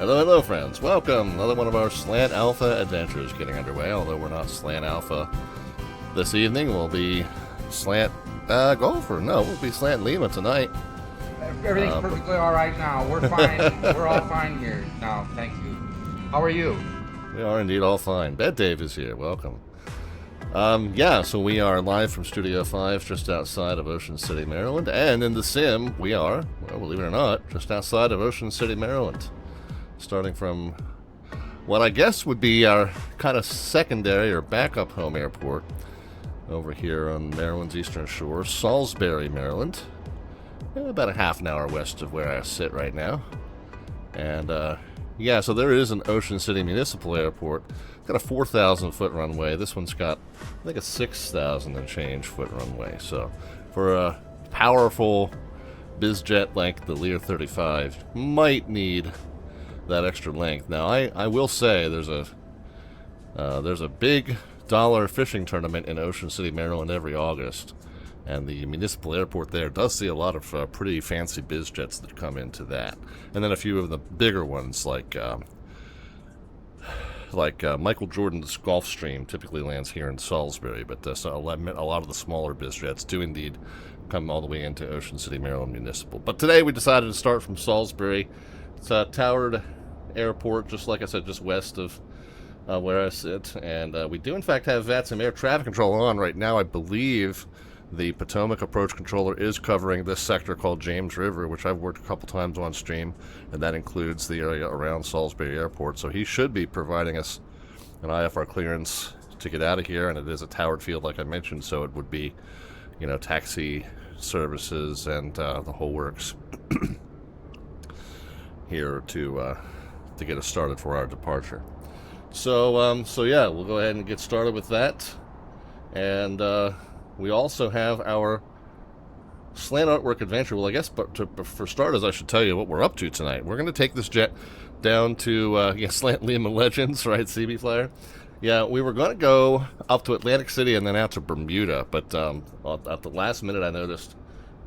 Hello, hello, friends. Welcome. Another one of our Slant Alpha adventures getting underway. Although we're not Slant Alpha this evening, we'll be Slant Golfer. No, we'll be Slant Lima tonight. Everything's perfectly all right now. We're fine. We're all fine here now. Thank you. How are you? We are indeed all fine. Bed Dave is here. Welcome. Yeah, so we are live from Studio 5 just outside of Ocean City, Maryland. And in the sim, we are, well, believe it or not, just outside of Ocean City, Maryland. Starting from what I guess would be our kind of secondary or backup home airport over here on Maryland's eastern shore, Salisbury, Maryland. About a half an hour west of where I sit right now. And yeah, so there is an Ocean City Municipal Airport. It's got a 4,000 foot runway. This one's got, I think, a 6,000 and change foot runway. So for a powerful bizjet like the Lear 35, might need that extra length. Now, I will say there's a big dollar fishing tournament in Ocean City, Maryland every August, and the municipal airport there does see a lot of pretty fancy biz jets that come into that, and then a few of the bigger ones like Michael Jordan's Gulfstream typically lands here in Salisbury, but so a lot of the smaller biz jets do indeed come all the way into Ocean City, Maryland Municipal. But today we decided to start from Salisbury. It's a towered airport, just like I said, just west of where I sit, and we do in fact have VATSIM air traffic control on right now. I believe the Potomac approach controller is covering this sector called James River, which I've worked a couple times on stream, and that includes the area around Salisbury Airport, so he should be providing us an IFR clearance to get out of here. And it is a towered field, like I mentioned, so it would be, you know, taxi services and the whole works here to get us started for our departure. So yeah, we'll go ahead and get started with that. And we also have our Slant Artwork adventure. Well, I guess, but for starters, I should tell you what we're up to tonight. We're going to take this jet down to Slant Lima Legends, right, CB Flyer? Yeah, we were going to go up to Atlantic City and then out to Bermuda, but at the last minute I noticed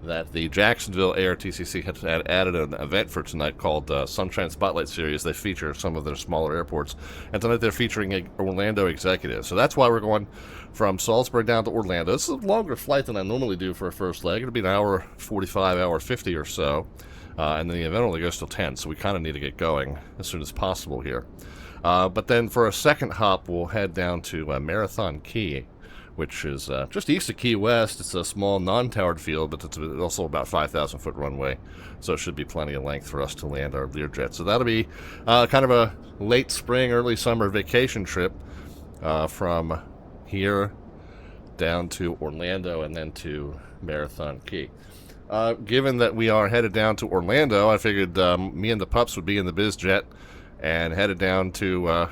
that the Jacksonville ARTCC had added an event for tonight called Sunshine Spotlight Series. They feature some of their smaller airports, and tonight they're featuring an Orlando executive. So that's why we're going from Salisbury down to Orlando. This is a longer flight than I normally do for a first leg. It'll be an hour 45, hour 50 or so, and then the event only goes till 10, so we kind of need to get going as soon as possible here. But then for a second hop, we'll head down to Marathon Key, which is just east of Key West. It's a small non-towered field, but it's also about 5,000 foot runway, so it should be plenty of length for us to land our Learjet. So that'll be kind of a late spring, early summer vacation trip from here down to Orlando and then to Marathon Key. Given that we are headed down to Orlando, I figured me and the pups would be in the BizJet and headed down to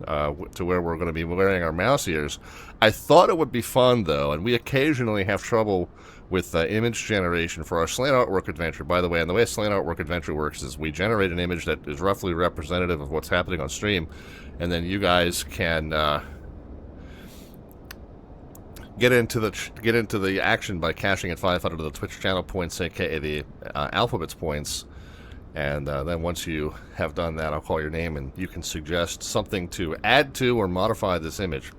where we're going to be wearing our mouse ears. I thought it would be fun, though, and we occasionally have trouble with image generation for our Slant Artwork adventure. By the way, and the way Slant Artwork adventure works is we generate an image that is roughly representative of what's happening on stream, and then you guys can get into the action by cashing at 500 of the Twitch channel points, aka the Alphabets points. And then once you have done that, I'll call your name and you can suggest something to add to or modify this image.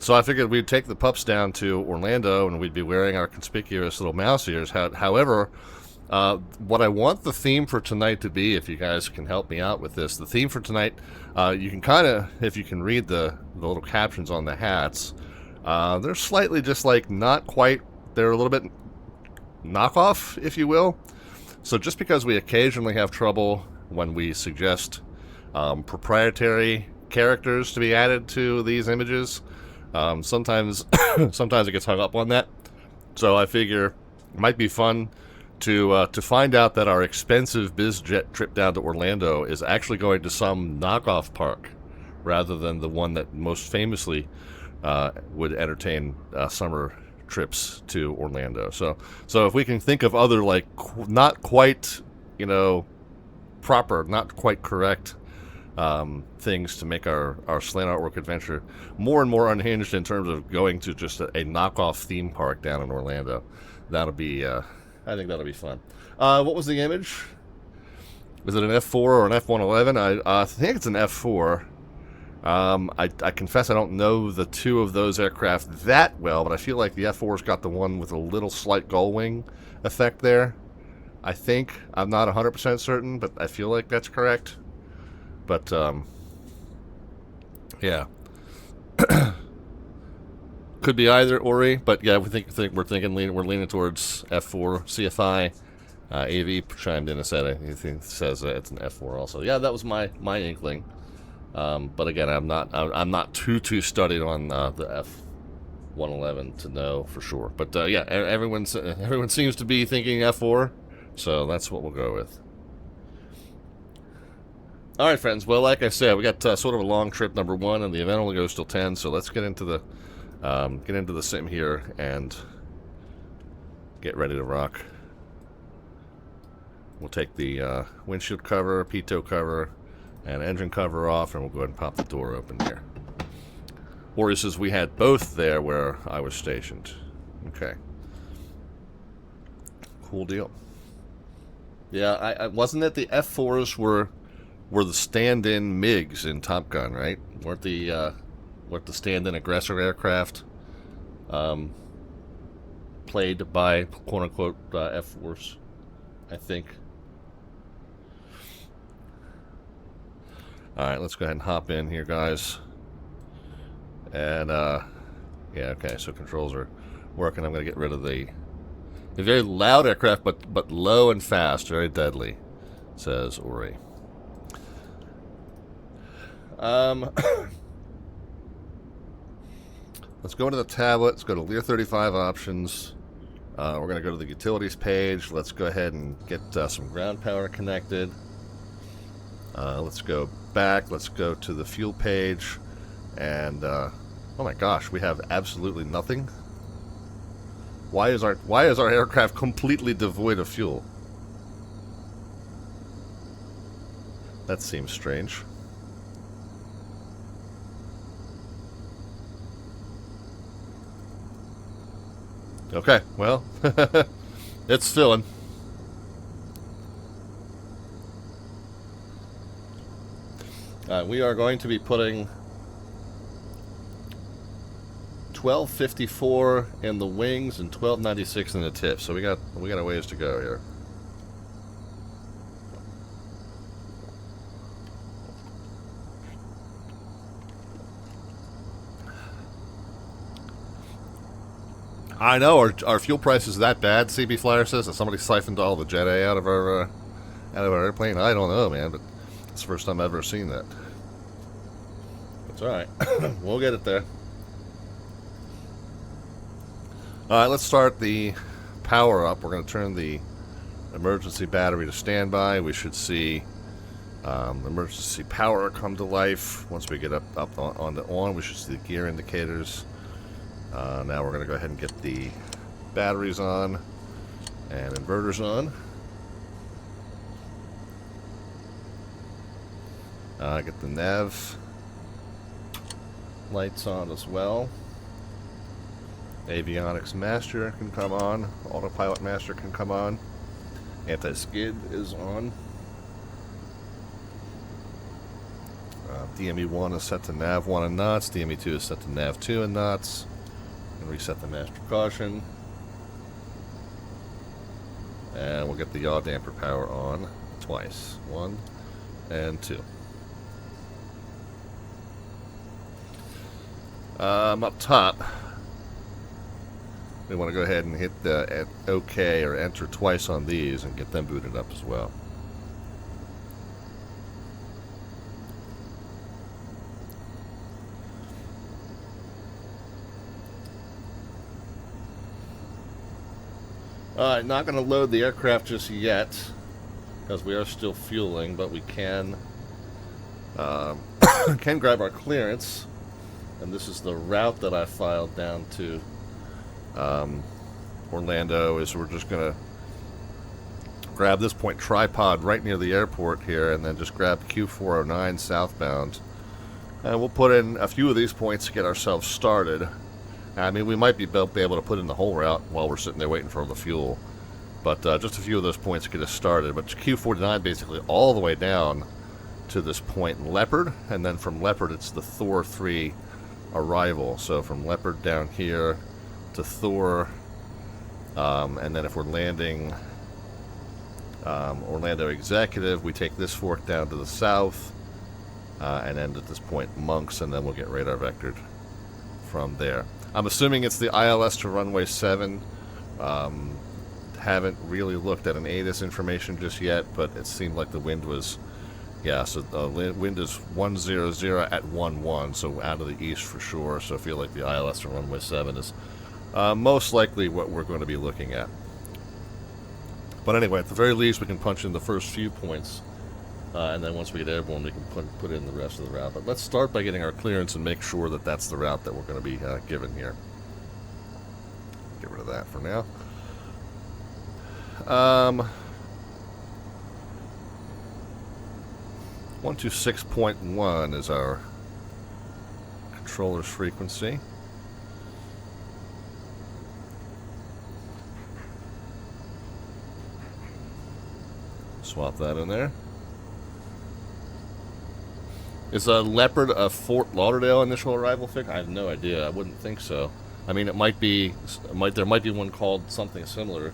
So I figured we'd take the pups down to Orlando and we'd be wearing our conspicuous little mouse ears. However, what I want the theme for tonight to be, if you guys can help me out with this, the theme for tonight, you can kind of, if you can read the little captions on the hats, they're slightly just like not quite, they're a little bit knockoff, if you will. So just because we occasionally have trouble when we suggest proprietary characters to be added to these images, sometimes it gets hung up on that. So I figure it might be fun to find out that our expensive BizJet trip down to Orlando is actually going to some knockoff park rather than the one that most famously would entertain summer trips to Orlando. So if we can think of other, like, not quite, you know, proper, not quite correct things to make our Slant Artwork adventure more and more unhinged in terms of going to just a knockoff theme park down in Orlando, that'll be I think that'll be fun. What was the image? Is it an F4 or an F111? I think it's an F4. I confess I don't know the two of those aircraft that well, but I feel like the F4's got the one with a little slight gull wing effect there. I think. I'm not 100% certain, but I feel like that's correct. But, yeah. Could be either, Ori, but yeah, we're leaning towards F4. CFI AV chimed in and said he says it's an F4 also. Yeah, that was my inkling. But again, I'm not too studied on the F111 to know for sure. But yeah, everyone seems to be thinking F4, so that's what we'll go with. All right, friends. Well, like I said, we got sort of a long trip, number one, and the event only goes till 10. So let's get into the sim here and get ready to rock. We'll take the windshield cover, pitot cover, and engine cover off, and we'll go ahead and pop the door open here. Ori says we had both there where I was stationed. Okay. Cool deal. Yeah, I wasn't it the F4s were the stand-in MiGs in Top Gun, right? Weren't the stand-in aggressor aircraft played by quote-unquote F4s, I think. Alright, let's go ahead and hop in here, guys. And, yeah, okay, so controls are working. I'm going to get rid of the very loud aircraft, but low and fast, very deadly, says Ori. Let's go into the tablet. Let's go to Lear 35 options. We're going to go to the utilities page. Let's go ahead and get some ground power connected. Let's go back. Let's go to the fuel page. And, oh my gosh, we have absolutely nothing. Why is our aircraft completely devoid of fuel? That seems strange. Okay, well, it's filling. We are going to be putting 1254 in the wings and 1296 in the tip. So we got a ways to go here. I know our fuel price is that bad. CB Flyer says that somebody siphoned all the Jet A out of our airplane. I don't know, man, but it's the first time I've ever seen that. It's all right. We'll get it there. All right, let's start the power up. We're going to turn the emergency battery to standby. We should see emergency power come to life. Once we get up on the on, we should see the gear indicators. Now we're going to go ahead and get the batteries on and inverters on. Get the nav lights on as well. Avionics master can come on. Autopilot master can come on. Anti-skid is on. DME1 is set to nav 1 and knots. DME2 is set to nav 2 and knots. And reset the master caution. And we'll get the yaw damper power on twice. 1 and 2. Up top, we want to go ahead and hit the OK or enter twice on these and get them booted up as well. Alright, not going to load the aircraft just yet because we are still fueling, but we can grab our clearance. And this is the route that I filed down to Orlando. Is we're just going to grab this point tripod right near the airport here and then just grab Q409 southbound. And we'll put in a few of these points to get ourselves started. I mean, we might be able to put in the whole route while we're sitting there waiting for the fuel. But just a few of those points to get us started. But Q49 basically all the way down to this point in Leopard, and then from Leopard it's the Thor 3 arrival. So from Leopard down here to Thor, and then if we're landing Orlando Executive, we take this fork down to the south, and end at this point Monks, and then we'll get radar vectored from there. I'm assuming it's the ILS to runway 7. Haven't really looked at an ATIS information just yet, but it seemed like the wind was, yeah, so the wind is 100 at 11, so out of the east for sure. So I feel like the ILS to runway 7 is most likely what we're going to be looking at. But anyway, at the very least, we can punch in the first few points, and then once we get airborne, we can put in the rest of the route. But let's start by getting our clearance and make sure that that's the route that we're going to be given here. Get rid of that for now. 126.1 is our controller's frequency. Swap that in there. Is a Leopard a Fort Lauderdale initial arrival fix? I have no idea. I wouldn't think so. I mean, it might be. There might be one called something similar,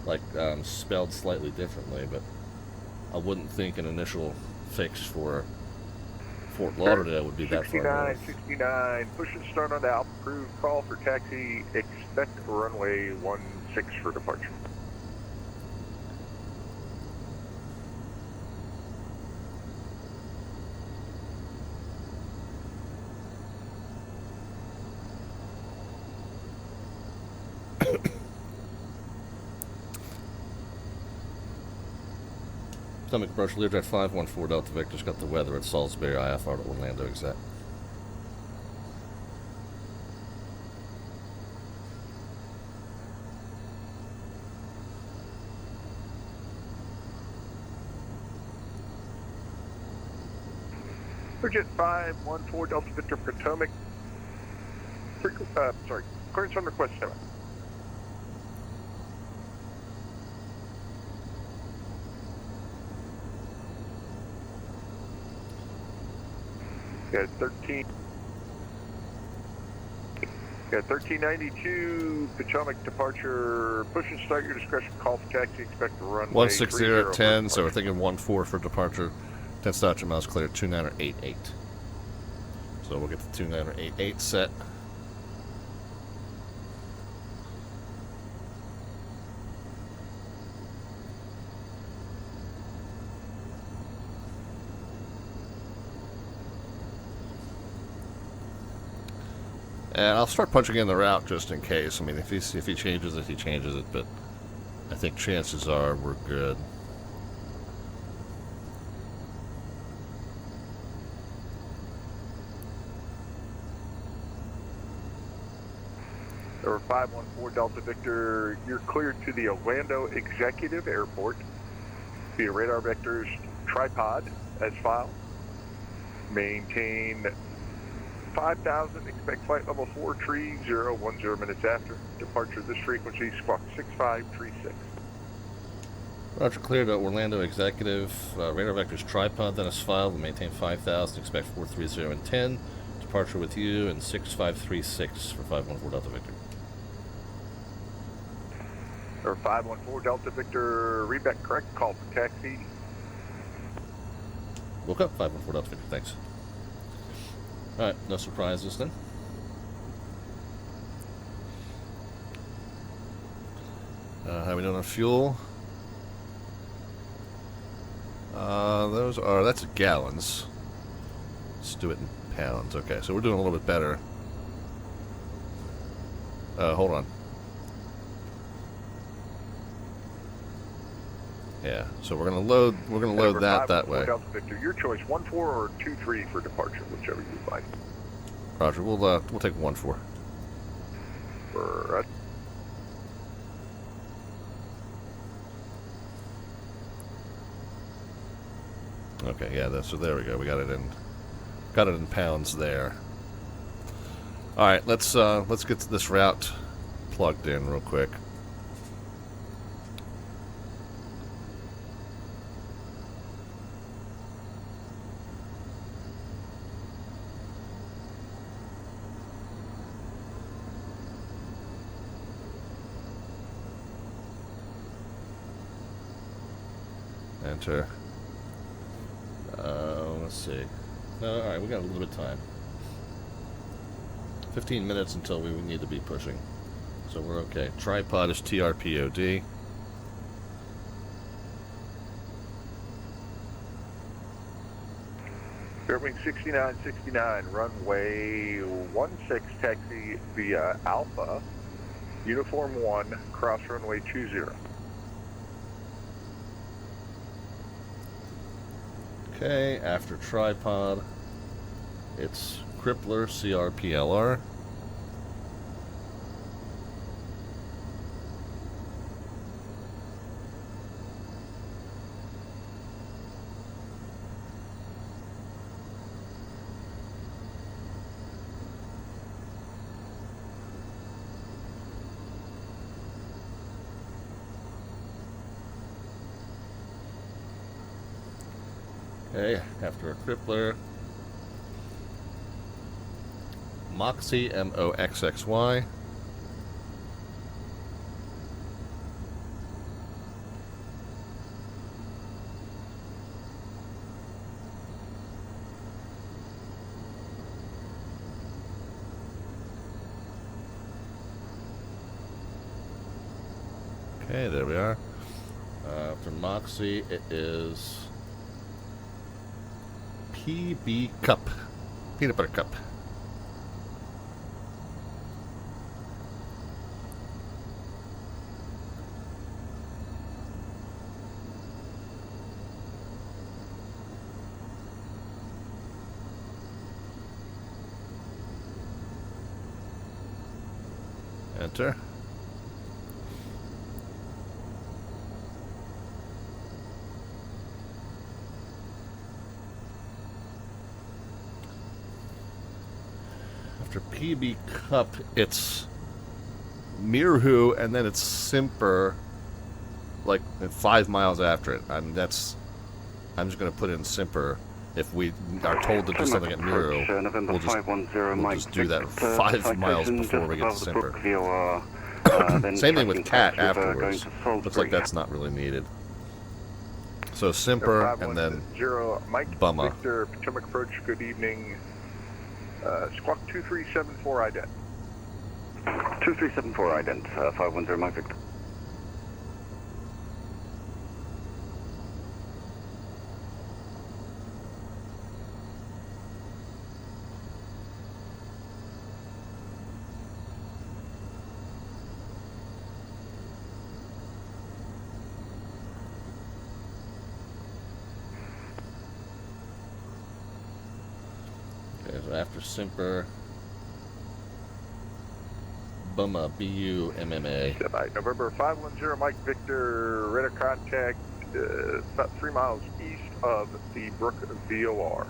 like spelled slightly differently, but I wouldn't think an initial fix for Fort Lauderdale would be that far north. 69, push and start on the Alpha crew, call for taxi, expect runway 16 for departure. Stomach approach, Learjet 514 Delta Victor's got the weather at Salisbury, IFR to Orlando exec. Learjet 514 Delta Victor Potomac. Clearance on request 7. Got 1392 Potomac departure. Push and start your discretion. Call for taxi. Expect the runway 160 at 10. So we're thinking 14 for departure. 10 starts miles clear. 29er 88. So we'll get the 29er 88 set. And I'll start punching in the route just in case. I mean, if he changes it, he changes it. But I think chances are we're good. Number 514 Delta Victor, you're cleared to the Orlando Executive Airport via radar vectors tripod as filed. Maintain 5,000, expect flight level 4, tree 010 minutes after. Departure this frequency, squawk 6536. Roger, clear to Orlando Executive. Radar vectors tripod, then as filed. We'll maintain 5,000, expect 430 and 10. Departure with you and 6536 for 514 Delta Victor. Or 514 Delta Victor, read back correct, call for taxi. Woke up, 514 Delta Victor, thanks. Alright, no surprises then. How are we doing on fuel? That's gallons. Let's do it in pounds. Okay, so we're doing a little bit better. Hold on. Yeah, so we're gonna load that way. Delta Victor, your choice, 14 or 23 for departure, whichever you like. Roger, we'll take 14. For okay, yeah, so there we go. We got it in pounds there. All right, let's get this route plugged in real quick. enter. Let's see. No, alright, we got a little bit of time. 15 minutes until we need to be pushing. So we're okay. Tripod is TRPOD. Airwing 6969, runway 16, taxi via Alpha, Uniform 1, cross runway 20. Okay, after tripod, it's Crippler CRPLR. Okay, after a Crippler, Moxie, MOXXY. Okay, there we are. After Moxie, it is PB Cup, Peanut Butter Cup. Enter. After PB Cup, it's Mirhu, and then it's Simper, like 5 miles after it. I'm just going to put in Simper. If we are told to do something at Mirhu, we'll just do that 5 miles before we get to Simper. Same thing with Cat afterwards. Looks like that's not really needed. So Simper, and then Mike Bumma. Victor, Potomac approach, good evening. Squawk 2374 ident. 2374 ident, 510 Mike Victor. Okay, so after Simper, Bumma, B-U-M-M-A. November 510 Mike Victor, radar contact about 3 miles east of the Brook VOR.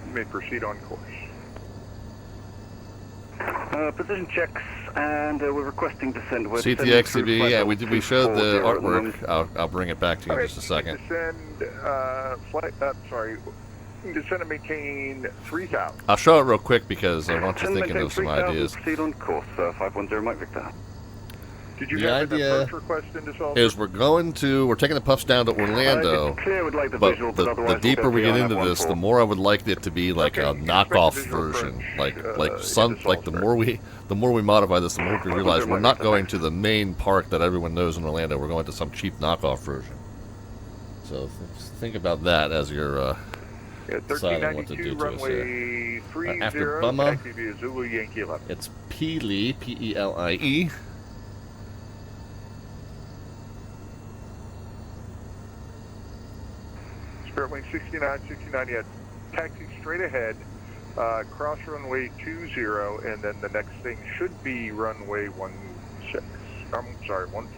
You may proceed on course. Position checks, and we're requesting descend with CTXTV, yeah, we showed the artwork. I'll bring it back to you in just a second. Descend and maintain 3,000. I'll show it real quick because I want you thinking of some ideas. Proceed on course, 510 Mike Victor. Did you The have an idea approach request into Salisbury? is we're taking the puffs down to Orlando, It's clear we'd like the but visual, the otherwise deeper we'll we be get on into this, the 114. more I would like it to be like a Okay, knockoff expect the visual version. approach, The more we modify this, the more we realize we're not going to the main park that everyone knows in Orlando. We're going to some cheap knockoff version. So think about that as you're deciding what to do 1392 to us here. runway 30, After Bumma, taxi via Zulu Yankee 11. it's Peelie, P-E-L-I-E. Spirit Wing 6969, yeah, taxi straight ahead, cross runway 20, and then the next thing should be runway 16. I'm sorry, 14.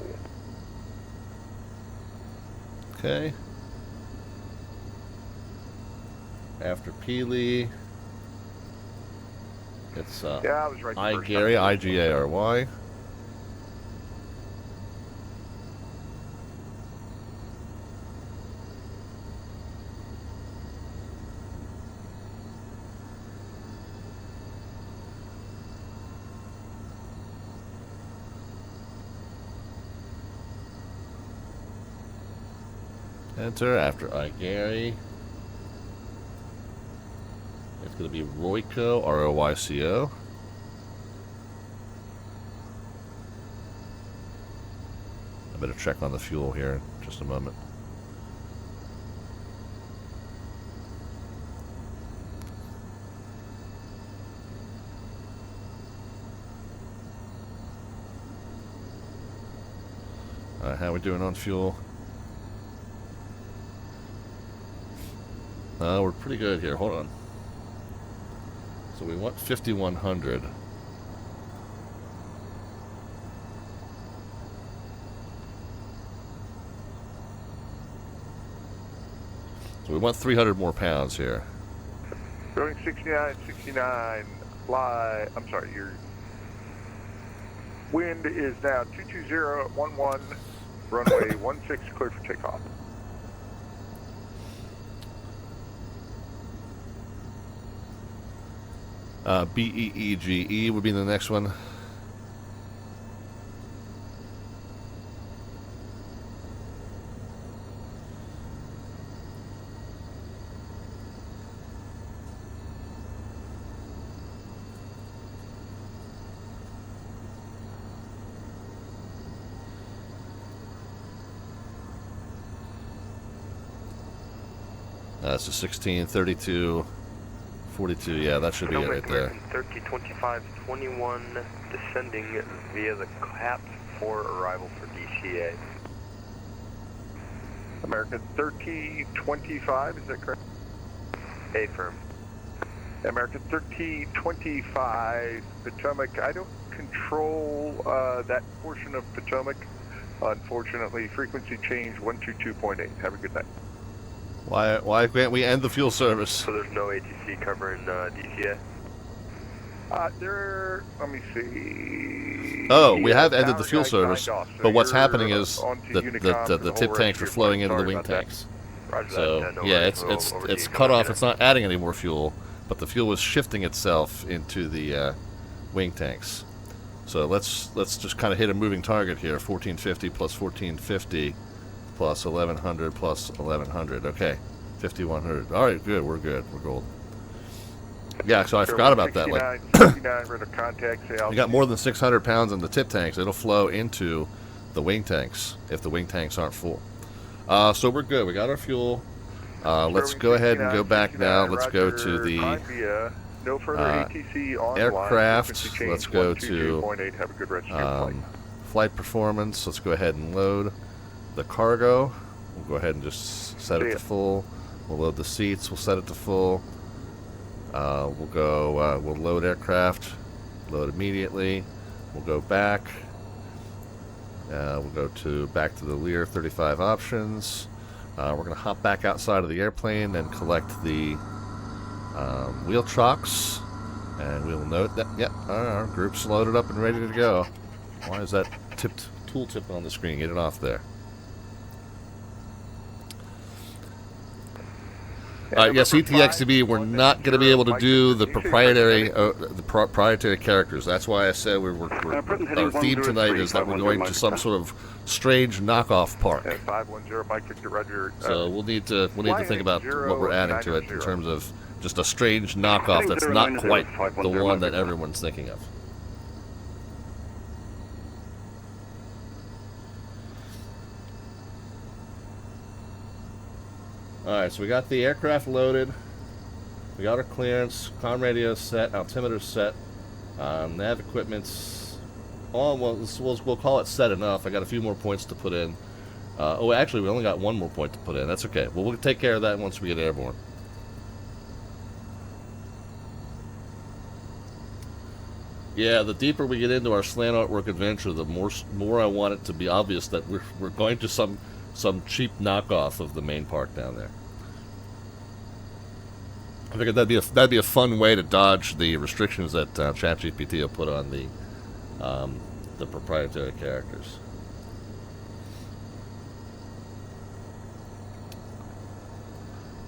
Okay. After Peelie, it's Yeah, I was right. the first I-Gary, time. I-G-A-R-Y. Enter after Gary. It's going to be Royco, R-O-Y-C-O. I better check on the fuel here in just a moment. How are we doing on fuel? We're pretty good here. Hold on. So we want 5,100. So we want 300 more pounds here. Going 69, fly. I'm sorry, your wind is now 220 at 11, runway 16, clear for takeoff. B-E-E-G-E would be the next one. That's a 16, 32, 42. Yeah, that should be it right there. 302521 descending via the CAP for arrival for DCA. American 3025, is that correct? A firm. American 3025 Potomac. I don't control that portion of Potomac. Unfortunately, frequency change 122.8. Have a good night. Why can't we end the fuel service? So there's no ATC covering DCA? Let me see. Oh, we have ended the fuel service, but what's happening is the tip tanks are flowing into the wing tanks. So yeah, it's cut off. It's not adding any more fuel, but the fuel is shifting itself into the wing tanks. So let's just kind of hit a moving target here. 1450 plus 1450 plus 1100 plus 1100. Okay, 5100. All right, good. We're good. We're gold. Yeah, so I forgot about that. Like, we got more than 600 pounds in the tip tanks. It'll flow into the wing tanks if the wing tanks aren't full. So we're good. We got our fuel. Let's go ahead and go back now. Let's go to the aircraft. Let's go to flight performance. Let's go ahead and load the cargo. We'll go ahead and just set it to full. We'll load the seats. We'll set it to full. We'll load aircraft. Load immediately. We'll go back. We'll go back to the Lear 35 options. We're going to hop back outside of the airplane and collect the wheel chocks. And we'll note that, yep, our group's loaded up and ready to go. Why is that tool tip on the screen? Get it off there. Yes, ETXDB, we're not going to be able to do the proprietary characters. That's why I said our theme tonight is that we're going to some sort of strange knockoff park. 510, Mike Victor, Roger. So we'll need to think about what we're adding to it in terms of just a strange knockoff that's not quite the one that everyone's thinking of. Alright, so we got the aircraft loaded, we got our clearance, comm radio set, altimeter set, nav equipment's all, well, we'll call it set enough. I got a few more points to put in. Oh, actually, we only got one more point to put in. That's okay. Well, we'll take care of that once we get airborne. Yeah, the deeper we get into our slant artwork adventure, the more I want it to be obvious that we're going to some cheap knockoff of the main park down there. I figured that'd be a fun way to dodge the restrictions that ChatGPT will put on the proprietary characters.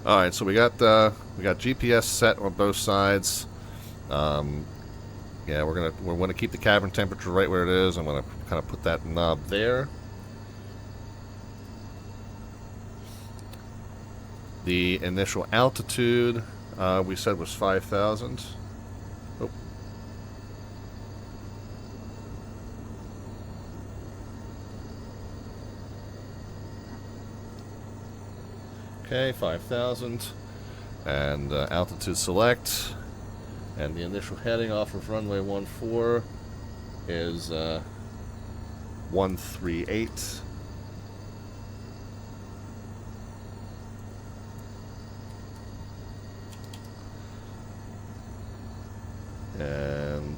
All right, so we got GPS set on both sides. Yeah, we're gonna keep the cabin temperature right where it is. I'm gonna kind of put that knob there. The initial altitude we said was 5,000. Oh. Okay, 5,000. And altitude select. And the initial heading off of runway 14 is 138. And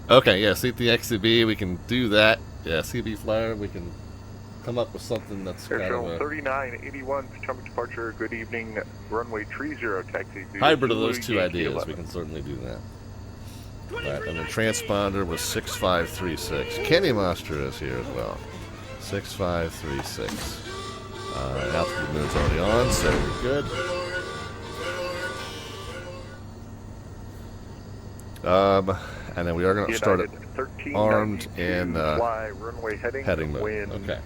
okay, yeah, seat the XCB, we can do that. Yeah, CB flyer, we can come up with something that's kind of a 3981 Potomac departure. Good evening, runway 30 taxi. hybrid of those two ideas. We can certainly do that. Right, and the transponder was 6536. Kenny Monster is here as well. 6536. Altitude mode's already on, so we're good. And then we are going to start it armed in fly runway heading mode. Wind Okay.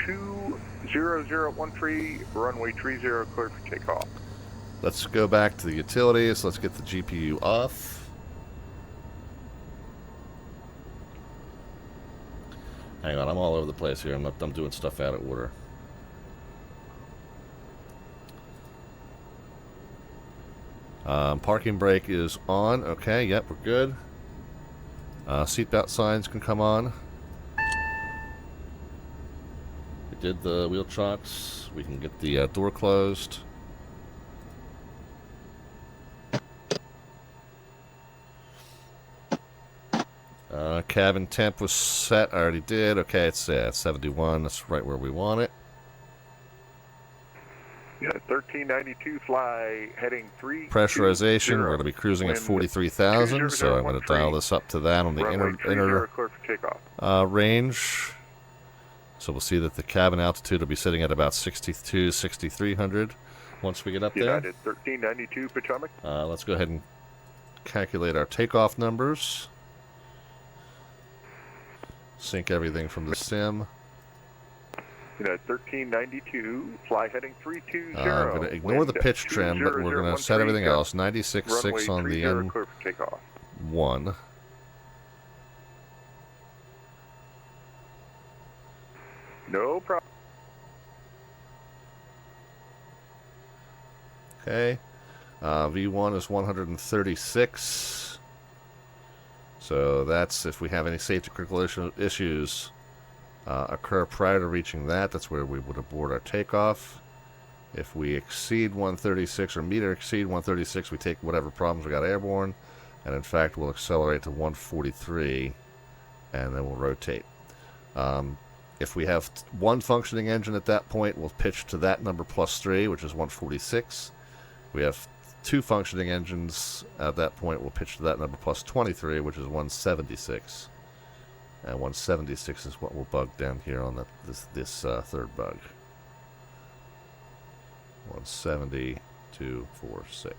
20013, runway 30 clear for takeoff. Let's go back to the utilities. Let's get the GPU off. Hang on, I'm all over the place here. I'm doing stuff out of order. Parking brake is on. Okay, yep, we're good. Seatbelt signs can come on. We did the wheel chocks. We can get the door closed. Cabin temp was set. I already did. Okay, it's 71. That's right where we want it. Yeah, 1392 fly heading 3. Pressurization, we're going to be cruising at 43,000, so I'm going to dial this up to that on the inner range. So we'll see that the cabin altitude will be sitting at about 62, 6,300 once we get up there. United 1392 Potomac. Let's go ahead and calculate our takeoff numbers. Sync everything from the sim. United 1392, fly heading 320. I'm going to ignore the pitch trim, but we're going to set everything else. 96.6 on the N1. No problem. Okay. V1 is 136. So that's if we have any safety critical issues occur prior to reaching that. That's where we would abort our takeoff. If we exceed 136 or meet or exceed 136, we take whatever problems we got airborne, and in fact we'll accelerate to 143, and then we'll rotate. If we have one functioning engine at that point, we'll pitch to that number +3, which is 146. If we have two functioning engines at that point, we'll pitch to that number +23, which is 176. And 176 is what we'll bug down here on this third bug. 170.246.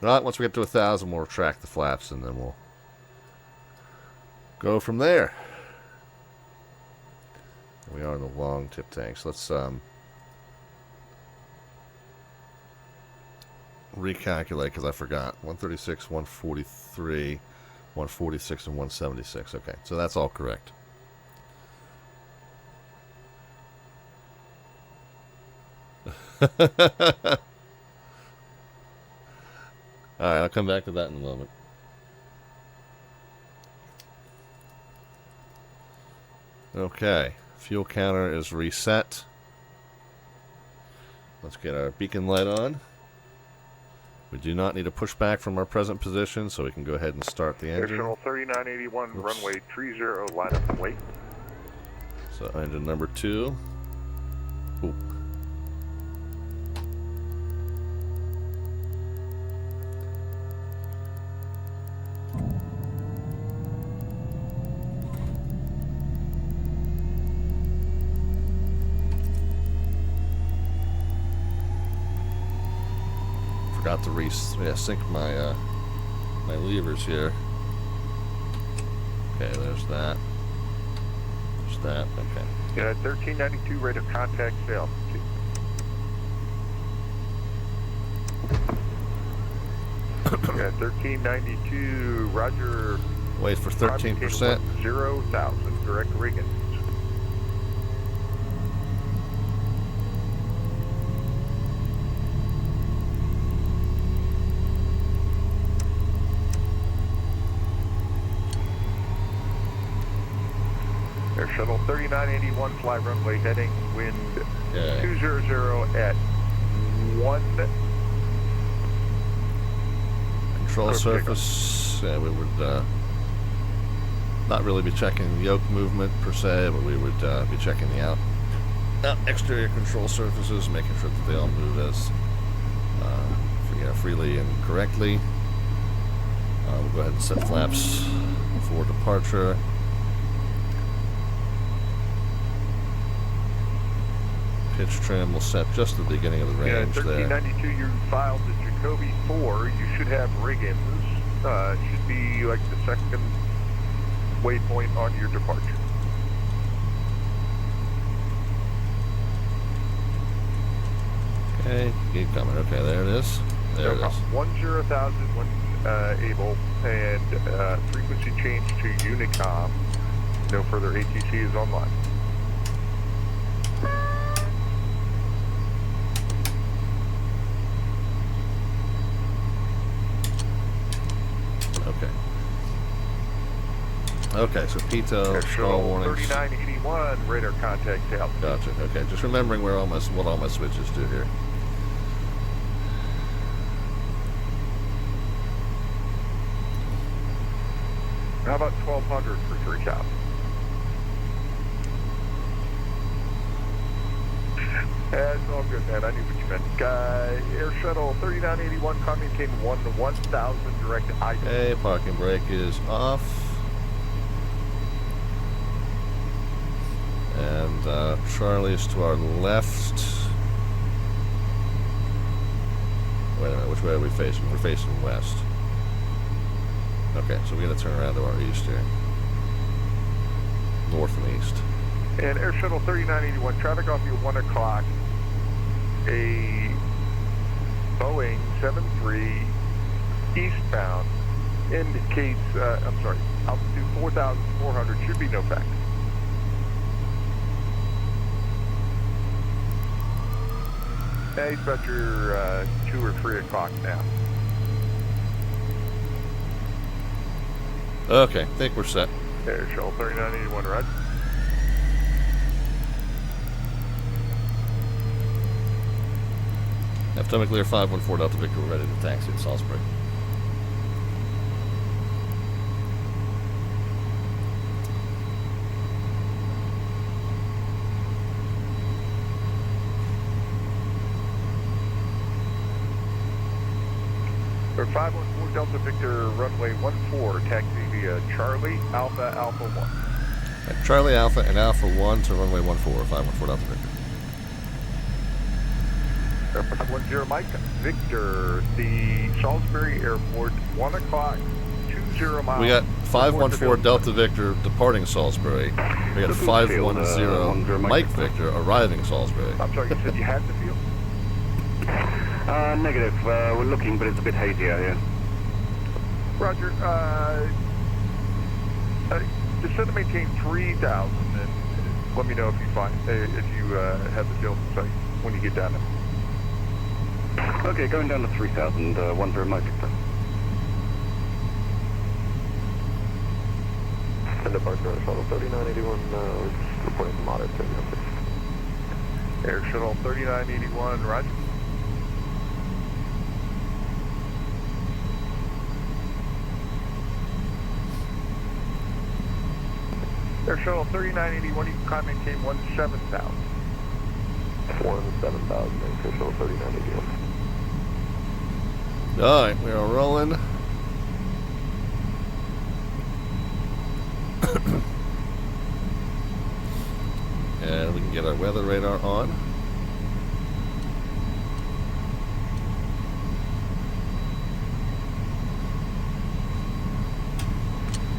All right, once we get to 1,000, we'll retract the flaps, and then we'll go from there. We are in the long tip tanks. Let's recalculate because I forgot. 136, 143, 146, and 176. Okay, so that's all correct. Alright, I'll come back to that in a moment. Okay, fuel counter is reset. Let's get our beacon light on. We do not need a pushback from our present position, so we can go ahead and start the engine. Air 3981, oops. Runway 30, line up and wait. So engine number 2. Ooh. forgot to sync my my levers here. Okay, there's that. There's that. Okay. Yeah, 1392 rate of contact failed. Yeah, 1392. Roger. Wait for 13%. 0,000 direct rigging. Air Shuttle 3981, fly runway heading, wind 200 at 1. Control surface, yeah, we would not really be checking the yoke movement per se, but we would be checking the exterior control surfaces, making sure that they all move as freely and correctly. We'll go ahead and set flaps for departure. Pitch trim will set just at the beginning of the range. Yeah, 1392, you filed the Jacoby 4. You should have riggings. Should be like the second waypoint on your departure. Okay, keep coming. Okay, there it is. There it is. 10,000 when able, and frequency change to Unicom. No further ATC is online. Okay. Okay, so Pito, stall warnings. 3981, radar contact out. Gotcha. Okay, just remembering what all my switches do here. How about 1200 for 3 cap? That's all good, man. I knew what you meant. Air Shuttle 3981, maintain 1 to 1000 direct to I. Okay, parking brake is off. And Charlie's to our left. Wait a minute, which way are we facing? We're facing west. Okay, so we're going to turn around to our east here. North and east. And Air Shuttle 3981, traffic off you 1 o'clock. A Boeing 73 eastbound indicates, I'm sorry, altitude 4,400, should be no factor. Yeah, he's about your 2 or 3 o'clock now. Okay, I think we're set. Air Shuttle 3981, right? Atomic Lear 514 Delta Victor, we're ready to taxi at Salisbury. For 514 Delta Victor, runway 14, taxi via Charlie, Alpha, Alpha 1. At Charlie Alpha and Alpha 1 to runway 14, 514 Delta Victor. 510 Mike, Victor, the Salisbury Airport, 1 o'clock, 20 miles. We got 514 Delta Victor departing Salisbury. We got 510 Mike Victor arriving Salisbury. I'm sorry, you said you had the field? Negative. We're looking, but it's a bit hazy out here. Roger. Descend to maintain 3,000, and let me know if you find if you have the field in sight when you get down there. Okay, going down to 3,000, 10 Mike Victor. And departure Air Shuttle 3981, reporting moderate turbulence. Air Shuttle 3981, roger. Air Shuttle 3981, you can maintain 17,000. 17,000, Air Shuttle 3981. Alright, we are rolling. And we can get our weather radar on.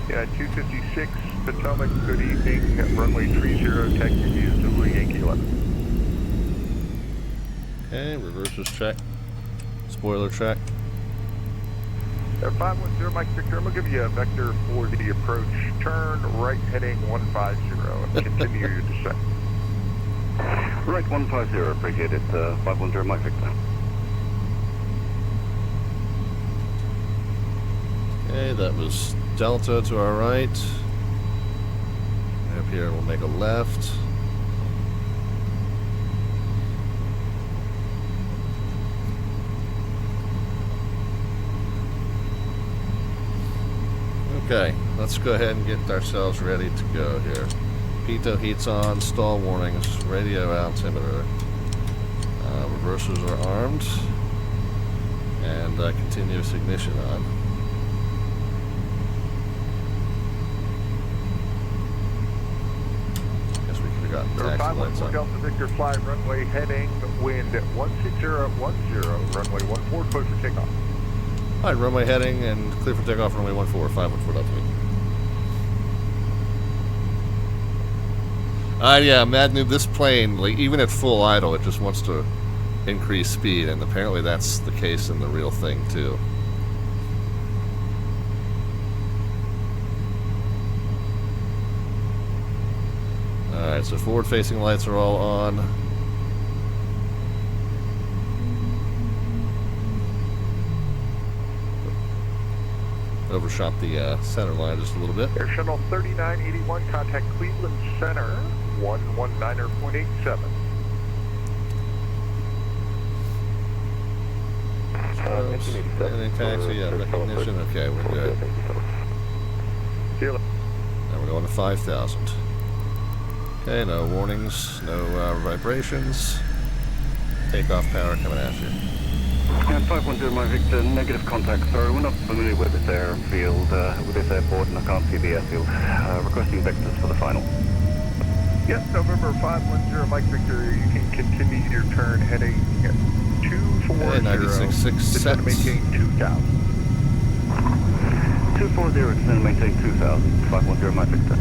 Yeah, 256 Potomac, good evening. Runway 30, taxi view Zulu Yankee 11. Okay, reverses check. Spoiler check. 510 Mike Victor, I'm going to give you a vector for the approach. Turn right heading 150 and continue your descent. Right 150, appreciate it. 510 Mike Victor. Okay, that was Delta to our right. Up here, we'll make a left. Okay, let's go ahead and get ourselves ready to go here. Pitot heat's on, stall warnings, radio altimeter. Reversers are armed, and continuous ignition on. Guess we could have gotten taxi lights on. Delta Victor, fly runway heading wind 16010, runway 14, close for takeoff. All right, runway heading and clear for takeoff, runway 14, 514 Delta Victor. Yeah, Mad Noob, this plane, like, even at full idle, it just wants to increase speed, and apparently that's the case in the real thing, too. Alright, so forward-facing lights are all on. Overshot the center line just a little bit. Air Shuttle 3981, contact Cleveland Center, 119.87. Any taxi, yeah, recognition, okay, we're good. Now we're going to 5,000. Okay, no warnings, no vibrations. Takeoff power coming at you. And 510 Mike Victor, negative contact, sir. We're not familiar with this airfield, with this airport, and I can't see the airfield. Requesting vectors for the final. Yes, November 510 Mike Victor, you can continue your turn heading 240. 96.6 Descend sets. maintain 2000. 240, descend maintain 2000. 510 Mike Victor.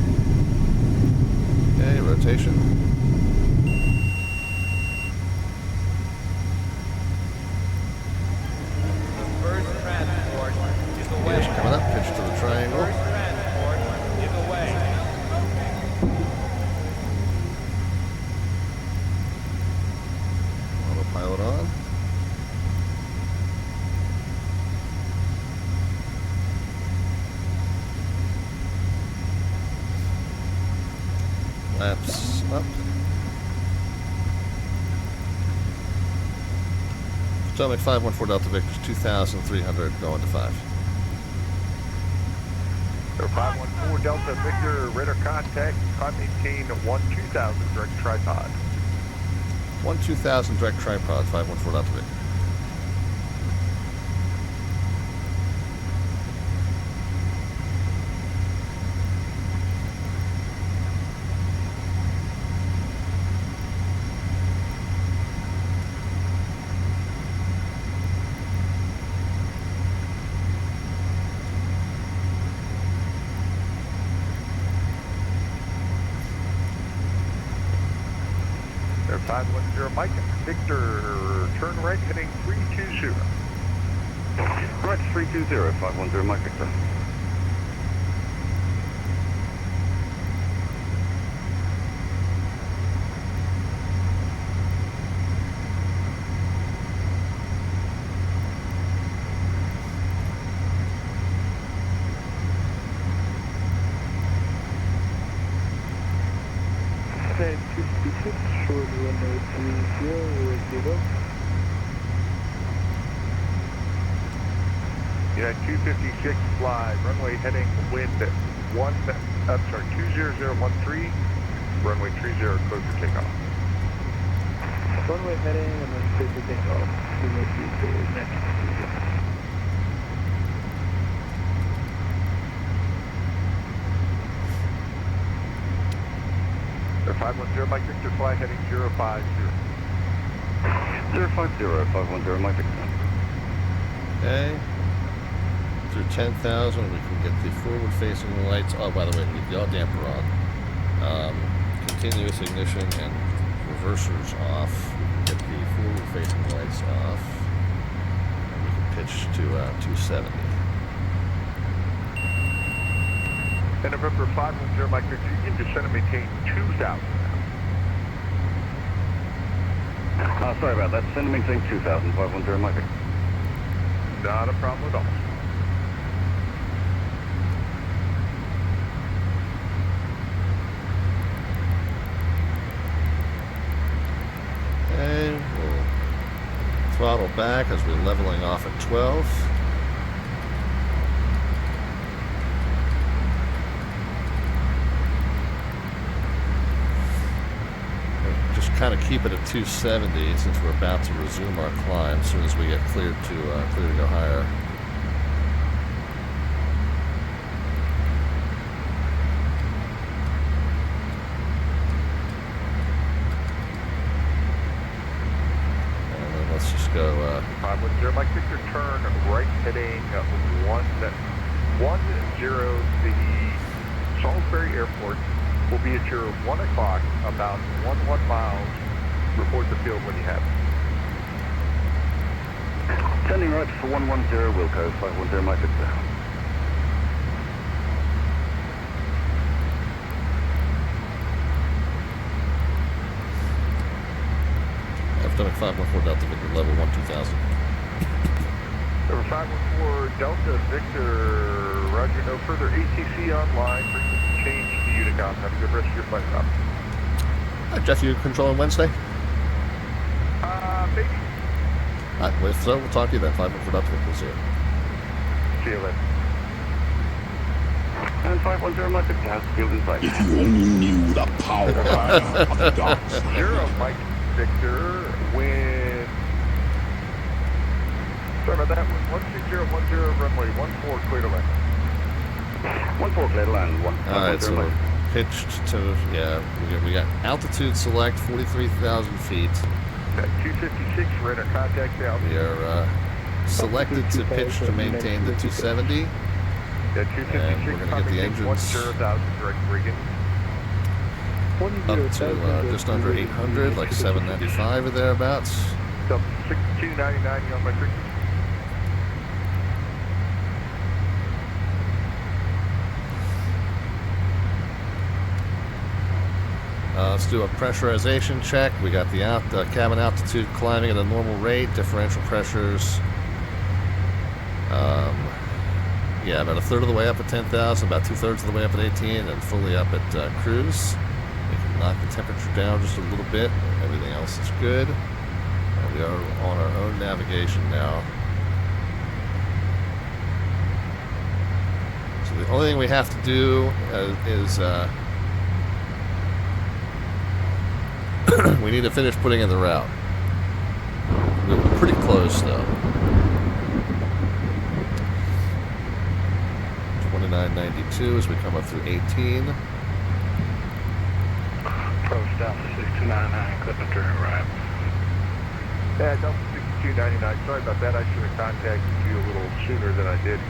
Okay, rotation. First transport is away. Gears coming up, pitch to the triangle. First transport is away. Autopilot on. Flaps up. Potomac 514 Delta Victor 2,300 going to 5. 514 Delta Victor, radar contact, climb maintain 12000 direct tripod. 12000 direct tripod 514 Delta Victor. Air 510 Mike Victor, turn right heading 320. Right 320, 510 Mike Victor. Okay, 256, short runway 30, zero. United 256, fly, runway heading wind 20013, runway 30, close for takeoff. Runway heading and then clear for takeoff. Runway 30, next. Air 510 Mike Victor, fly heading 050. 050, 510 Mike Victor. Okay. through 10,000, we can get the forward-facing lights. Oh, by the way, leave the yaw damper on. Continuous ignition and reversers off. We can get the forward-facing lights off. And we can pitch to 270. And November 510, Mike Victor, you can descend and maintain 2,000 now. Sorry about that. Send and maintain 2,000, 510, Mike Victor. Not a problem at all. And we'll throttle back as we're leveling off at 12. Just kind of keep it at 270 since we're about to resume our climb as soon as we get cleared to go higher. Let's just go. 510, Mike Victor, turn right heading 110. The Salisbury Airport will be at your 1 o'clock, about 11 miles. Report the field when you have it. Sending right for 110, Wilco, 510, Mike Victor. Stomach 514 Delta Victor, level 12000. Number 514 Delta Victor, roger, no further ATC online, frequency change to Unicom. Have a good rest of your flight, Bob. Jeff, you controlling Wednesday? Maybe. Alright, well, so we'll talk to you then. 514 Delta Victor, we'll see you. See you later. And 510, Mike Victor has field in sight. If you only knew the power of the dark side. 0 Mike Victor, wind. Sorry about that. 16010, runway 14, clear to land. 14, clear to land. Alright, so we're pitched to, yeah, we got altitude select, 43,000 feet. At 256, we're in our contact now. We are selected to pitch to maintain the 270. At 256, And we're going to get the engines 10,000 direct Reagan. up to just under 800, like 795 or thereabouts. Up 6299 on my frequency. Let's do a pressurization check. We got the cabin altitude climbing at a normal rate, differential pressures. Yeah, about a third of the way up at 10,000, about 2/3 of the way up at 18, and fully up at cruise. We can knock the temperature down just a little bit. Everything else is good. And we are on our own navigation now. So the only thing we have to do is we need to finish putting in the route. We're pretty close though. 2992 as we come up through 18. Approach Delta 6299, clipping turn right. Yeah, Delta 6299. Sorry about that. I should have contacted you a little sooner than I did.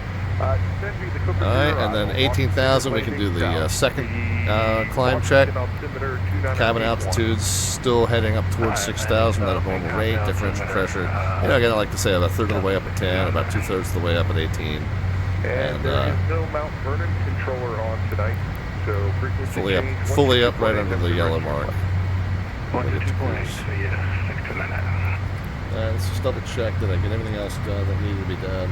Send me the Cooper. Alright, and then 18,000 we can do the second climb check. Cabin altitude's still heading up towards 6,000 at a normal rate. Differential pressure, you know, again, I like to say about a third of the way up at 10, about 2/3 of the way up at 18. And there is no Mount Vernon controller on tonight, so frequency change, fully up right under the yellow mark. 122.8, so yeah, 6299. Let's just double check that I get everything else done that needed to be done.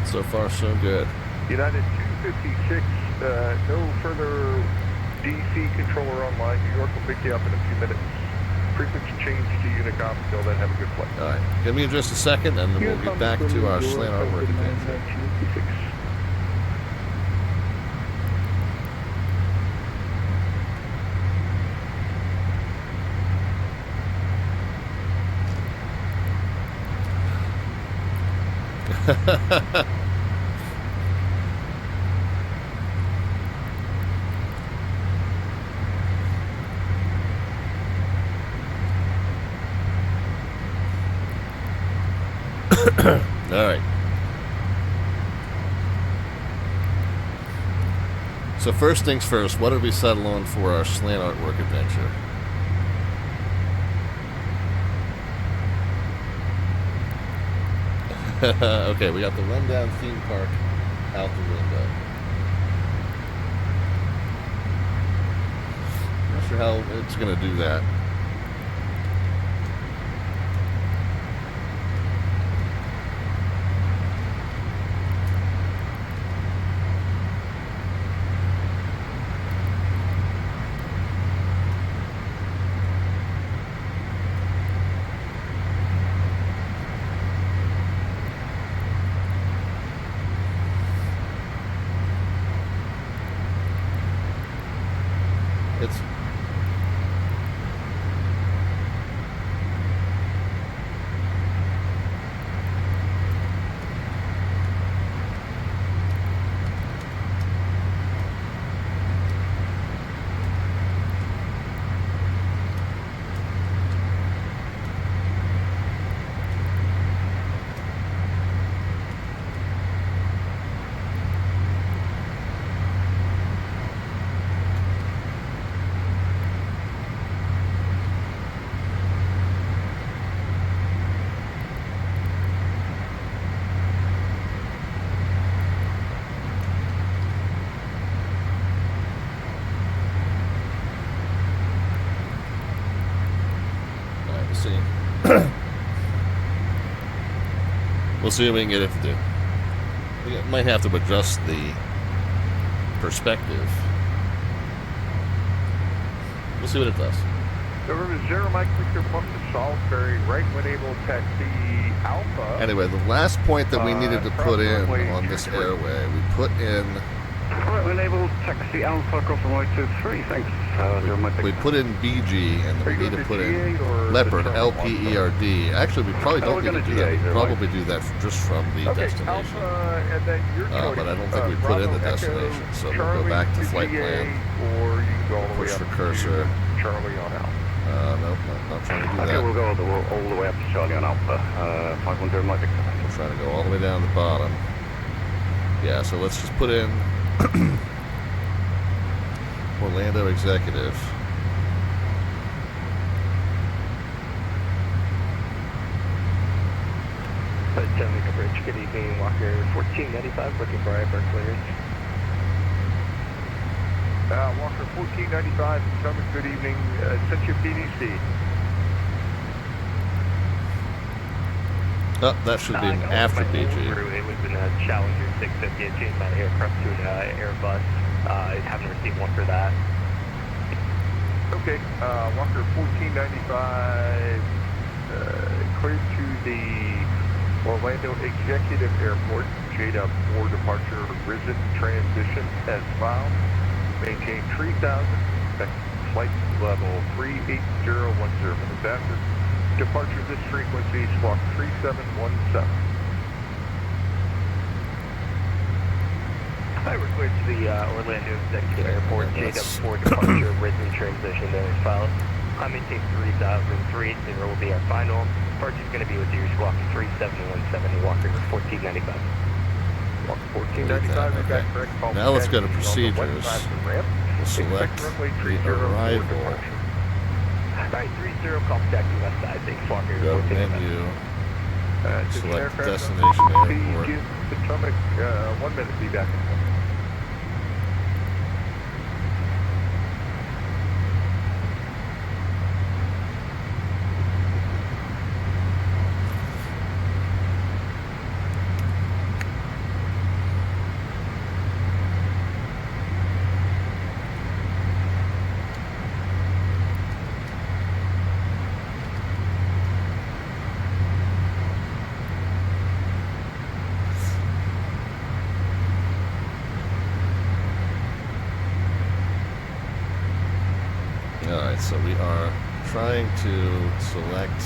So far, so good. United 256, no further DC controller online. New York will pick you up in a few minutes. Frequency change to Unicom. Until then, have a good flight. All right. Give me just a second, and then we'll get back to our slant artwork again. All right. So first things first, what did we settle on for our slant artwork adventure? Okay, we got the rundown theme park out the window. Not sure how it's going to do that. It's see. We'll see what we can get it to do. We might have to adjust the perspective. We'll see what it does. November 0, Mike Victor, pump to Salisbury, right when able, taxi Alpha. Anyway, the last point that we needed to put in on this airway, we put in... Right when able, taxi Alpha, cross runway 23, thanks. We put in BG, and then we need to put in Leopard, LPERD. Actually, we probably don't need to do that. We probably do that just from the destination. Alpha, and then your choice. But I don't think we put in the destination. So we'll go back to flight plan. Or you can go all the way Push up for cursor. to Charlie on Alpha. Nope, not trying to do that. Okay, we'll go all the way up to Charlie on Alpha. 510 Mike Victor. We're trying to go all the way down to the bottom. Yeah, so let's just put in Orlando Executive. Potomac Bridge, good evening, Walker 1495, looking for airport clearance. Walker 1495, Potomac, good evening, Central PDC. Oh, that should be after BG. It was in a Challenger 650, it changed my aircraft to an Airbus. I haven't received one for that. Okay, Walker 1495, cleared to the Orlando Executive Airport, JDUB 4 departure, risen transition as filed. Maintain 3000, flight level 38010. Minutes after departure this frequency, squawk 3717. Hi, we're cleared to the Orlando Executive Airport, JDUB 4 departure, risen transition as filed. I maintain 300380 will be our final. Departure is going to be with you, squawk 3717, Walker 1495. Walker 1495, is that correct? Now let's go to procedures. We'll select the arrival. Alright, 30, call taxi west side, thanks, Walker. Go to menu. Select destination airport. Potomac, 1 minute, be back. Alright, so we are trying to select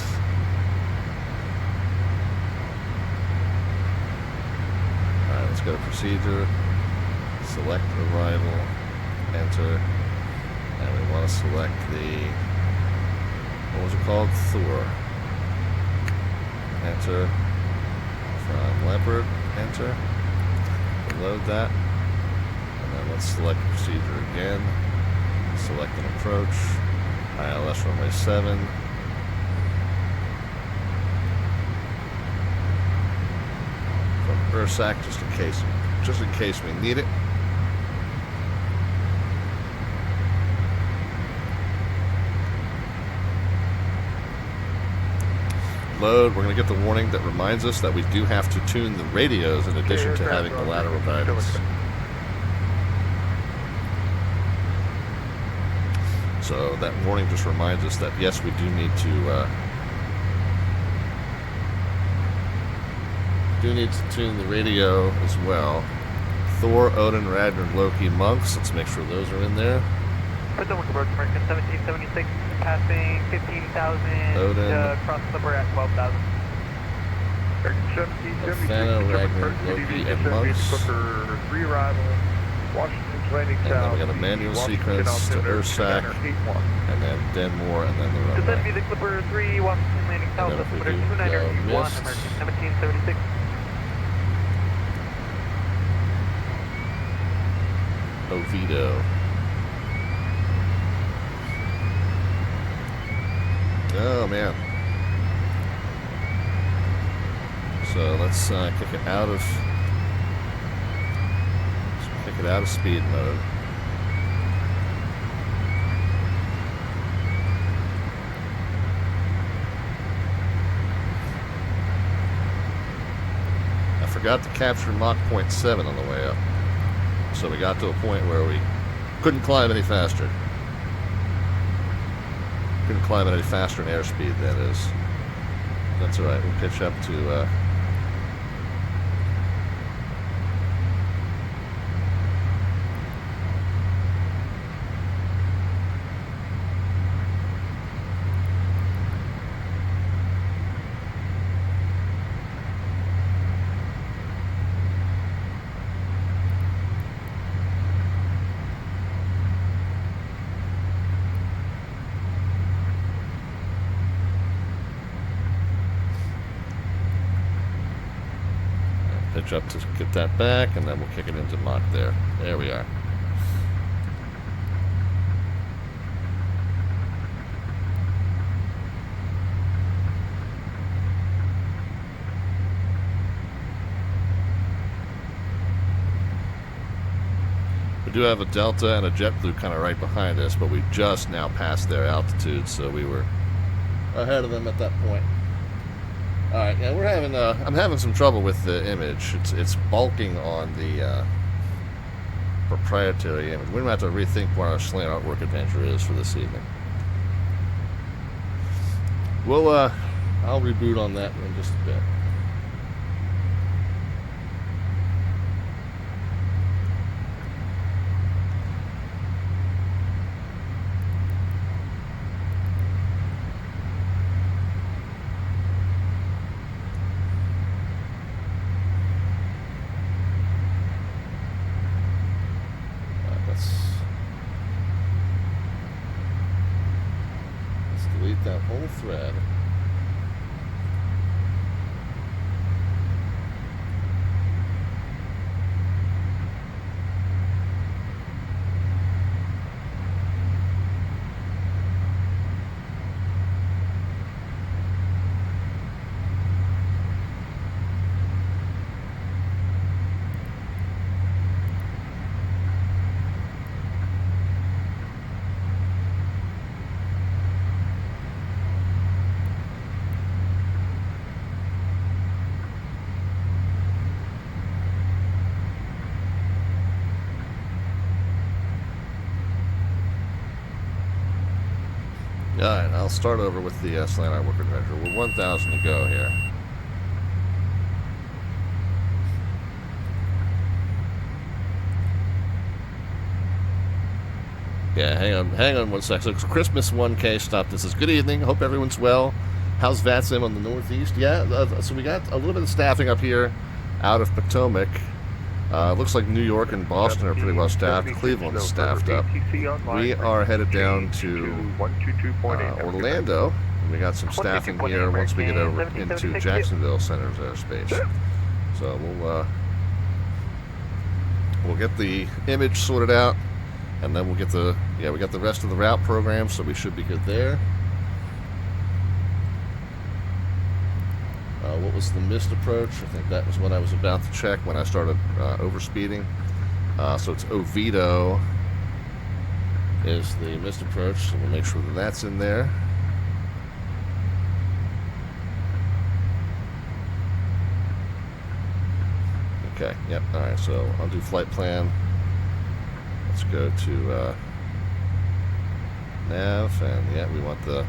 alright, let's go to procedure, select arrival, enter, and we want to select the, what was it called? Thor. Enter, From Leopard, enter. Load that. And then let's select procedure again. Select an approach. ILS runway 7. From URSAC, just in case we need it. Load. We're going to get the warning that reminds us that we do have to tune the radios in addition to having the lateral guidance. So that warning just reminds us that yes, we do need to tune the radio as well. Thor, Odin, Radner, Loki, Monks. Let's make sure those are in there. Potomac approach, American 1776, passing 15,000, Odin. cross Clipper at 12,000. American 1776, Fano, Potomac Ragnar, approach, Loki, CDV and 70, Monks. Clipper 3 arrival, Washington's landing And then south. we got a manual Washington sequence to altimeter, URSAC, 2981. and then Denmore, and then the Does that be runway. the Clipper 3, Washington landing south, then if we altimeter do 2981, missed. American 1776. Oviedo. Oh man. So let's kick it out of speed mode. I forgot to capture Mach 0.7 on the way up. So we got to a point where we couldn't climb any faster. Couldn't climb it any faster in airspeed, that is. That's alright, we'll pitch up to pitch up to get that back, and then we'll kick it into Mach there. There we are. We do have a Delta and a JetBlue kind of right behind us, but we just now passed their altitude, so we were ahead of them at that point. All right, yeah, we're having I'm having some trouble with the image. It's bulking on the proprietary image. We're gonna have to rethink what our slant artwork adventure is for this evening. We'll I'll reboot on that in just a bit. Let's delete that whole thread. Alright, I'll start over with the slant artwork adventure. We're 1,000 to go here. Yeah, hang on one sec. So Christmas 1K stop. This is good evening. Hope everyone's well. How's VATSIM on the Northeast? Yeah, so we got a little bit of staffing up here out of Potomac. Looks like New York and Boston are pretty well staffed. Cleveland's staffed up. We are headed down to Orlando We got some staffing here once we get over into Jacksonville Center's airspace. So we'll get the image sorted out, and then we'll get the, we got the rest of the route program, so we should be good there. What was the missed approach? I think that was what I was about to check when I started overspeeding. So it's Oviedo is the missed approach, so we'll make sure that that's in there. Okay, yep, alright, so I'll do flight plan. Let's go to nav, and yeah, we want the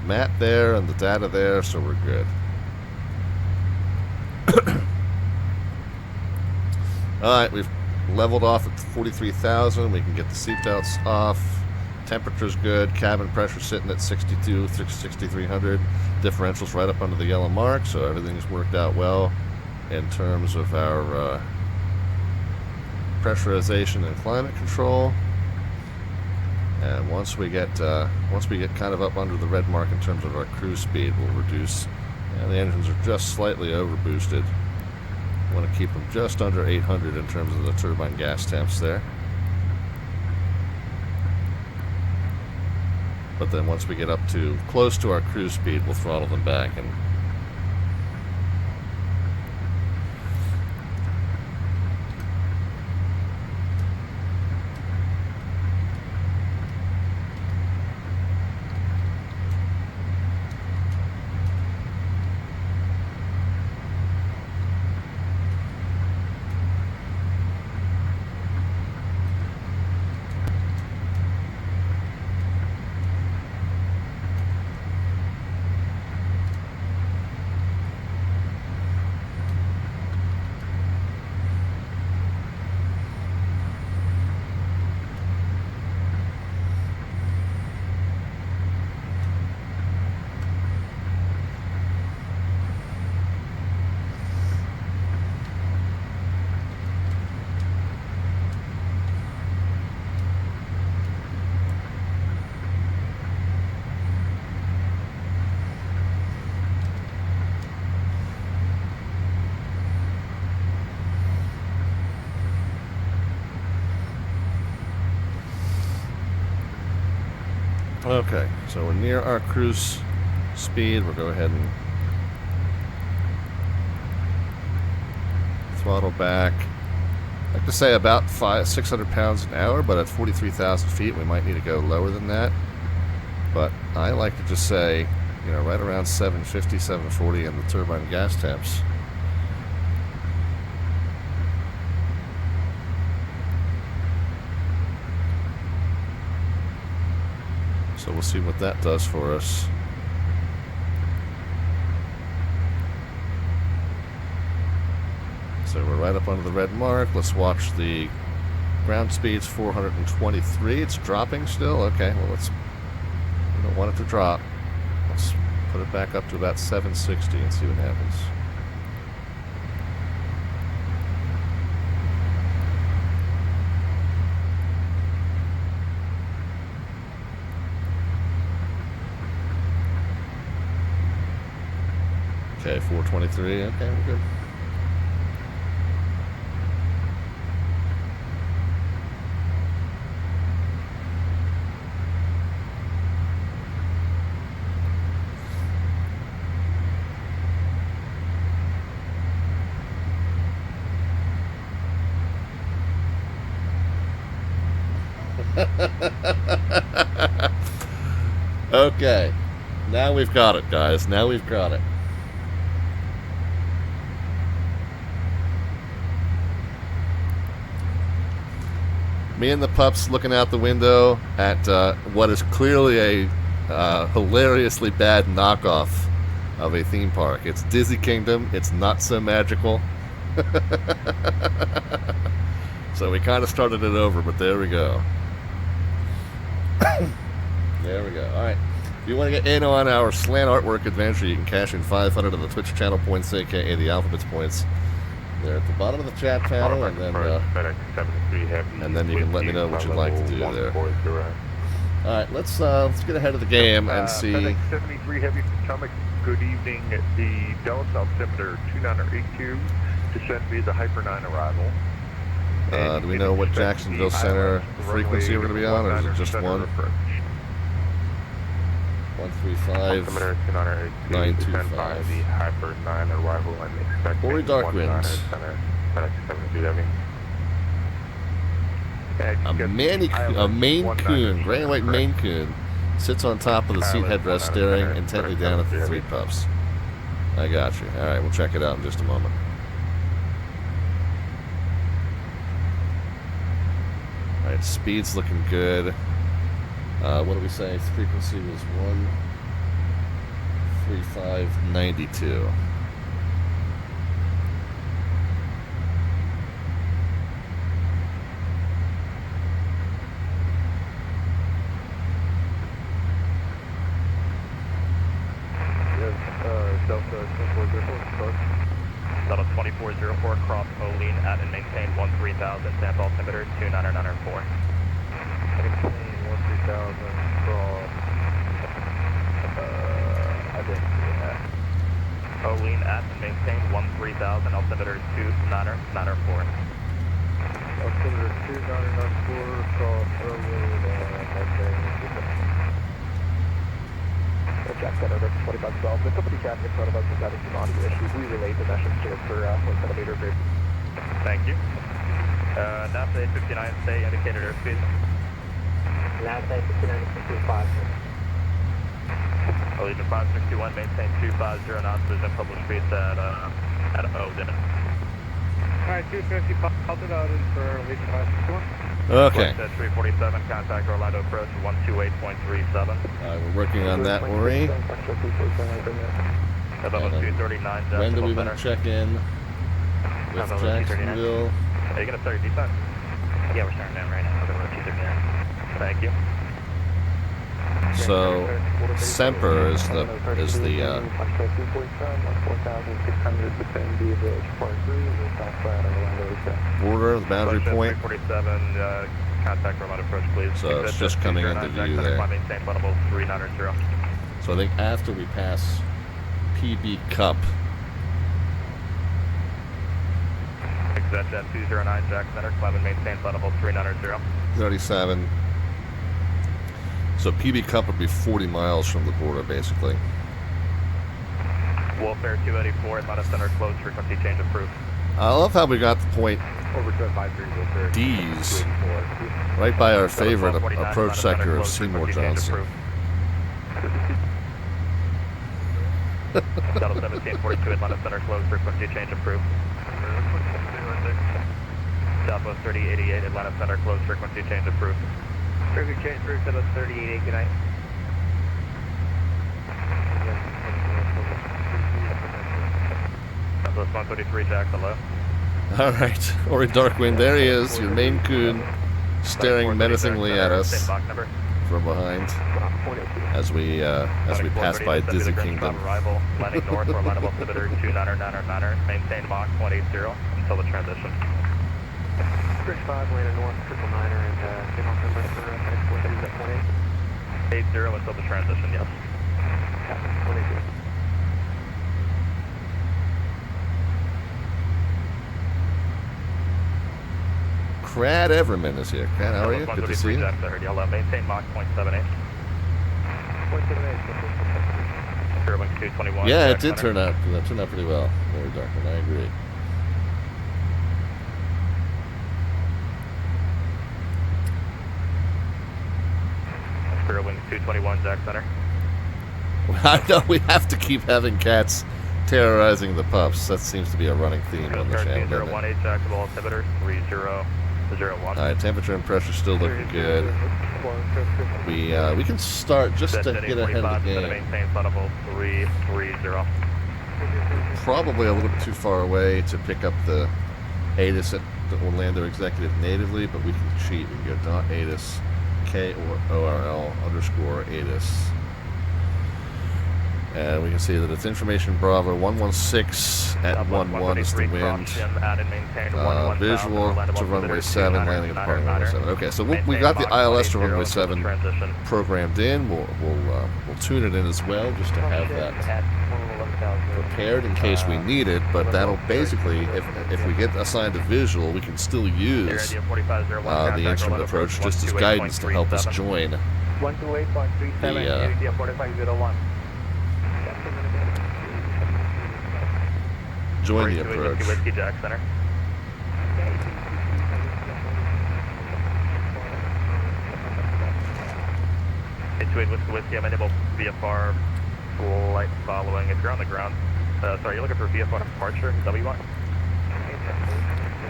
map there and the data there, so we're good. Alright, we've leveled off at 43,000. We can get the seatbelts off. Temperature's good. Cabin pressure sitting at 6,300. Differentials right up under the yellow mark, so everything's worked out well in terms of our pressurization and climate control. And once we get kind of up under the red mark in terms of our cruise speed, we'll reduce. The engines are just slightly over boosted. Want to keep them just under 800 in terms of the turbine gas temps there. But then once we get up to close to our cruise speed, we'll throttle them back. And okay, so we're near our cruise speed. We'll go ahead and throttle back. I like to say about 600 pounds an hour, but at 43,000 feet, we might need to go lower than that. But I like to just say, right around 750, 740 in the turbine gas temps. So we'll see what that does for us. So we're right up under the red mark. Let's watch the ground speed's 423. It's dropping still. Okay, well we don't want it to drop. Let's put it back up to about 760 and see what happens. Okay, 423. Okay, we're good. Okay, now we've got it, guys. Now we've got it. Me and the pups looking out the window at what is clearly a hilariously bad knockoff of a theme park. It's Disney Kingdom. It's not so magical. So we kind of started it over, but there we go. There we go. All right. If you want to get in on our slant artwork adventure, you can cash in 500 of the Twitch channel points, aka the Alphabets points. They're at the bottom of the chat panel, and then you can let me know what you'd like to do there. All right, let's get ahead of the game and see. FedEx 73 Heavy Potomac, good evening. The Dallas altimeter 2982, descend via the Hyper 9 arrival. Do we know what Jacksonville Center frequency we're going to be on, or is it just one? 135 Altimeter 2982, descend via the Hyper 9 arrival and expect Or dark wind. Center, FedEx 72 Heavy. A Maine Coon, gray and white Maine Coon, sits on top of the seat headrest staring intently down at the 3 pups. I got you. All right, we'll check it out in just a moment. All right, speed's looking good. What do we say? Frequency was 13592. Delta 2404, cross Olean at and maintain 13,000, stamp altimeter 29904. Maintain 13,000, cross, I didn't see that. Olean at and maintain 13,000, altimeter 29904. Altimeter 2994, cross Olean, maintain. Jack Center, that's 2512. The company captain in front of us is having some audio issues. We relayed the message to it for 1 centimeter group. Thank you. NASA 59, stay indicated airspeed. NASA 59, 5. Allegiant 561, maintain 250 knots, vision published speeds at Odin. Alright, 250, halted out in for Allegiant 561. Okay. 347, contact Orlando approach 128.37. We're working on that, Ori. When do we want to check in with Jacksonville? Are you going to start your descent? Yeah, we're starting down right now. We're going to 239. Thank you. So, Semper is the border, the boundary point. 347, contact Orlando approach, please. So it's just coming into view there. So I think after we pass PB Cup. Exit at 209, Jack Center, climb and maintain level 390. 37. So PB Cup would be 40 miles from the border, basically. Wolfair 284, Atlanta Center, close, frequency change approved. I love how we got the point Over to 53 Wolfair. D's right by our favorite approach sector of Seymour Johnson. Delta 1742, Atlanta Center, close, frequency change approved. Southwest 3088, Atlanta Center, close, frequency change approved. Frequency change approved, Southwest 3088, good night. Southwest 133, Jack, hello. All right, Ori Darkwind, there he is, your Maine Coon, staring menacingly at us from behind as we pass by Dizzy Kingdom. Arrival, landing north, Orlando altimeter 29999, maintain Mach 180 until the transition. Bridge 5, landing north, 999er, and same altimeter for FedEx 430 at 180. 80 until the transition, yes. 180. Crad Everman is here. Crad, how are you? Good to see you. Maintain Mach 0.78. Yeah, it did turn out. That turned out pretty well. Very Darkman, I agree. Spirit Wing 221, Jack Center. I know we have to keep having cats terrorizing the pups. That seems to be a running theme on the channel. 2018, Jack, altimeter 3001. All right, temperature and pressure still looking good. We can start just to get ahead of the game. Maintain level 330. Probably a little bit too far away to pick up the ATIS at the Orlando Executive natively, but we can cheat. We can go .ATIS K or ORL _ ATIS. And we can see that it's information Bravo 116 at 11 is the wind. Visual to runway 7, landing at departing runway 7. Okay, so we got the ILS to runway 7 programmed in. We'll tune it in as well, just to have that prepared in case we need it. But that'll basically, if we get assigned a visual, we can still use the instrument approach just as guidance to help us join the join the approach. Whiskey Jack Center. Whiskey, I'm unable VFR flight following. If you're on the ground, sorry, you're looking for VFR departure, is that what you want?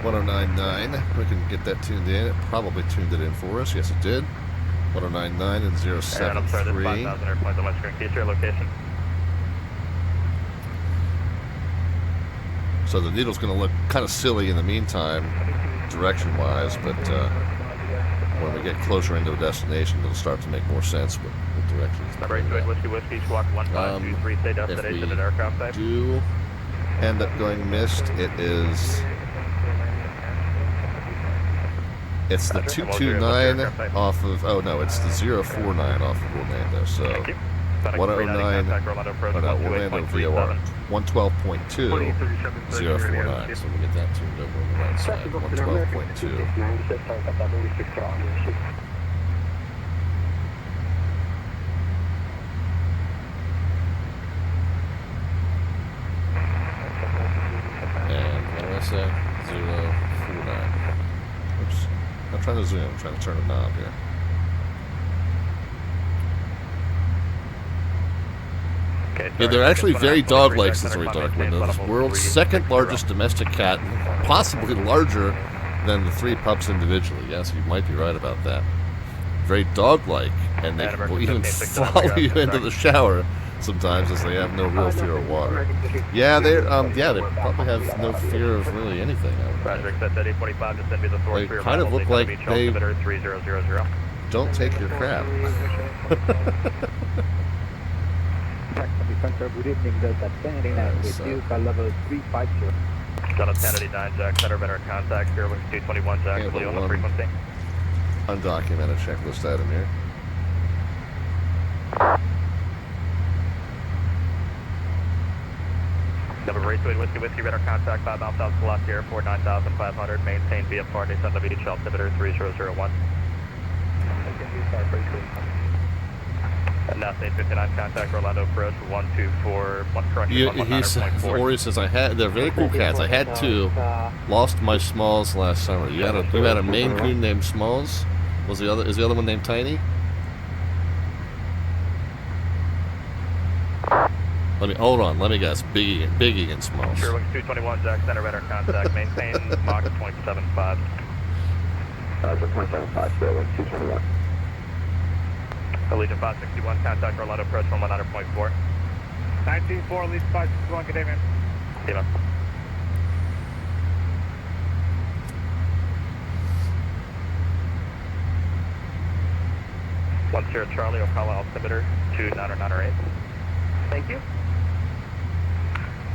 1099, we can get that tuned in. It probably tuned it in for us. Yes, it did. 1099 and 073. And I'm sorry, there's 5,000 airplanes on my screen. Can you share location? So the needle's going to look kind of silly in the meantime, direction-wise, but when we get closer into a destination, it'll start to make more sense with directions. Whiskey, squawk 1523, stay destination at aircraft type. If we do end up going missed, it's the 229 off of, oh no, it's the 049 off of Orlando, so 109, oh no, Orlando VOR 112.2, 049, so we'll get that tuned over on the right side, 112.2. And what did I say? 049. Oops. I'm trying to zoom. I'm trying to turn a knob here. Yeah, they're actually very dog-like, Sensory Dark Window. The world's second largest domestic cat, possibly larger than the 3 pups individually. Yes, you might be right about that. Very dog-like, and they will even follow you into the shower sometimes, as they have no real fear of water. Yeah, they probably have no fear of really anything. They kind of look like they don't take your crap. Good evening, Delta 1089 with you, level 350. Delta 1089, Jack Center, better contact here with 221, Jack, on the frequency. Undocumented checklist item here. Number Raceway Whiskey, better contact 5 miles south Pulaski Airport, 9,500, maintain VFR, descend to beach, altimeter 3001. And now 59 contact Orlando approach 124, Ori says they're very cool cats. I had 2, lost my Smalls last summer. You had a Maine Coon named Smalls. Is the other one named Tiny? Hold on. Let me guess. Biggie and Smalls. Sure, 221 Jack Center, better contact. Maintain Mach 0.75. 0.75, sure, 221. Allegiant 561, contact Orlando approach 119.4. 19-4, Allegiant 561, good day, man. Hey, man. One Sierra Charlie, Ocala altimeter 29908. Thank you.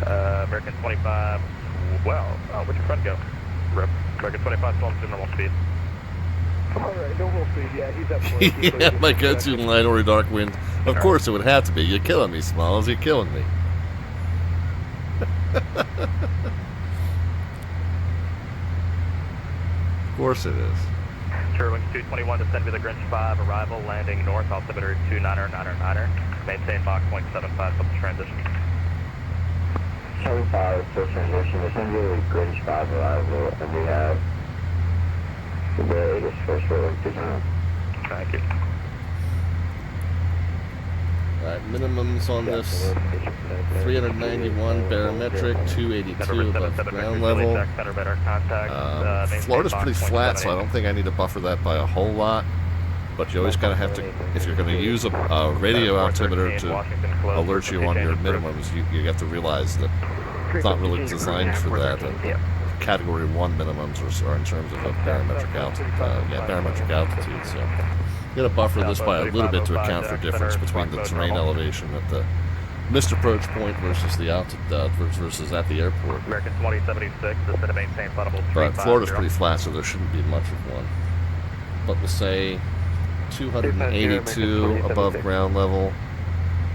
American 25, where'd your friend go? Rip. American 25, 12 to normal speed. Alright, normal speed, yeah, he's up for it. Yeah, my go-to line, Ori Darkwind. Of course it would have to be. You're killing me, Smalls. You're killing me. Of course it is. Sherwin 221, descend with the Grinch 5, arrival, landing north, altimeter 29909er. Maintain Mach 0.75, up to transition. 75, full transition, descend with the Grinch 5, arrival, and we have the latest first row design. Thank you. Alright, minimums on this 391 barometric, 282 above ground level. Florida's pretty flat, so I don't think I need to buffer that by a whole lot. But you always kind of have to, if you're going to use a radio altimeter to alert you on your minimums, you have to realize that it's not really designed for that. Category 1 minimums are in terms of a barometric altitude. So you're going to buffer this by a little bit to account for difference between the terrain elevation at the missed approach point versus the versus at the airport. American 2076, the set of maintain flight But Florida's pretty flat, so there shouldn't be much of one. But we'll say 282 above ground level.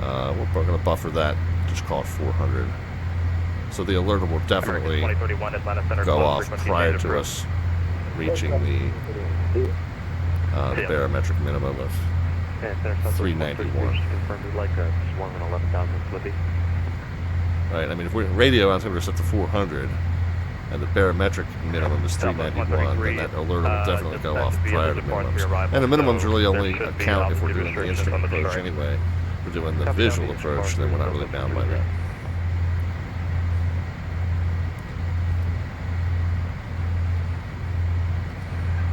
We're going to buffer that, just call it 400. So the alert will definitely go off prior to us reaching the barometric minimum of 391. Right, I mean, if we're radio altimeter set to 400 and the barometric minimum is 391, then that alert will definitely go off prior to minimums. And the minimums really only account if we're doing the instrument approach anyway. If we're doing the visual approach, then we're not really bound by that.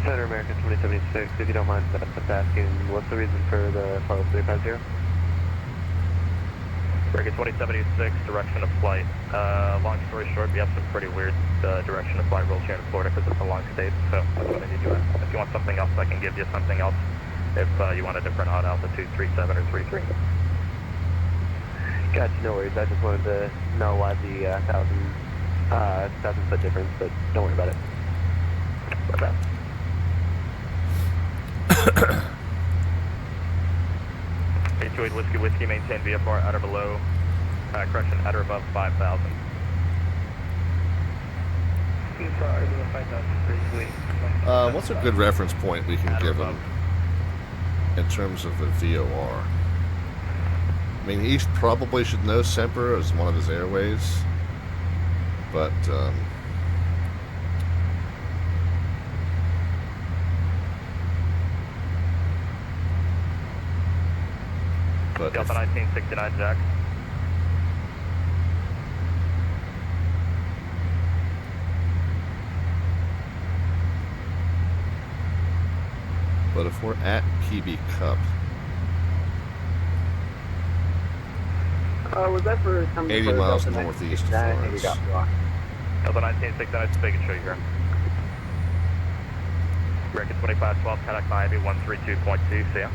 Center American 2076, if you don't mind asking, what's the reason for the follow 350? American 2076, direction of flight. Long story short, we have some pretty weird direction of flight rules here in Florida because it's a long state, so that's what I need to ask. If you want something else, I can give you something else. If you want a different hot altitude, 37 or 33. Gotcha, no worries. I just wanted to know why the 1,000 foot difference, but don't worry about it. What's that? 828 Whiskey, maintain VFR at or below, correction, at or above 5,000. What's a good reference point we can give them in terms of the VOR? I mean, he probably should know Semper as one of his airways, but Delta 1969, Jack. But if we're at PB Cup, was that for 80 miles northeast of Florence. Delta 1969, it's big and show you here. American 2512, contact Miami 132.2, see ya.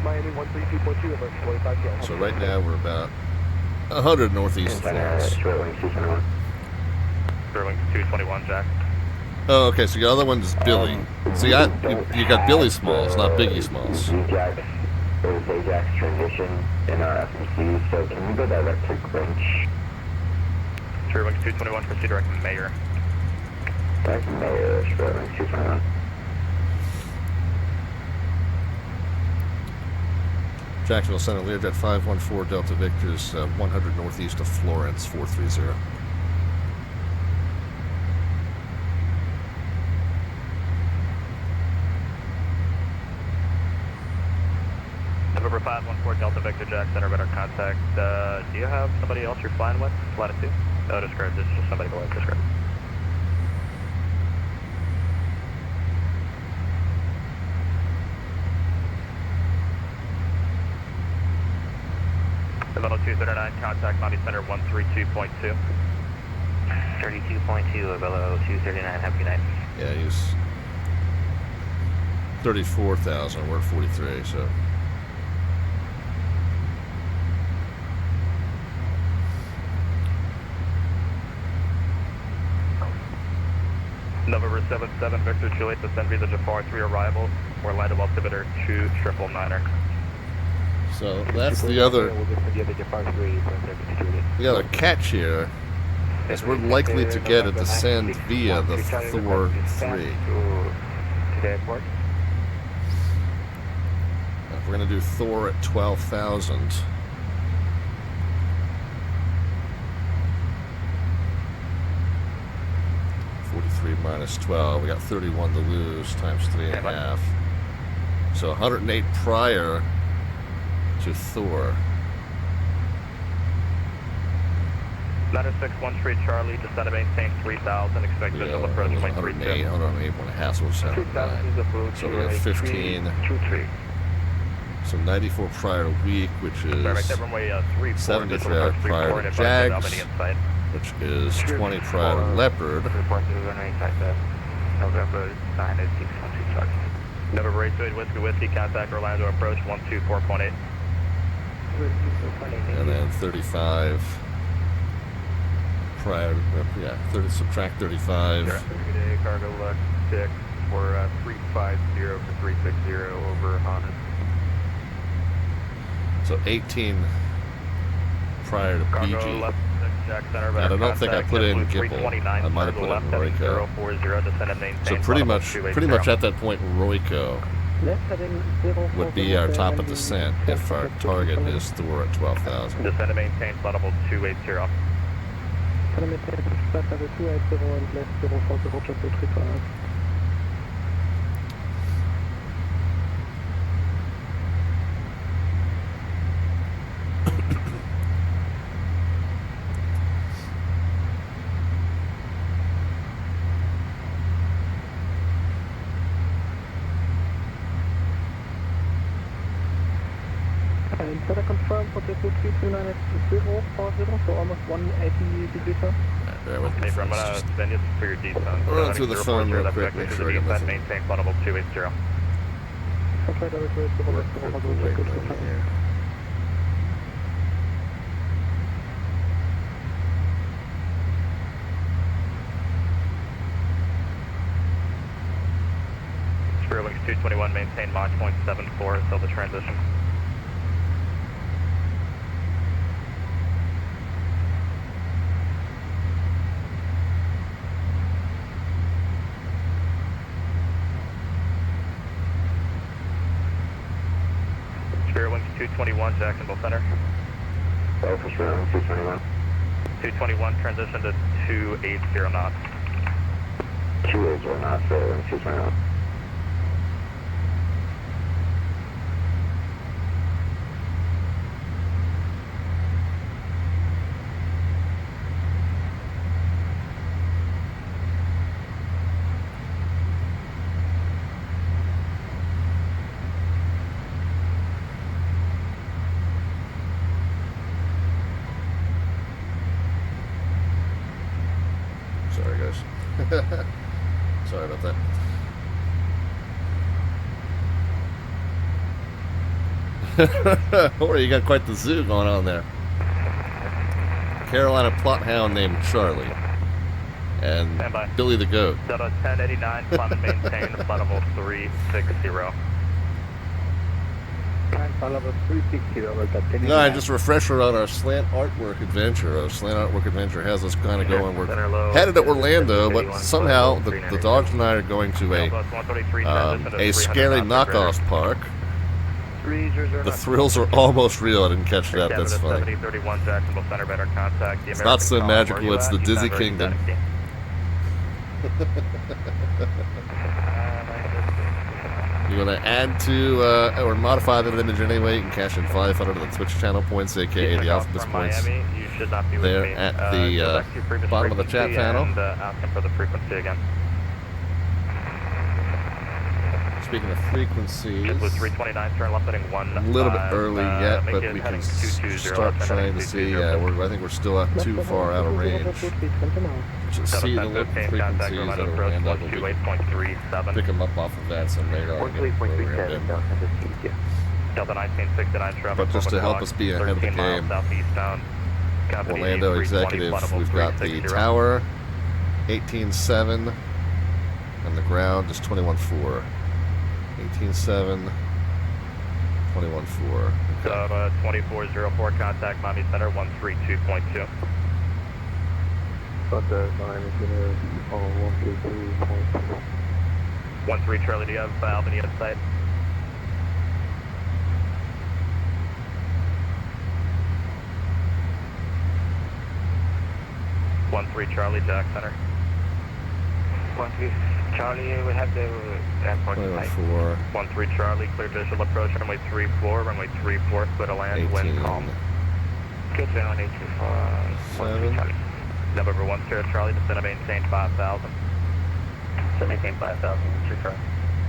Miami 132.2, So right now we're about 100 northeast of Florence. Sterling 221, Jack. Oh, okay, so the other one's Billy. So you got Billy Smalls, not Biggie Smalls. There's Ajax transition in our FMC, so can you go direct to Grinch? Sterling 221, proceed direct to Mayor. Direct to Mayor, Sterling 221. Jacksonville Center, Learjet 514 Delta Victor's 100 northeast of Florence, 430. November 514 Delta Victor, Jack Center, better contact. Do you have somebody else you're flying with? Latitude? No, describe. This is just somebody below. Describe. Level 239, contact Miami Center 132.2. 32.2, below 239, have a good night. Yeah, he's 34,000, we're at 43, so. November 77, Victor Juliet, descend via Jafar 3 arrival, Orlando altimeter 29er. So that's the other catch here is we're likely to get a descend via the Thor 3. If we're going to do Thor at 12,000, minus 12, we got 31 to lose times 3.5. So 108 prior to Thor. 961 Street Charlie, descend to maintain 3,000, expect visual approach 108, 108.5, so it's 79. So we have 15. So 94 prior to Week, which is 73 prior to Jags, which is 20 prior to Leopard. November 828 Whiskey, contact Orlando approach 124.8. and then 35 prior to, yeah, 30, subtract 35. Today, cargo left 6 for 350 for 360 over Honda. So 18 prior to Cargo BG. left 6, Jack Center, And I don't think I put in Gipple. I might have put in Royco. So pretty much at that point, Royco would be our top of descent if our target is we're at 12,000. Descend and maintain flight level 280. Can I confirm for the 23290 so almost 180 degrees south? Bear with me. Hey, from Svenus for your descent. Run through the phone real quick, make sure I got nothing. Maintain flight level 280. I'll try to reverse the whole Here. Spirit Wings 221, maintain Mach 0.74 until the transition. Spirit Wings 221, Jacksonville Center. Alpha Spirit Wings 221. 221, transition to 280 knots. 280 knots, Spirit Wings 221. Sorry, guys. Sorry about that. Or you got quite the zoo going on there. Carolina plot hound named Charlie. And Standby. Billy the Goat. Delta 1089, climb and maintain flight level 360. No, I just refresher on our slant artwork adventure. Our slant artwork adventure has us kind of going. We're headed to Orlando, but somehow the dogs and I are going to a scary knockoff park. The thrills are almost real. I didn't catch that. That's funny. It's not so magical. It's the Dizzy Kingdom. You want to add to or modify that image anyway, you can cash in 500 of the Twitch channel points, aka the Alphabet points. There at the bottom of the chat panel. For the frequency again. Speaking of frequencies, It was 329, turn left heading 1. a little bit early yet, but we can start trying to see. I think we're still too far out of range. Just see the local frequencies that Orlando will be. Pick them up off of VATSIM radar and get programmed in. Delta 1969 traffic. But just to help us be ahead of the game, Orlando executive, we've got the tower 18.7 and the ground is 21.4. 18.7, 21.4. So 2404, contact Miami Center 132.2. 13 Charlie, do you have Albany in sight? Charlie, Jack Center. 13 Charlie, we have the airport in sight. 13 Charlie, clear visual approach, runway 34, runway 34, clear to land, wind calm. Good, runway 34, 13 Charlie. November 10 Charlie, descend and maintain 5,000. So maintain 5,000, 3 Charlie.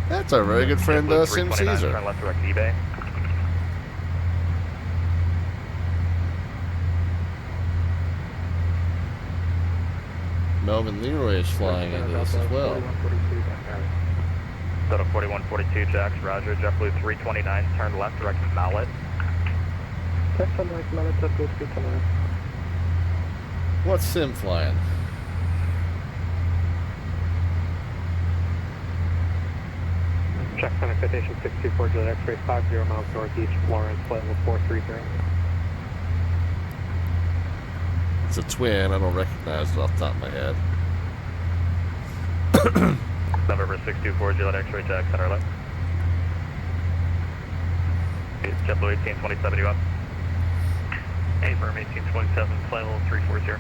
That's our very good friend, Sim Caesar. Turn left direct eBay. Melvin Leroy is flying into this as well. Delta 4142, Jacks, roger. JetBlue 329, turn left direct Mallet. 600 manager 2329. What's Sim flying? Check center citation 624 Juliet X-ray 50 miles northeast Florence, flight level 430. It's a twin. I don't recognize it off the top of my head. November 624 Juliet X-ray to center left. JetBlue 1827, you up? Hey, firm 1827, flight level 340.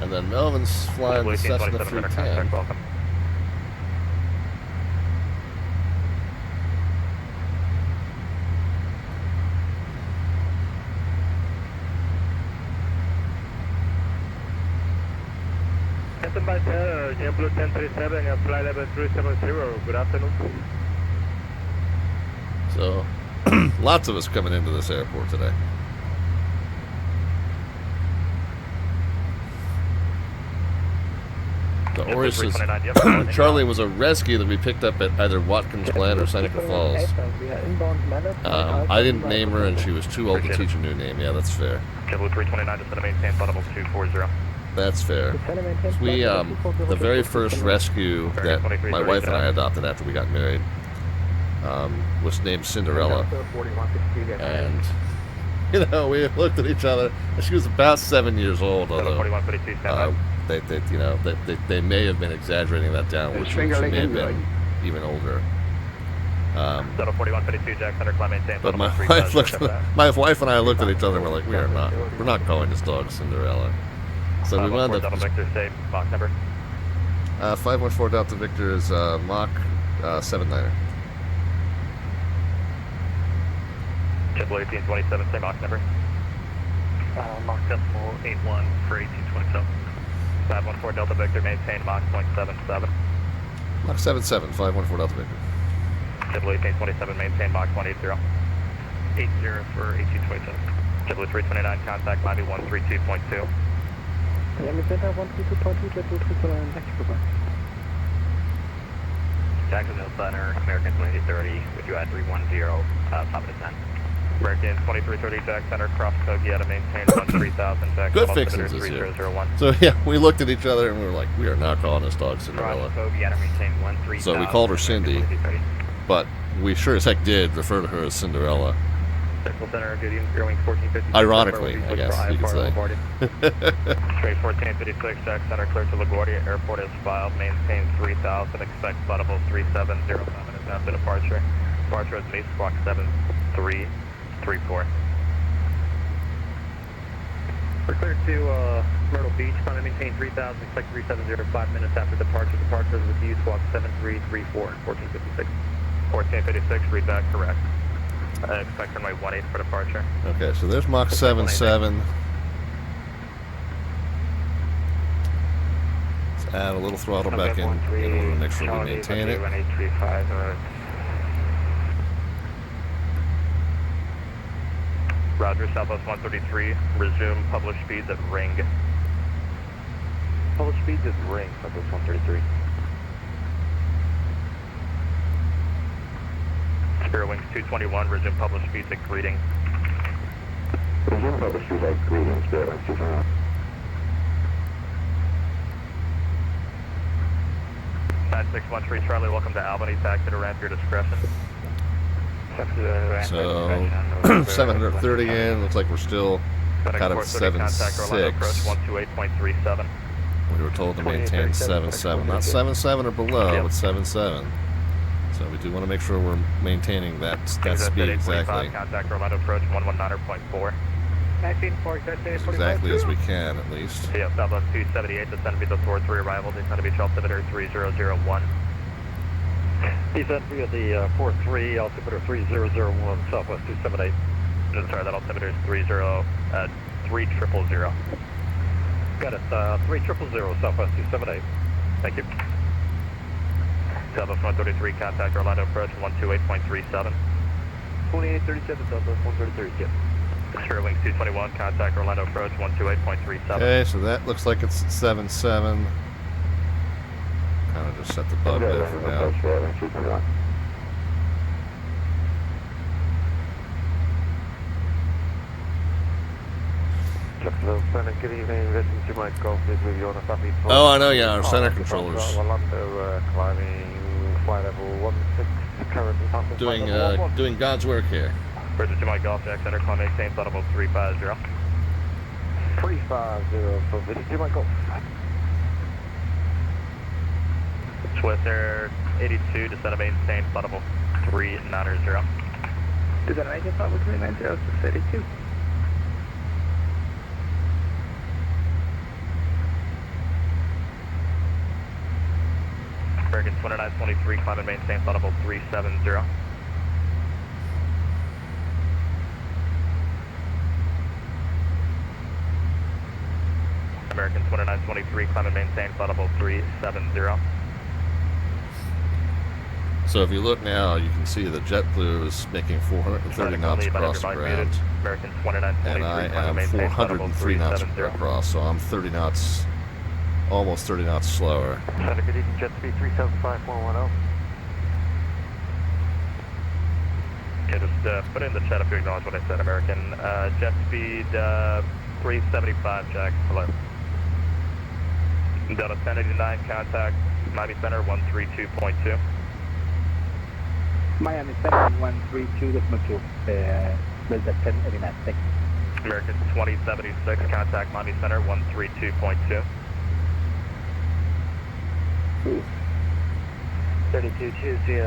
And then Melvin's flying the Cessna 310. Welcome. JetBlue 1037 and flight level 370, good afternoon. So, lots of us coming into this airport today. The Orioles, Charlie was a rescue that we picked up at either Watkins Glen or Seneca Falls. I didn't name her, and she was too old to teach a new name. Yeah, that's fair. JetBlue 329 to set maintain flight level 240. That's fair. We, the very first rescue that my wife and I adopted after we got married was named Cinderella. And, you know, we looked at each other, and she was about 7 years old, although they may have been exaggerating that down, which she may have been even older. But my wife and I looked at each other and we're like, we're not calling this dog Cinderella. So we wound up. Victor, say Mach number. 514 Delta Victor is Mach 79er. JetBlue 1827, say Mach number. Mach decimal 81 for 1827. 514 Delta Victor, maintain Mach 0.77. Mach 77, 514 Delta Victor. JetBlue 1827, maintain Mach 180. 80 for 1827. JetBlue 329, contact Miami 132.2. Miami Center 132.2, JetBlue 329, thank you, goodbye. Jacksonville Center, American 2330, with you at 310, top of descent. American 2330, Jack Center, cross Togiata, maintain 13,000, Jack. Good fixes this year. So yeah, we looked at each other and we were like, we are not calling this dog Cinderella. So we called her Cindy, but we sure as heck did refer to her as Cinderella. Ironically, I guess you could say. Straight 1456, Jack Center, clear to LaGuardia. Airport is filed, maintain 3000, expect flight level 370, 5 minutes after departure. Departure is Mace Squawk 7334. We're clear to Myrtle Beach, trying to maintain 3000, expect 370, 5 minutes after departure. Departure is with you, Squawk 7334, 1456. 1456, read that correct. Expect runway 18 for departure. Okay, so there's Mach 77. Let's add a little throttle back in order to make sure we maintain it. Roger, Southwest 133, resume published speeds at ring. Published speeds at ring, Southwest 133. Spirit Wings 221, resume published speeds at greeting. Resume published speeds at greeting, Spirit Wings 221. Pat 613 Charlie, welcome to Albany, taxi to ramp your discretion. So 730 in, looks like we're still kind of 7.6. 128.37. We were told to maintain 7.7, not 7.7 or below, but 7.7. So we do want to make sure we're maintaining that speed exactly. Contact Orlando approach 119.4. Exactly as we can, at least. Yeah, Southwest 278, descend to be the 4-3 arrival, descend to be altimeter 3001. Descend via the 4-3, altimeter 3001, Southwest 278. Sorry, that altimeter is 3000. Got it, 3000, Southwest 278. Thank you. Southwest 133, contact Orlando approach 128.37. 2837, Southwest 133, yep. Spirit Wings 221, contact Orlando approach 128.37. Okay, so that looks like it's 7.7. Kind of just set the bug there for now. Jacksonville Center, good evening. This is Mike Golf with you on a Southeast. Oh, I know, yeah, our center controllers. Orlando, climbing flight level 16, currently passing Doing, flight level 11. doing God's work here. Bridge to Mike Golf, Jack Center, climb maintain flight level 350. 350, so this is Mike Golf. Swiss Air 82, descend and maintain flight level 390. Descend and maintain flight level 390, Swiss 82. American 2923, climb and maintain flight level 370. American 2923, climb and maintain flight level 370. So if you look now, you can see that JetBlue is making 430 knots across the ground, American 2923, and I am 403 knots across, so I'm 30 knots, almost 30 knots slower. Center, good evening, jet speed 375410. Yeah, just put in the chat if you acknowledge what I said, American. Jet speed 375, Jack. Hello. Delta 1089, contact Miami Center 132.2. Miami Center 132.2. Delta 1089, thanks. American 2076, contact Miami Center 132.2. 32 Tuesday,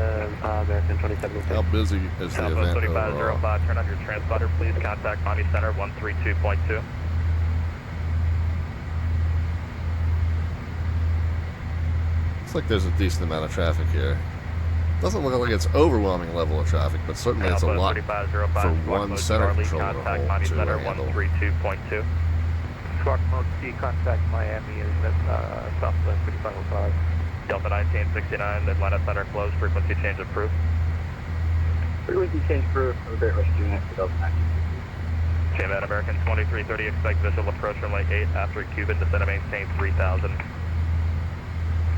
American 2076. How busy is the Alpha event 3505, overall? turn on your transponder, please contact Miami Center 132.2. Looks like there's a decent amount of traffic here. Doesn't look like it's overwhelming level of traffic, but certainly it's a Alpha lot 3505, for squawk one mode center Charlie, controller contact hole Miami to Center handle. 132.2. Squawk mode C, contact Miami, is that Southwest 3505. Delta 1969, Atlanta Center closed, frequency change approved. Frequency change approved. Great West Unit for Delta 19. JMAT American 2330, expect visual approach from Lake 8 after Cuban, descend and maintain 3000.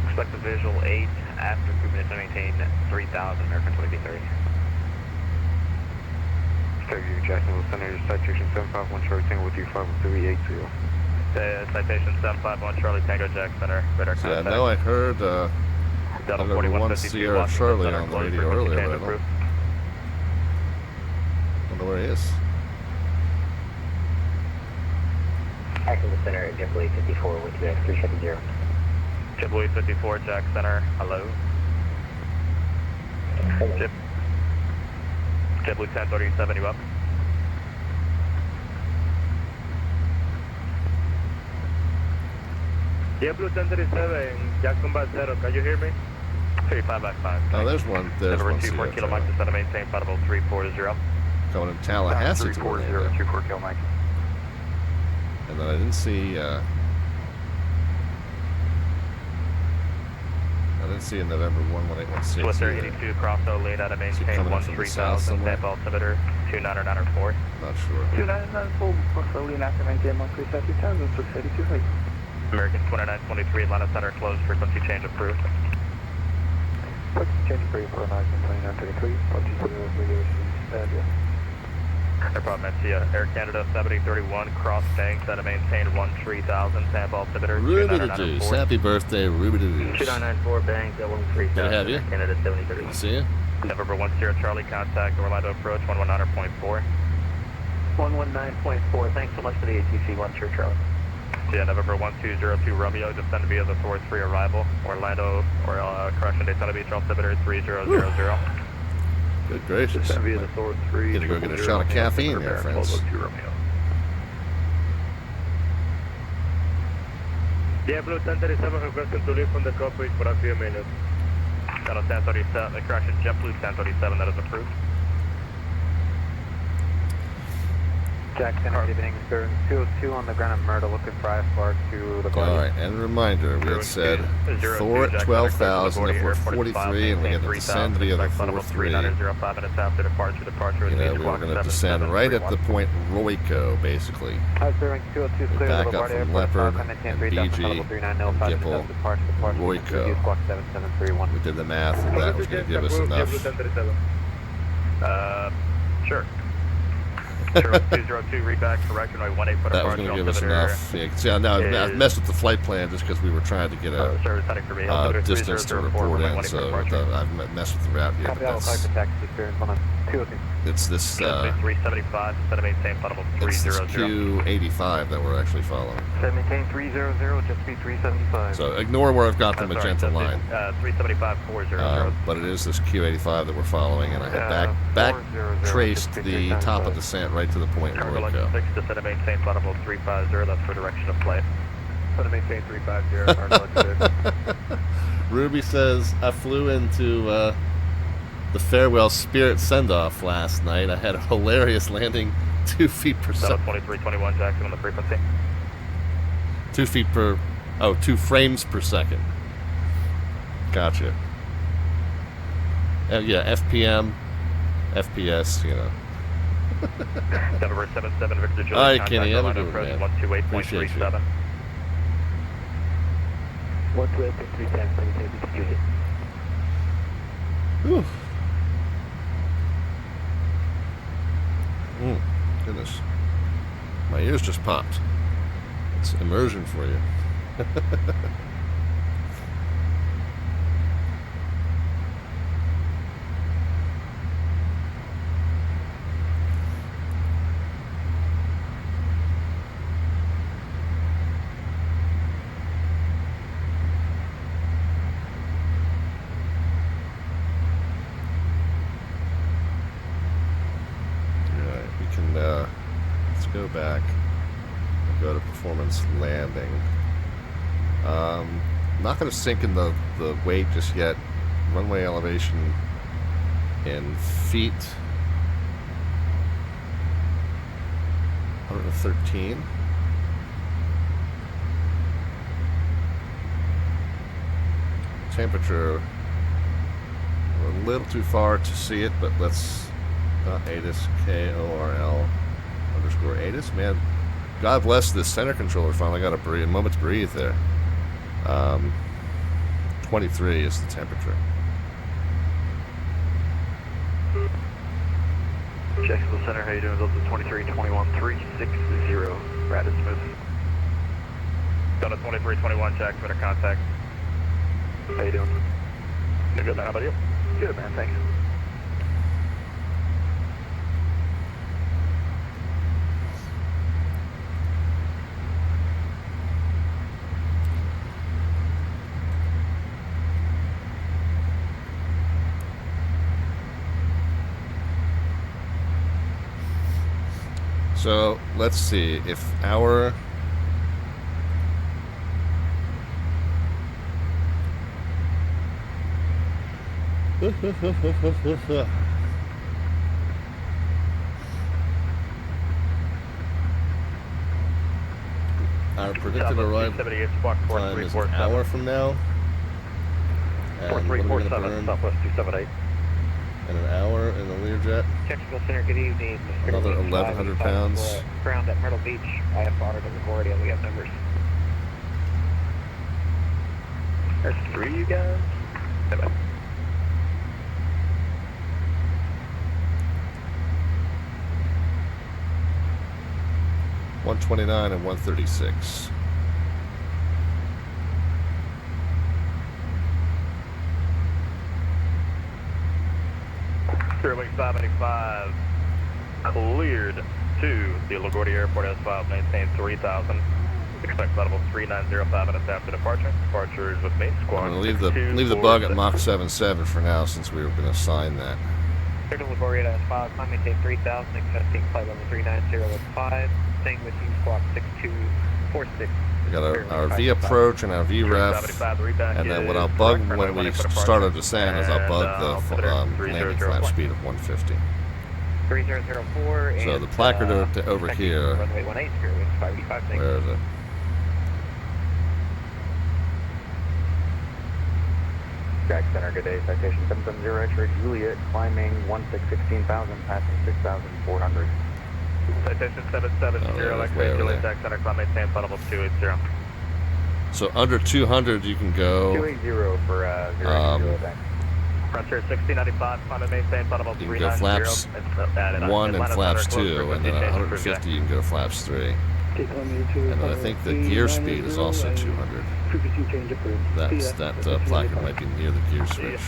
Expect a visual 8 after Cuban, descend and maintain 3000, American 2330. Fairview, Jacksonville Center, citation 751 Charlie Tango with you 51380. Citation 751 Charlie Tango, Jack Center, radar So, yeah, I contact. know I heard Delta I heard 4152, Sierra Washington Charlie Center on the closed, radio frequency earlier, change but I approved. don't know where he is. Acting the center at JetBlue 54 with you at 370. JetBlue 54, Jack Center, hello. JetBlue 1037, you up? JetBlue 1037, Jackson by 0, can you hear me? 35 back 5. Oh, there's one. There's Number one 24 Sierra Kilo Mike, Charlie. descend and maintain flight level 340. Coming in Tallahassee to Orlando. 24 Kilo Mike. And then I didn't see a November 11816 Swiss Air either. 82, Crosso, lead out of maintain coming in from the south 13000, somewhere? stamp altimeter 29904. Not sure. 2994, Crossoville, after maintain 130,000, Swiss 82, height. American 2923, Atlanta Center closed, frequency change approved. Frequency change approved for 2933, No problem, I see ya. Air Canada 7031, cross banks out of maintain 13000, stamp altimeter Ruby the Deuce. 29904. Happy birthday, Ruby the Deuce. 2994, bank at 13000. Good to have you. Air Canada 7031. See you. November 10 Charlie, contact Orlando approach 119.4. 119.4, thanks so much for the ATC 10 Charlie. Yeah, November 1202 Romeo, descend via the 4-3 arrival. Orlando, or correction, Daytona Beach altimeter 3000. Good gracious. Descend via the Thor 3. Get to go get a shot of caffeine there, friends. JetBlue 1037 requesting to leave from the cockpit for a few minutes. Delta 1037, correction, JetBlue 1037, that is approved. Jackson, good evening. Sir, 202 on the ground at Myrtle, looking for IFR to the body. All right, and a reminder, we had said Thor at 12,000 if we're 43 and we're going to descend via the 4-3. 5 minutes after departure. You know, we were going to descend right at the point Royco, basically. Observing 202 clear Back the up body from airport, Leopard 519, and 3000, BG level 390, and 5 Gipple, departure, Royco. review squawk 7731. We did the math, and that was going to give us enough. Sure. Sure, 202, read back, correction, right, 18 foot That was apart. going to give us enough. Yeah, see, now I messed with the flight plan just because we were trying to get a service heading for me. distance to report in, so I've messed with the route here. Copy But that. We'll call for taxi experience on a 202. it's this 375, set of maintain, funnel it's this 300. Q85 that we're actually following. Set maintain 300, just be 375. So ignore where I've got the magenta line. 375, 400. But it is this Q85 that we're following, and I have back traced the top of descent right to the point where we go. 6 to set of maintain, funnel 350, that's for direction of flight. Set of maintain 350, Ruby says, I flew into the Farewell Spirit send-off last night. I had a hilarious landing 2 feet per second. 2321 Jackson on the frequency. 2 feet per, 2 frames per second. Gotcha. Yeah, FPM, FPS, you know. November 77 Victor Juliet. All right, Kenny, have a good one, man. 128.37. 128.37, Whew. Goodness. My ears just popped. It's immersion for you. Let's go back and go to performance landing. I'm not going to sink in the weight just yet. Runway elevation in feet. 113. Temperature, we're a little too far to see it, but let's ATIS KORL _ ATIS. Man, God bless this center controller. Finally got a moment to breathe there. 23 is the temperature. Jacksonville Center, how you doing? Delta 2321 360. Rad is smooth. Delta 2321, Jack, center contact. How you doing? Good, man. How about you? Good, man. Thanks. So let's see if our our predicted arrival time is an hour from now. And what are we going to burn? Southwest 278. And an hour in the Learjet. Jacksonville Center, good evening. Another 1,100 pounds. Ground at Myrtle Beach, IFR to LaGuardia, we have numbers. There's 3 you guys. Bye-bye. $129 and $136. Wing 585 cleared to the LaGuardia Airport as filed, maintain 3000. Expect level 3905 and a tap to departure. Departure is with me, squad. I'm going to leave the bug at Mach 77 for now, since we were going to assign that. Clear to LaGuardia as filed, maintain 3000, accepting flight level 39015. Staying with you, squawk 6246. We got our V approach and our V ref, and then what I'll bug when we start our descent is I'll bug the landing flap speed of 150. 3004. So the placard over here, runway 18, clear winds 585. where is it? Jack Center, good day. Citation 770, X-ray Juliet, climbing 16,000, passing 6,400. Citation 770, X-ray Juliet, Jack Center, climb maintain, flight level 280. So under 200 you can go. 280 for 0 Juliet. Front Frontier 1695, final maintain, final You can go flaps 1 and flaps 2, and then 150 you can go flaps 3. And then I think the gear speed is also 200. That placard might be near the gear switch.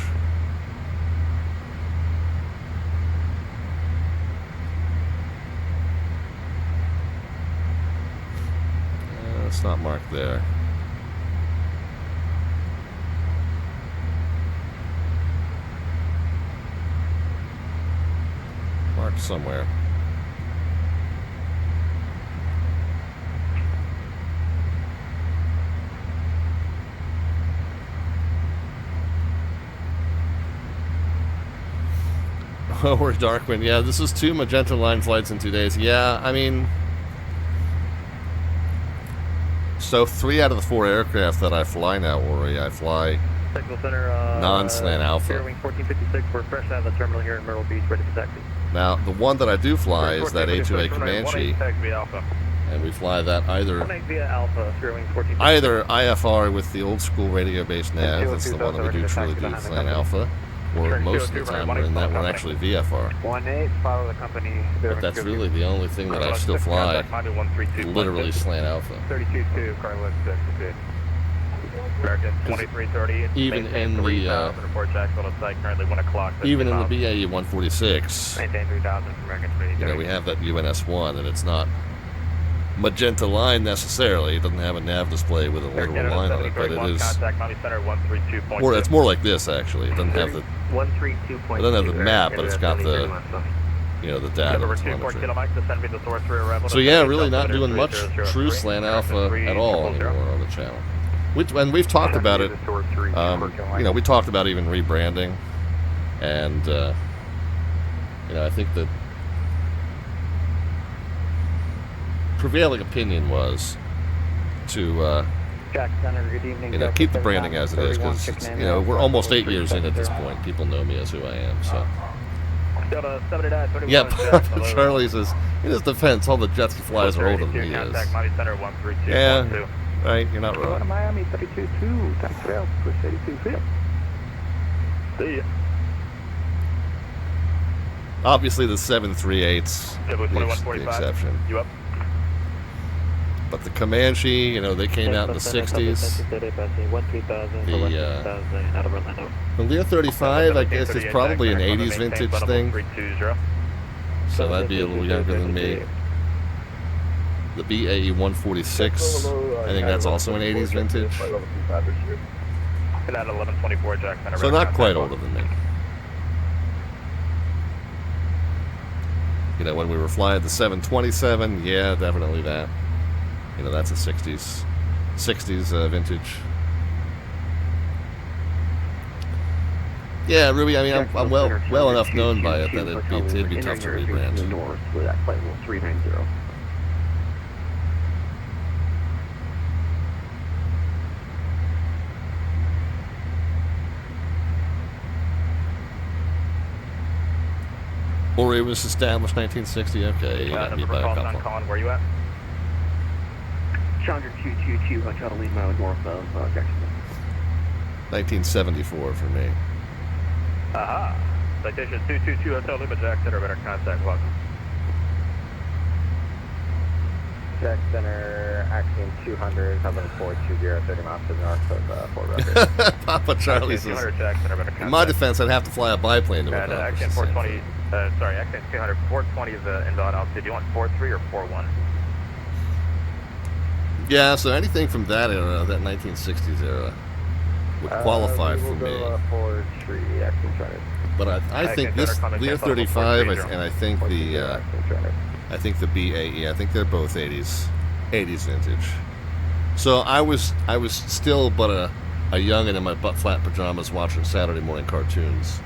It's not marked there. Marked somewhere. Oh, we're Darkwind. Yeah, this is 2 magenta line flights in 2 days. Yeah, I mean... So 3 out of the 4 aircraft that I fly now, Ori, I fly non-slant alpha. Wing 1456, we're fresh out of the terminal here in Myrtle Beach, ready for taxi. Now, the one that I do fly is that A2A Comanche, and we fly that either IFR with the old school radio-based nav, that's the one that we do truly do slant alpha, or most of the time we're in that one actually VFR. 18, follow the company. But that's really the only thing that I still fly, literally slant alpha. 32-2, Carlos 6, good. American 2330. Even in the report Jacksonville on site currently 1 o'clock. even in the BAE 146, Maintain 3000 from American 330. you know, we have that UNS-1, and it's not magenta line necessarily. It doesn't have a nav display with a literal line on it, but it is. Or it's more like this actually. It doesn't have the. It doesn't have the map, but it's got the. You know, the data. So yeah, really not doing much true slant alpha at all anymore on the channel. And we've talked about it. You know, we talked about even rebranding, and you know, I think the prevailing opinion was to you know, keep the branding as it is, because you know, we're almost 8 years in at this point. People know me as who I am. So. Yep, Charlie says, in his defense, all the jets he flies are older than he is. Yeah, right, you're not wrong. Miami 32-2, tax rail, push 82-5. See ya. Obviously the 738's the exception. You up? But the Comanche, you know, they came out in the 60s. The Lear 35, I guess, is probably an 80s vintage thing. So that'd be a little younger than me. The BAE 146, I think that's also an 80s vintage. So not quite older than me. You know, when we were flying the 727, yeah, definitely that. You know, that's a 60s vintage. Yeah, Ruby, I mean, I'm well enough known by it that it'd be tough to rebrand. North with that flight level 390. Or it was established 1960, okay, you got me by a couple. Where you at? Challenger 222, Hotel Lima, north of Jacksonville. 1974 for me. Aha. Citation 222 Hotel Lima, Jack Center, better contact welcome. Jack Center, Axiom 200, 7420, 30 miles to the north of Fort Rucker. Papa Charlie says, in my defense, I'd have to fly a biplane to accomplish Axiom 420, sorry, Axiom 200, 420 is the inbound altitude. Do you want 4.3 or 4.1? Yeah, so anything from that era, that 1960s era, would qualify for me. But I think this Lear 35, and I think the BAE, I think they're both 80s vintage. So I was still but a youngin' in my butt flat pajamas watching Saturday morning cartoons.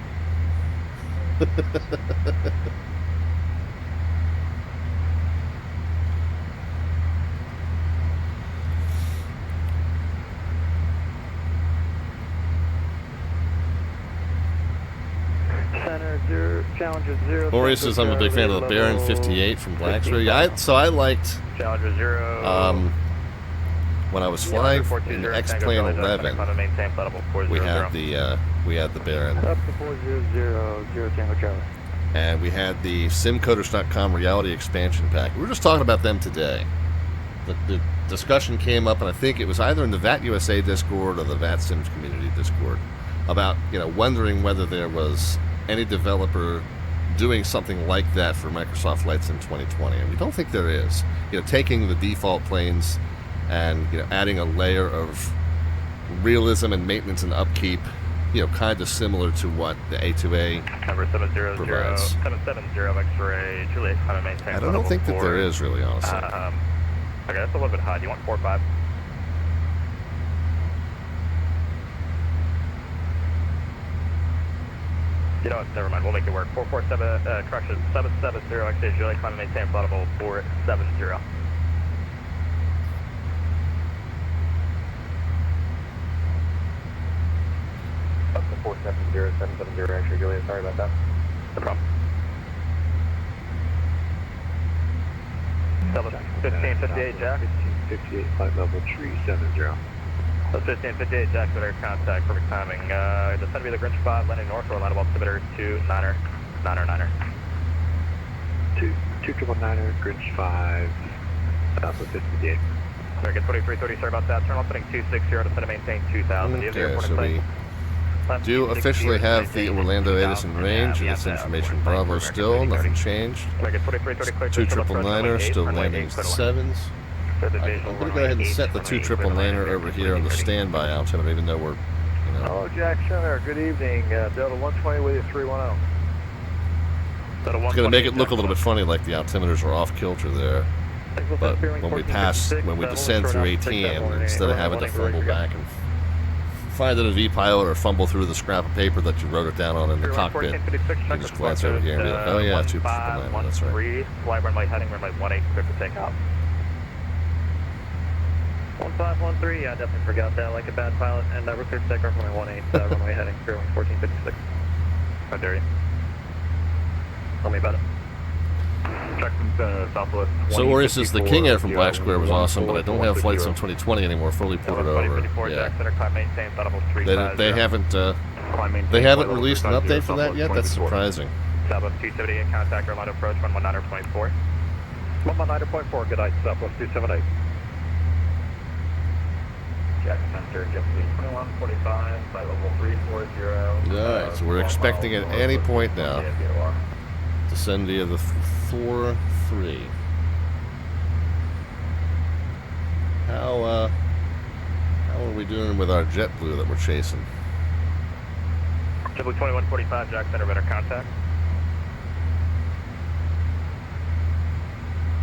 Challenger 0. Ori says I'm a big fan of the Baron 58 from Blacksburg. So I liked Challenger 0. when I was flying in X-Plane 11, we had the Baron. Up to 400, Tango Charlie. And we had the simcoders.com reality expansion pack. We were just talking about them today. The discussion came up, and I think it was either in the VAT USA Discord or the VATSIM community Discord, about, you know, wondering whether there was any developer doing something like that for Microsoft Flight Sim 2020, and we don't think there is. You know, taking the default planes and, you know, adding a layer of realism and maintenance and upkeep, you know, kind of similar to what the A2A Number 700, provides. 770 X-ray, Juliet, kind of maintain. I don't think that there is, really, honestly. Okay, that's a little bit high. Do you want 4-5? You know what, never mind, we'll make it work. 447, correction, 770 X-ray, Juliet, kind of maintain flight level 470. Up to 470, 770, X-ray, Juliet. Sorry about that. No problem. 1558, Jack. 1558, flight level 370. That's 1558, Jack, with our contact, perfect timing. This is going to be the Grinch 5, landing north, or line of altimeter 29er. 29er, Grinch 5, Alpha 58. American 2330, sorry about that. Turn left heading 260, descend to maintain 2000. Okay, so we do officially have the Orlando Edison range, and it's information Bravo still, nothing changed. 2999er, still landing 7s. I'm going to go ahead and set the 2999er over here on the standby altimeter, even though we're, you know. Hello, Jack Center. Good evening. Delta 120 with you, 310. It's going to make it look a little bit funny, like the altimeters are off kilter there. But when we descend through ATM, instead of having to fumble back and find it a V-pilot or fumble through the scrap of paper that you wrote it down on in the cockpit, you can just glance over here and be like, oh yeah, 2999, that's right. Fly runway heading, runway 18, clear for takeoff. 1513, I definitely forgot that, like a bad pilot, and we're clear to take off runway 18, runway heading, 1456. How dare you? Tell me about it. Southwest. So Orius says the King Air from Black Square was awesome, but I don't have Flight Sim 2020 anymore, fully ported over. Yeah. They haven't released an update for that yet? That's surprising. Southwest 278, contact Orlando approach, 119.4. 119.4, good night, Southwest 278. Jack Center, Jeopardy 2145, flight level 340. Alright, so we're expecting at any point now to send via the 4-3. How are we doing with our JetBlue that we're chasing? JetBlue 2145, Jack Center, better contact.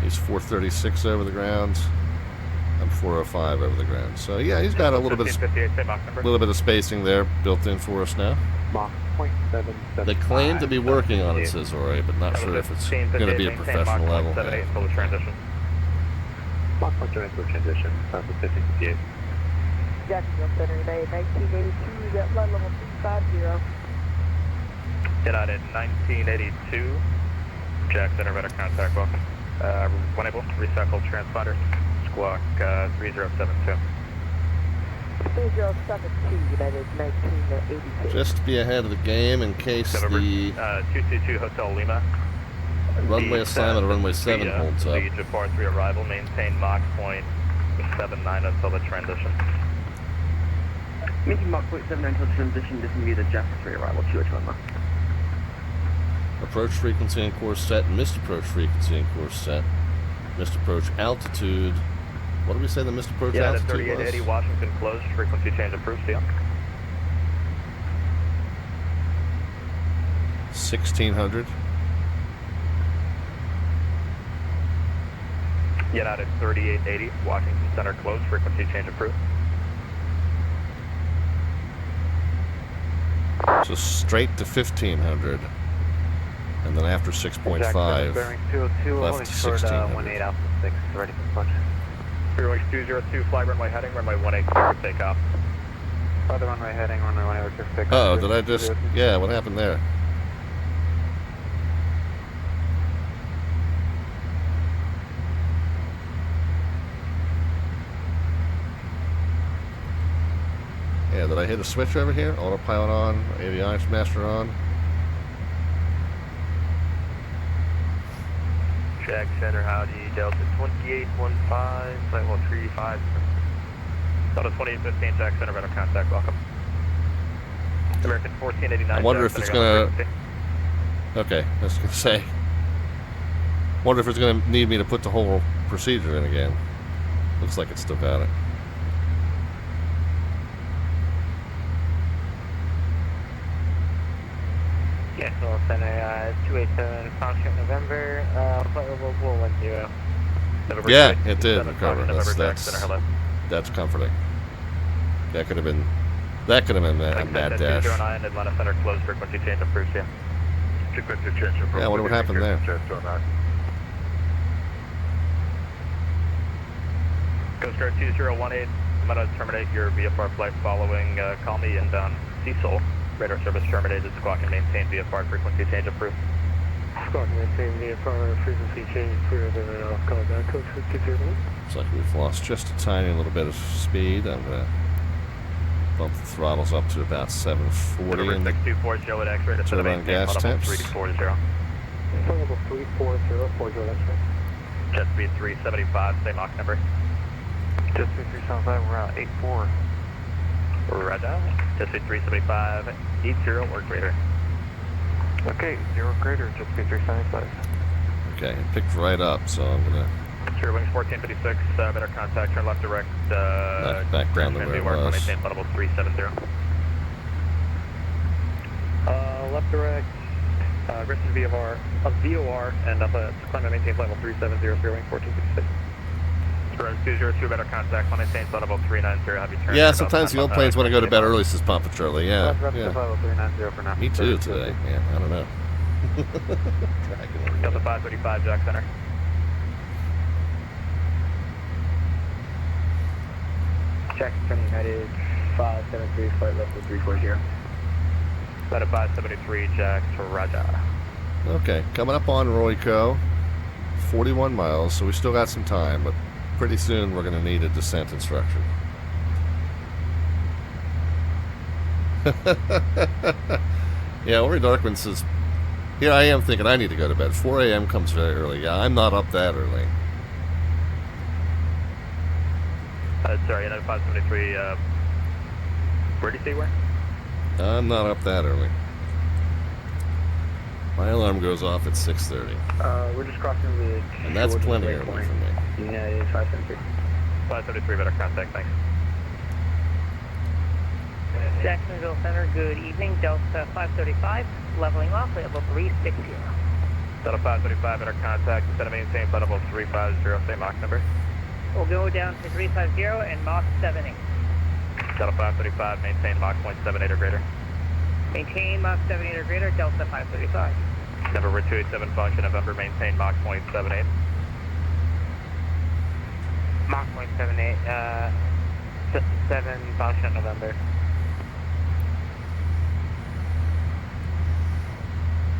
He's 436 over the ground. I'm 405 over the ground. So yeah, he's got a little bit of spacing there built in for us now. Mach 0.775. They claim to be working on it, says Ori, but not sure if it's going to be a professional level. Mach 0.78 transition. Southwest 1558. Jacksonville Center, May 1982, jet flight level 350. Get out at 1982. Jack Center, better contact, welcome. When able, recycle transponder. Squawk 3072. 3072, that is 1982. Just be ahead of the game in case the 222 Hotel Lima. runway assignment of runway 7 holds up. The Jafar 3 arrival, maintain Mach 0.79 until the transition. Making Mach 0.79 until transition, this will be the Jafar 3 arrival, 2H1. Approach frequency and course set, missed approach frequency and course set, missed approach altitude. What did we say the missed approach altitude was? 3880 Washington closed, frequency change approved, yeah. 1600. United 3880 Washington Center closed, frequency change approved. So straight to 1500. And then after 6.5, bearing 202, left to 1600. 18 Alpha 6, ready for punch. Freeway 202, fly runway heading, runway 18, clear for takeoff. Further runway heading, runway 18, clear for takeoff. Oh, did I just, yeah, what happened there? hit a switch over here? Autopilot on, avionics master on. Jack Center, howdy, Delta 2815, flight level 35. Delta 2815, Jack Center, radar contact, welcome. American 1489. I wonder if it's gonna. Okay, I was gonna say. Wonder if it's gonna need me to put the whole procedure in again. Looks like it's still got it. Jacksonville Center, 287, function November, flight level 410. Yeah, it did recover. That's comforting. That could have been a bad dash. 209, Atlanta Center, closed, frequency change approved, yeah. Frequency change approved. Yeah, I wonder what happened there. Coast Guard 2018, I'm going to terminate your VFR flight following, call me inbound Cecil. Radar service terminated, squawk and maintain VFR frequency change approved. Squawk and maintain VFR frequency change approved, and then I'll call back code 50. Looks like we've lost just a tiny little bit of speed. I'm going to bump the throttles up to about 740 and 6240 at X-ray to turn on gas temps. 340. Flight level 340, 40 X-ray. Jet speed 375, same Mach number. Jet speed 375, we're out 84. Roger. Jet speed 375, 80 or greater. Okay, 0 greater, jet speed 375. Okay, it picked right up, so I'm going to Sure, wings 1456, better contact, turn left direct. back down to where it was. Maintain flight level 370. Left direct, rest of VOR, and up at climb and maintain flight level 370, clear wing 1456. 202, better contact, maintain flight level 390, have you turned. Yeah, sometimes the old planes want to go to bed early, says Papa Charlie, yeah. Flight level 390 for now. Me too today, man, I don't know. Delta 535, Jack Center. Jackson United 573, flight level 340. Delta 573, Jack to Raja. Okay, coming up on Royco, 41 miles, so we still got some time, but pretty soon we're going to need a descent instruction. Yeah, Ori Darkman says, here I am thinking I need to go to bed. 4 a.m. comes very early. Yeah, I'm not up that early. Sorry, 573, where do you say where? I'm not up that early. My alarm goes off at 6:30. We're just crossing the... And that's plenty early for me. United 573. 573, better contact, thanks. Jacksonville Center, good evening. Delta 535, leveling off, level 360. Delta 535, better contact, instead of maintain flight level 350, same Mach number. We'll go down to 350 and Mach 78. Delta 535, maintain Mach 0.78 or greater. Maintain Mach 78 or greater, Delta 535. November 287, function November, maintain Mach 0.78. Mach 0.78, 7, function November.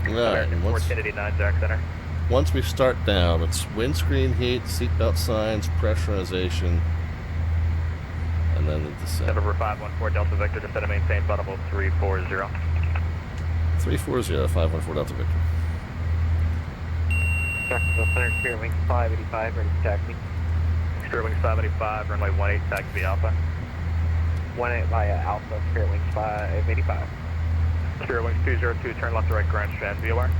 Alright, and 1489, Jack Center. once we start down, it's windscreen heat, seatbelt signs, pressurization, and then the descent. November 514, Delta Victor, descend and maintain flight level 340. 340, 514 Delta Victor. Jacksonville Center, Spirit Wings 585, ready to taxi. Spirit Wings 585, runway 18, taxi Alpha. 18 via Alpha, Spirit Wings 585. Spirit Wings 202, turn left to right, Grand Strand, VOR.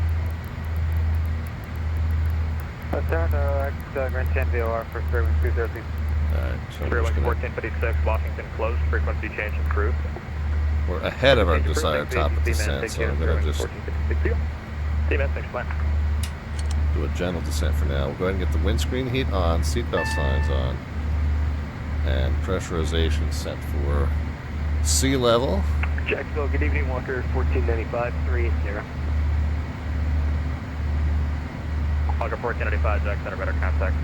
Turn right, Grand Strand VOR for Spirit Wings 202. Alright, so Spirit Wings 1456, Washington closed, frequency change approved. we're ahead of our desired top of descent, so I'm going to just do a gentle descent for now. We'll go ahead and get the windscreen heat on, seatbelt signs on, and pressurization set for sea level. Jacksonville, good evening, Walker 1495, 380. Walker 1495, Jack Center, better contact.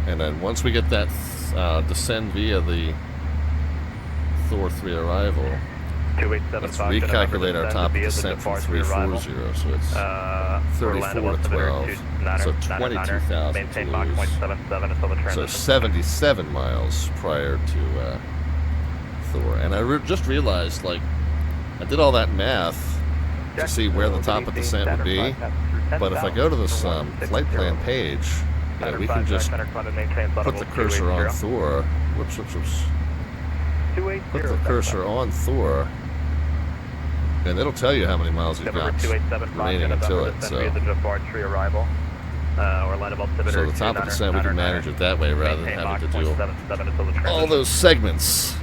And then once we get that descend via the Thor 3 arrival, Let's recalculate our top of descent from 340, so it's 34 to 12, so 22,000 to lose. So 77 miles prior to Thor. And I just realized, like, I did all that math to see where the top of descent would be, but if I go to this flight plan page, you know, we can just put the cursor on Thor. Whoops. Put the cursor on Thor, and it'll tell you how many miles you've got remaining until it. So the top of descent, we can manage it that way rather than having to do all those segments.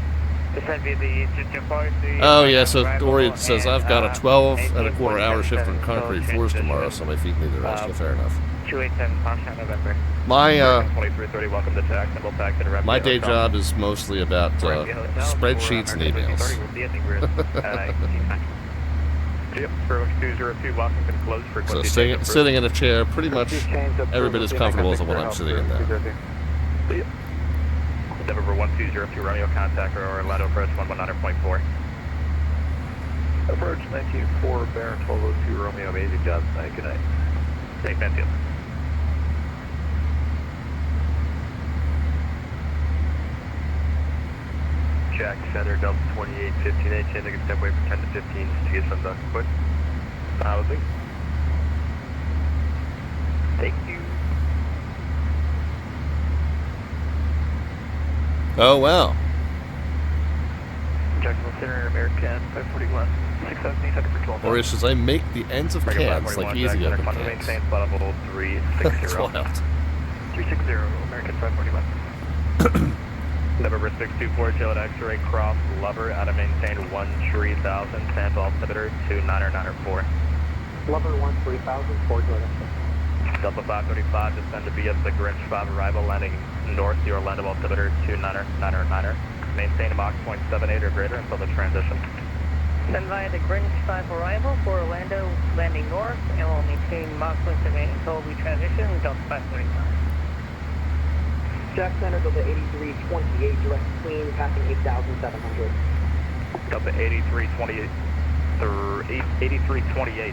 Oh yeah, so Ori says I've got a 12.25 hour shift on concrete floors tomorrow, so my feet need a rest. Fair enough. My day job is mostly about spreadsheets and emails. So sitting in a chair, pretty much every bit as comfortable as the one I'm sitting in now. November 1202 Romeo, contact or Orlando approach 119.4. Approach 19.4, Baron 1202 Romeo, amazing job tonight, good night. Thank you. Jack, Center, Delta 2815H, changing a step away from 10 to 15 just to get some duck foot. Housing. Thank you. Oh, wow. Jacksonville Center, American 541, 678 for 12. Or says I make the ends of cans like easy open cans. That's wild. 360, American 541. November 624, Gillette X-ray, cross Lover, out of maintain 13,000, sample altimeter 2994. Lover 13,000, 4 Gillette Delta 535, descend to BS the Grinch 5 arrival, landing north, the Orlando altimeter 2999. Maintain Mach 0.78 or greater until the transition. Send via the Grinch 5 arrival for Orlando, landing north, and we'll maintain Mach 0.78 until we transition, Delta 535. Jack Center, Delta 8328, direct clean, passing 8,700. Delta 8328,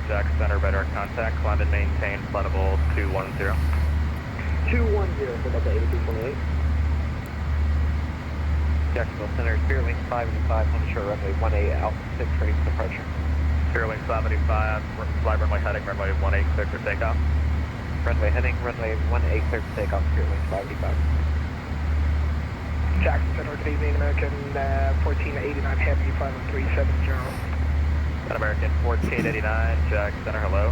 Jack Center, radar contact, climb and maintain, flight level 210. 210 for Delta 8328. Jacksonville Center, Spearwing 585, onshore runway 18, Alpha 6, ready for departure. Spearwing 585, fly runway heading, runway 18, clear for takeoff. Runway heading, runway 18, clear for takeoff, Spearwing 585. Jackson Center, good evening, American 1489, Heavy 51370. American 1489, Jack Center, hello.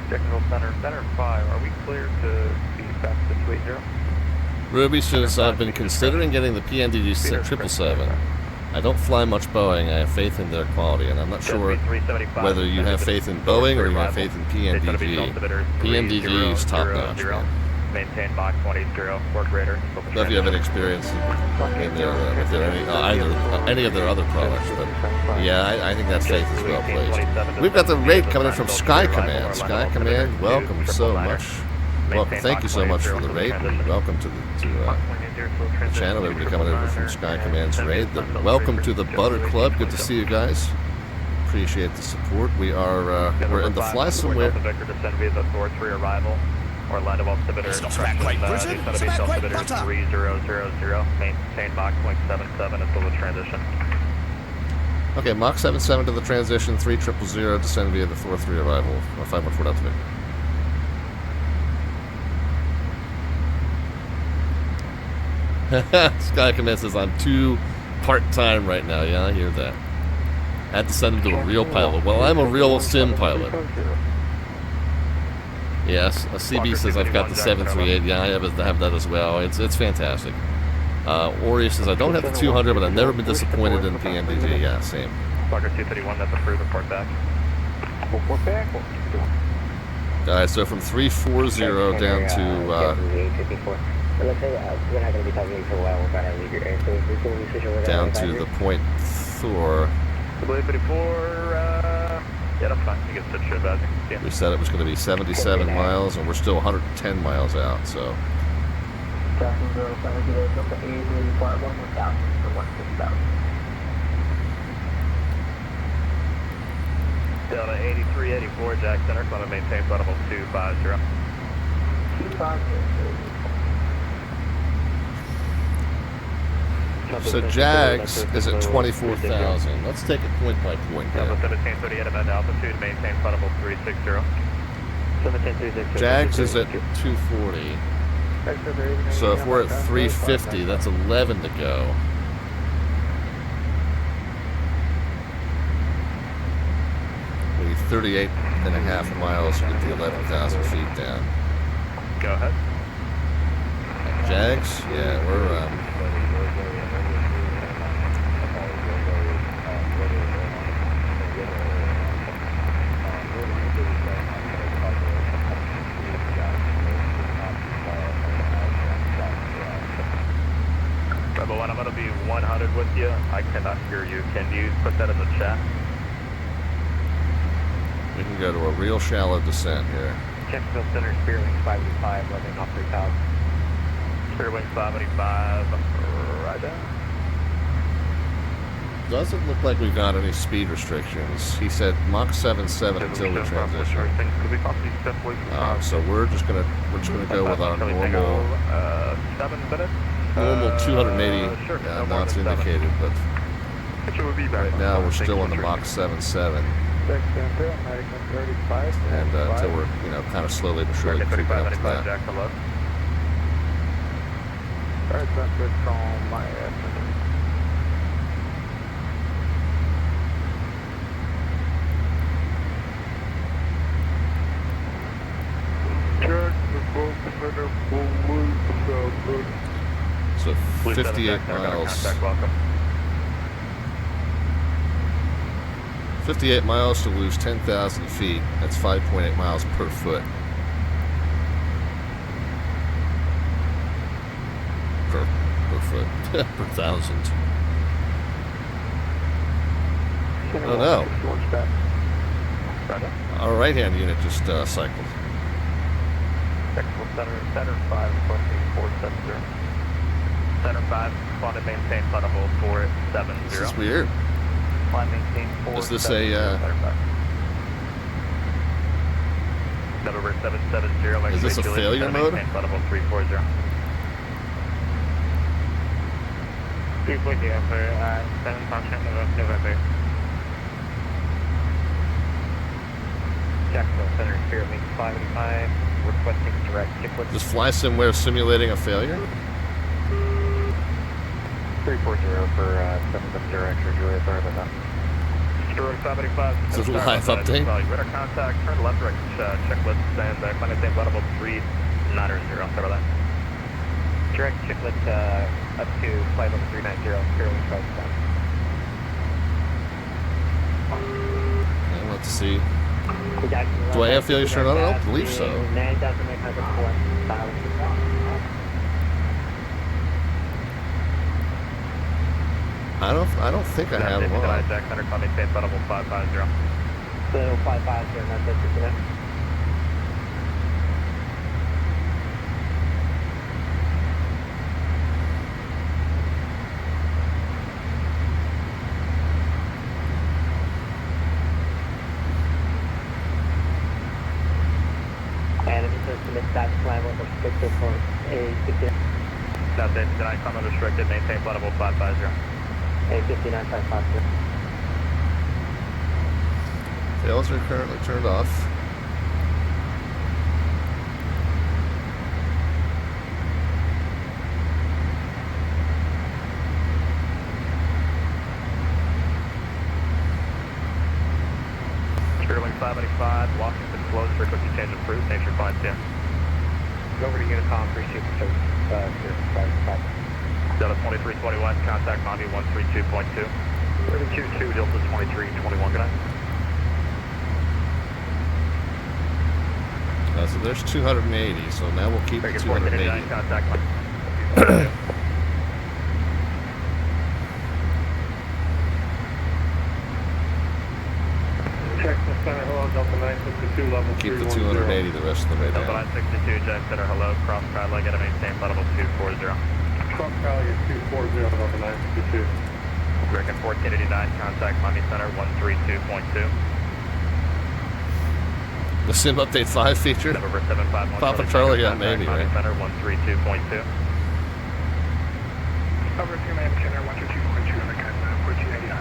Jacksonville Center, Center 5, are we clear to be back to 280? Ruby says I've been considering getting the PMDG 777. I don't fly much Boeing. I have faith in their quality, and I'm not sure whether you have faith in Boeing or you have faith in PMDG. PMDG is top notch, man. Maintain Mach 20, work radar. I don't know if you have any experience in their, with any of their other products, but yeah, I think that faith is well placed. We've got the raid coming in from Sky Command. Sky Command, welcome so much. Welcome, thank you so much for the raid. Welcome to the channel. Everybody coming over from Sky Command's raid. Welcome to the Butter Club. Good to see you guys. Appreciate the support. We're in the FlySimWare. Orlando altimeter, Stop great Britain, 3000, maintain Mach 0.77 until the transition. Okay, Mach 77 to the transition, 3000, descend via the 4-3 arrival, 514 altimeter. Sky Command says I'm too part-time right now. Yeah, I hear that. I had to send him to a real pilot. Well, I'm a real sim pilot. Yes, CB says I've got the 738. Yeah, I have that as well. It's fantastic. Ori says I don't have the 200, but I've never been disappointed in the PMDG. Yeah, same. Parker 231, that's approved. Report back. Report back. Alright, so from 340 down to let's say we're not going to be talking to you for a while. We're going to leave your air, so we're going to down to the point Thor. Yeah, that's fine. You can switch to advising. Yeah. We said it was going to be 77 miles, and we're still 110 miles out, so. Jacksonville, 78, Delta 83, flight 1000 for 16,000. Delta 8384, Jack Center, going to maintain flight level 250. 250. So Jags is at 24,000. Let's take it point by point here. Delta 1738 about altitude, maintain flight level 360. 1736. Jags is at 240. So if we're at 350, that's 11 to go. We need 38 and a half miles to get the 11,000 feet down. Go ahead. Jags, yeah, we're Rebel 1, I'm going to be 100 with you. I cannot hear you. Can you put that in the chat? we can go to a real shallow descent here. Jacksonville Center, Spear Wings 585, landing off 3000. Spear Wings 585, right down. Doesn't look like we've got any speed restrictions. He said Mach 77 until we transition. So we're just gonna go with our normal 7 minutes. normal 280 Sure, no knots more than indicated, but We'll be back right now we're still in the Mach 77, and until we're kind of slowly but surely creeping up to that. Jack, hello. Alright, that's good from my estimate. So 58 miles. 58 miles to lose 10,000 feet. That's 5.8 miles per foot. Per foot. Per thousand. Oh no. Our right-hand unit just cycled. Center 5, requesting 470. Center 5, want to maintain flight level 470. This is weird. Flight maintain 470. Is this a November 770. Is this a failure mode? Maintain flight level 340. People here for 7 function of November. Jacksonville Center, Spear Wings 585, requesting direct chicklets. Is FlySimWare simulating a failure? 340 for 770 extra Julia, sorry about that. Spear 585. Is this a live update? Radar contact, turn left, direct checklist, and climb maintain flight level 390. Sorry about that. Direct chiclet up to flight level 390, Spear Wings 585. Let's see. Do I have failure turned on? I don't believe so. I don't think I have them on. Jack Center, climb maintain flight level 550. So 550, and that's it for today. And it says to make that plan with restricted for a 59. That's it. Did I come unrestricted? Maintain flight level 550. A 59550. Tails are currently turned off. Spear Wings 585, Washington closed for quick change of route. Thanks for flying, Sam. Go over to Unicom, appreciate the service. Delta 2321, contact Monty 132.2. 32 Delta 2321, good night. So there's 280, so now we'll keep the 280. Contact Jacksonville hello, Delta 962, level Keep the 280 the rest of the way Delta down. 962, Jack Center, hello, cross Crowley, gotta maintain level 240. Cross Crowley at 240, Delta 962. American 1489, contact Miami Center 132.2. The Sim Update 5 feature? November 751. Papa Charlie got maybe, right? Center 132.2. Over to Miami Center 132.2, American 1489.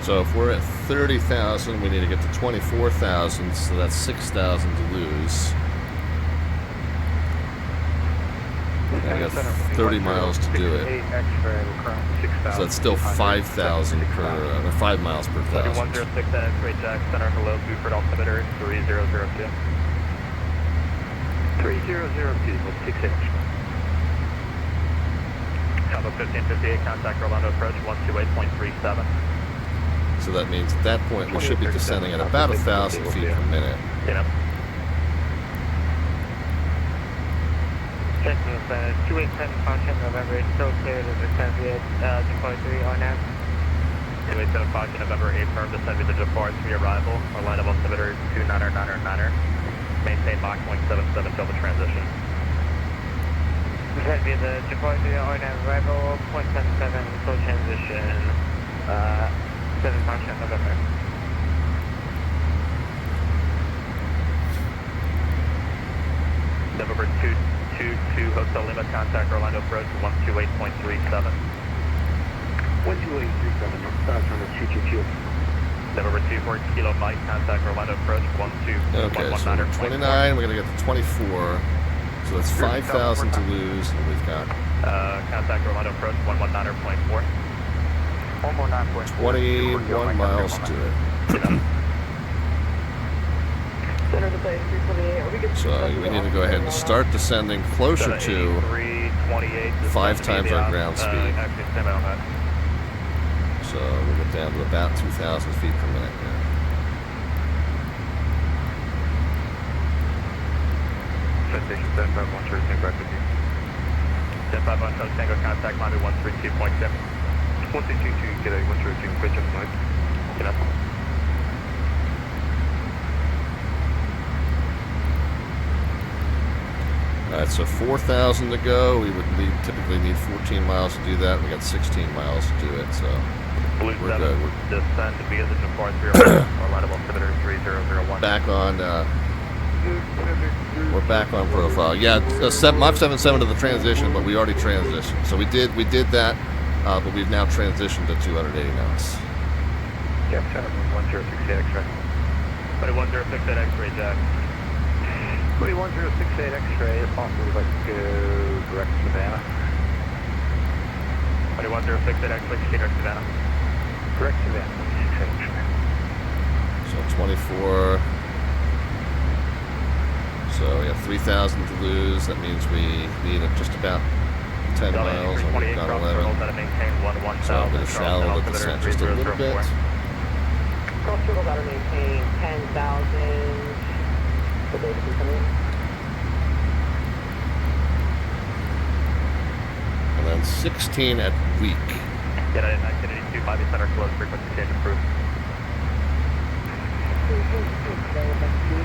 So if we're at 30,000, we need to get to 24,000, so that's 6,000 to lose. And I got 30 miles to do it. So that's still 5,000 per, 5 miles per thousand. 106 X-ray Jack Center, hello, Buford altimeter 3002. 3002, with 6 inch. Combo 1558, contact Orlando approach 128.37. So that means at that point we should be descending at about 1,000 feet per minute. Yeah. Central 287 function, November, it's still clear to descend via Deploy 3 on now. 287 function, November 8, firm descend via the Deploy 3 arrival, Orlando altimeter 2999er. Maintain Mach 0.77 till the transition. Descend via the Deploy 3 on now, arrival 0.77 till transition. 7 function, November. November 222 Hotel Lima, contact Orlando approach 128.37. 12837, trying to 222. November 24 Kilo Mike, contact Orlando approach 12119. Okay, so 29, we're going to get to 24. So that's 5,000 to lose, and we've got contact Orlando approach 119.4. 21 miles to it. So we need to go ahead and start descending closer to 5 times our ground speed. So we'll get down to about 2,000 feet per minute here. Station 751, sure, take back with you. 751, Tango, contact Miami 132.7. 132, get a 132, quit just flight. Get up. Alright, so 4,000 to go. We would typically need 14 miles to do that. We got 16 miles to do it, so Blue we're 7, good. descend via the Jafar 301, Orlando altimeter 3001. Back on, we're back on profile. Yeah, Mach 77 to the transition, but we already transitioned. So we did that, but we've now transitioned to 280 knots. Jeff Center 1068 X-ray. 21068 X-ray, Jack. 21068 X-ray, if possible, we'd like to go direct Savannah. 21068 X-ray, direct Savannah. Direct Savannah, 268 X-ray. So 24. So we have 3,000 to lose. That means we need just about 10 miles, and we've got 11. So I'm going to shallow the descent just a little bit. Cross turtle got to maintain 10,000. The data can come in. And then 16 at week. Get it, 1982, Miami Center, close, frequency change approved.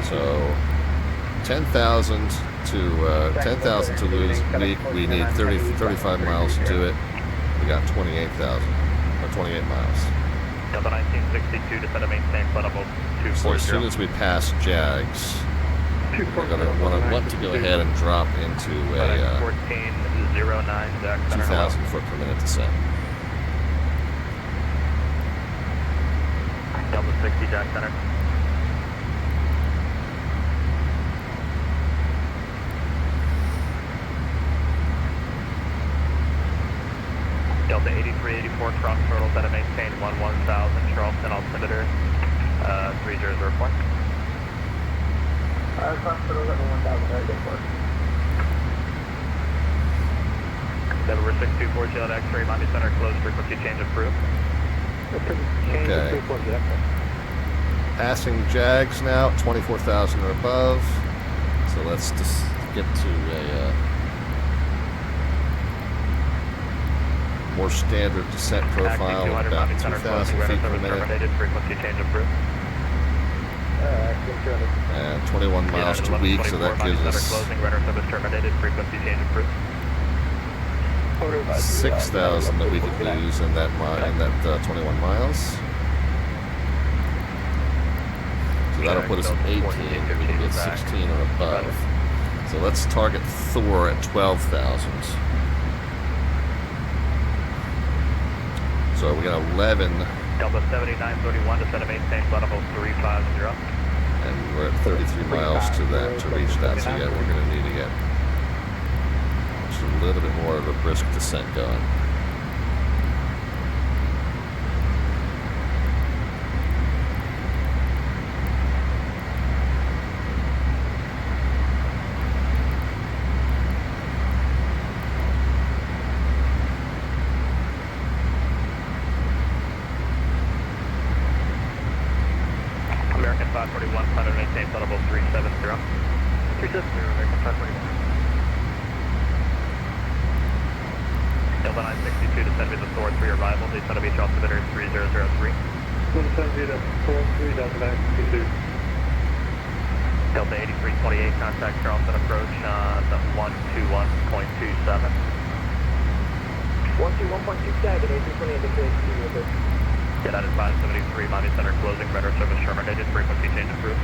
So 10,000 to lose week. We need 35 miles to do it. We got 28,000 or 28 miles. Delta 1962 to set a maintain flight level 240. So as soon as we pass Jags, we're going to want to go ahead and drop into a 1409 Jack Center. 2,000 foot per minute descent. Delta 60 Jack Center. Delta 8384 cross turtles at a maintain 11,000 Charleston altimeter 3004. Cross turtles at 1,000, very good work. November 624 Jail X-ray, Miami Center closed, frequency change approved. Okay. Passing Jags now, 24,000 or above. So let's just get to a more standard descent profile, about 2,000 feet per minute, Frequency change approved. and 21 miles to week, so that gives us Closing, radar service terminated, frequency change approved. 6,000 that we could lose in that 21 miles. So that'll put us at 18. We can get 16 or above. So let's target Thor at 12,000. So we got 11. Delta 7931 to set a maintain flight level 350. And we're at 33 miles to that, to reach that. So yeah, we're going to need to get just a little bit more of a brisk descent going. American 541, plan to maintain flight level 370. 370, American 541. Delta 962 to send me the Thor 3 arrival. Please send a beach altimeter 3003. 170 to Thor 3, Delta 962. Delta 8328, contact Charleston approach on 121.27. 121.27, 8328 to United 573, Miami Center closing, radar service terminated, frequency change approved.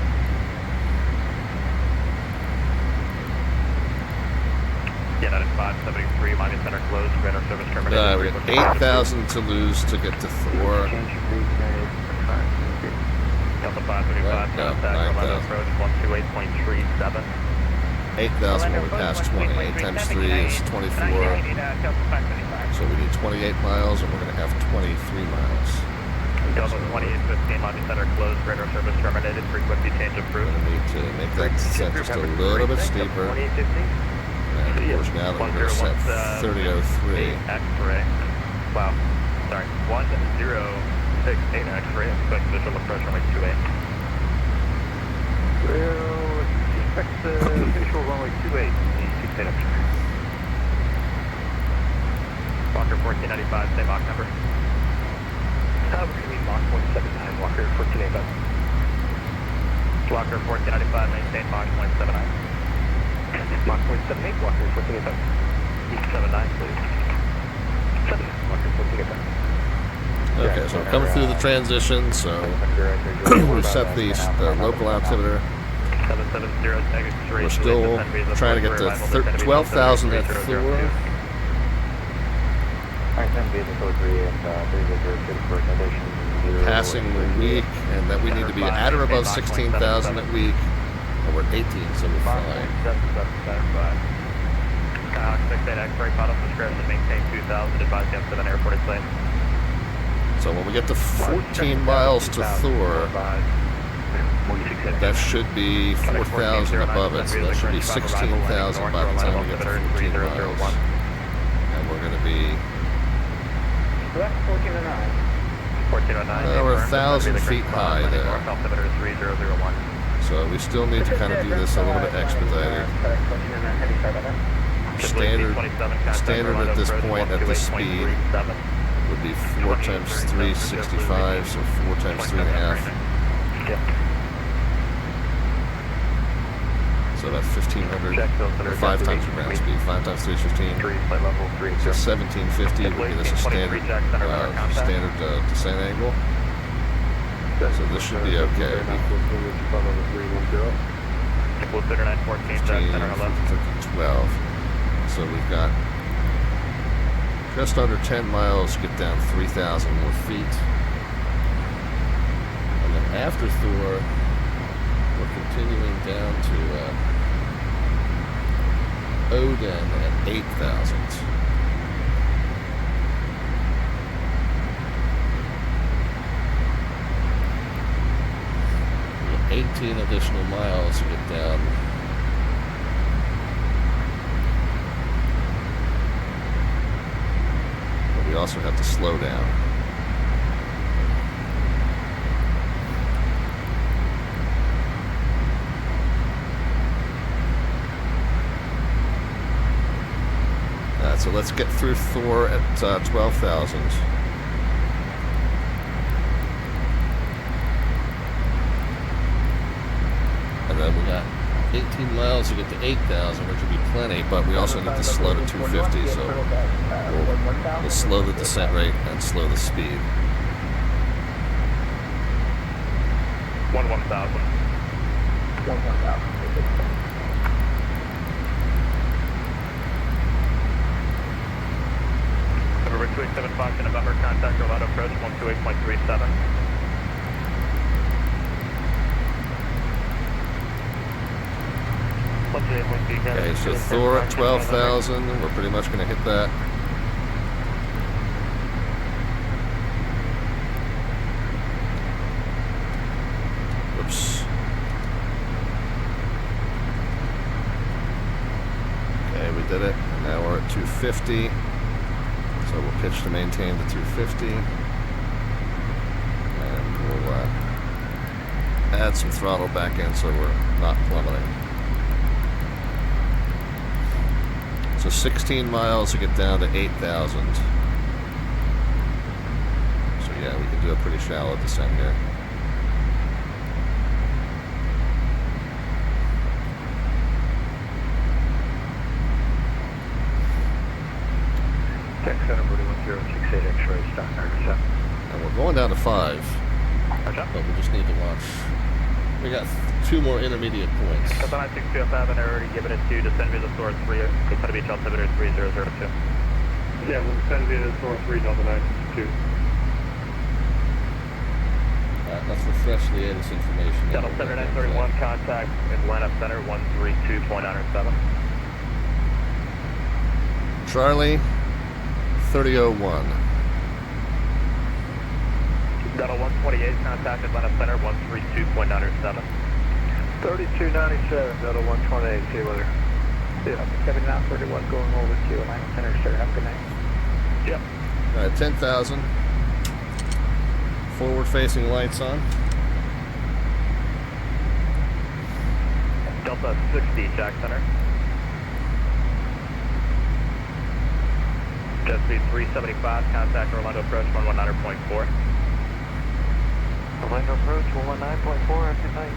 United 573, Miami Center closed, radar service terminated. We got 8,000 to lose to get to Thor. Delta 535, contact Orlando approach 128.37. 8,000 when we pass 20. 8 times 3 is 24. So we need 28 miles, and we're going to have 23 miles. Delta 2815, Miami Center closed, radar service terminated, frequency change approved. We're going to need to make that descent just a little bit steeper. And of course now that we're going to set 3003. X-ray. Wow. Sorry. 1068 X-ray. Expect visual approach runway 28. Well, expect the visual runway 28. 68 X-ray. Walker 1495, same Mach number. We're going to be Mach 179, Walker 1485. Walker 1495, maintain Mach 179. Mach 178, Walker 1485. 79, please. 7, Walker 1485. Okay, so we're coming through the transition, so we set the local altimeter. 770, negative 3. We're still trying to get to 12,000 at Thor. Passing the week, and then we need to be at or above 16,000 at week. And we're at 18, so we're fine. Skyhawk 68 X-ray, final discretion, maintain 2,000, advise the M7 airport is safe. So when we get to 14 miles to Thor, that should be 4,000 above it, so that should be 16,000 by the time we get to 14 miles. And we're going to be... Correct, 1409. 1409. We're 1,000 feet high there. Altimeter 3001. So we still need to kind of do this a little bit expedited. Standard at this point at this speed would be 4 times 365, so 4 times 3.5. So about 1,500, or 5 times the ground speed. 5 times 3 is 15. So 1,750 would give us a standard descent angle. So this should be okay. 15, 12. So we've got just under 10 miles to get down 3,000 more feet. And then after Thor, we're continuing down to Odin at 8,000. 18 additional miles to get down. But we also have to slow down. That's So let's get through Thor at 12,000. And then we got 18 miles to get to 8,000, which would be plenty, but we also need to slow to 250, so we'll slow the descent rate and slow the speed. 1,000. 1,000. November 287 to November, contact Orlando approach 128.37. Okay, so Thor at 12,000, we're pretty much going to hit that. Whoops. Okay, we did it. And now we're at 250. So we'll pitch to maintain the 250. And we'll add some throttle back in so we're not plummeting. So 16 miles to get down to 8,000. So yeah, we can do a pretty shallow descent here. Tech Center 1068 X-ray, stock 97. And we're going down to 5. But we just need to watch. We got 2 more intermediate points. That's 96205, and I already given it to descend via the Thor 3, Delta Beach altimeter 3002. Yeah, we'll descend via the Thor 3, Delta 962. Let's refresh the ATIS information. Delta 7931, contact Atlanta Center 132.97. Charlie, 3001. Delta 128, contact Atlanta Center 132.97. 3297, Delta 128, see you later. Yeah, 7931 going over to Atlanta Center, sir. Have a good night. Yep. All right, 10,000. Forward-facing lights on. Delta 60, Jack Center. Jet speed 375, contact Orlando approach 119.4. Orlando approach 119.4, have a good night.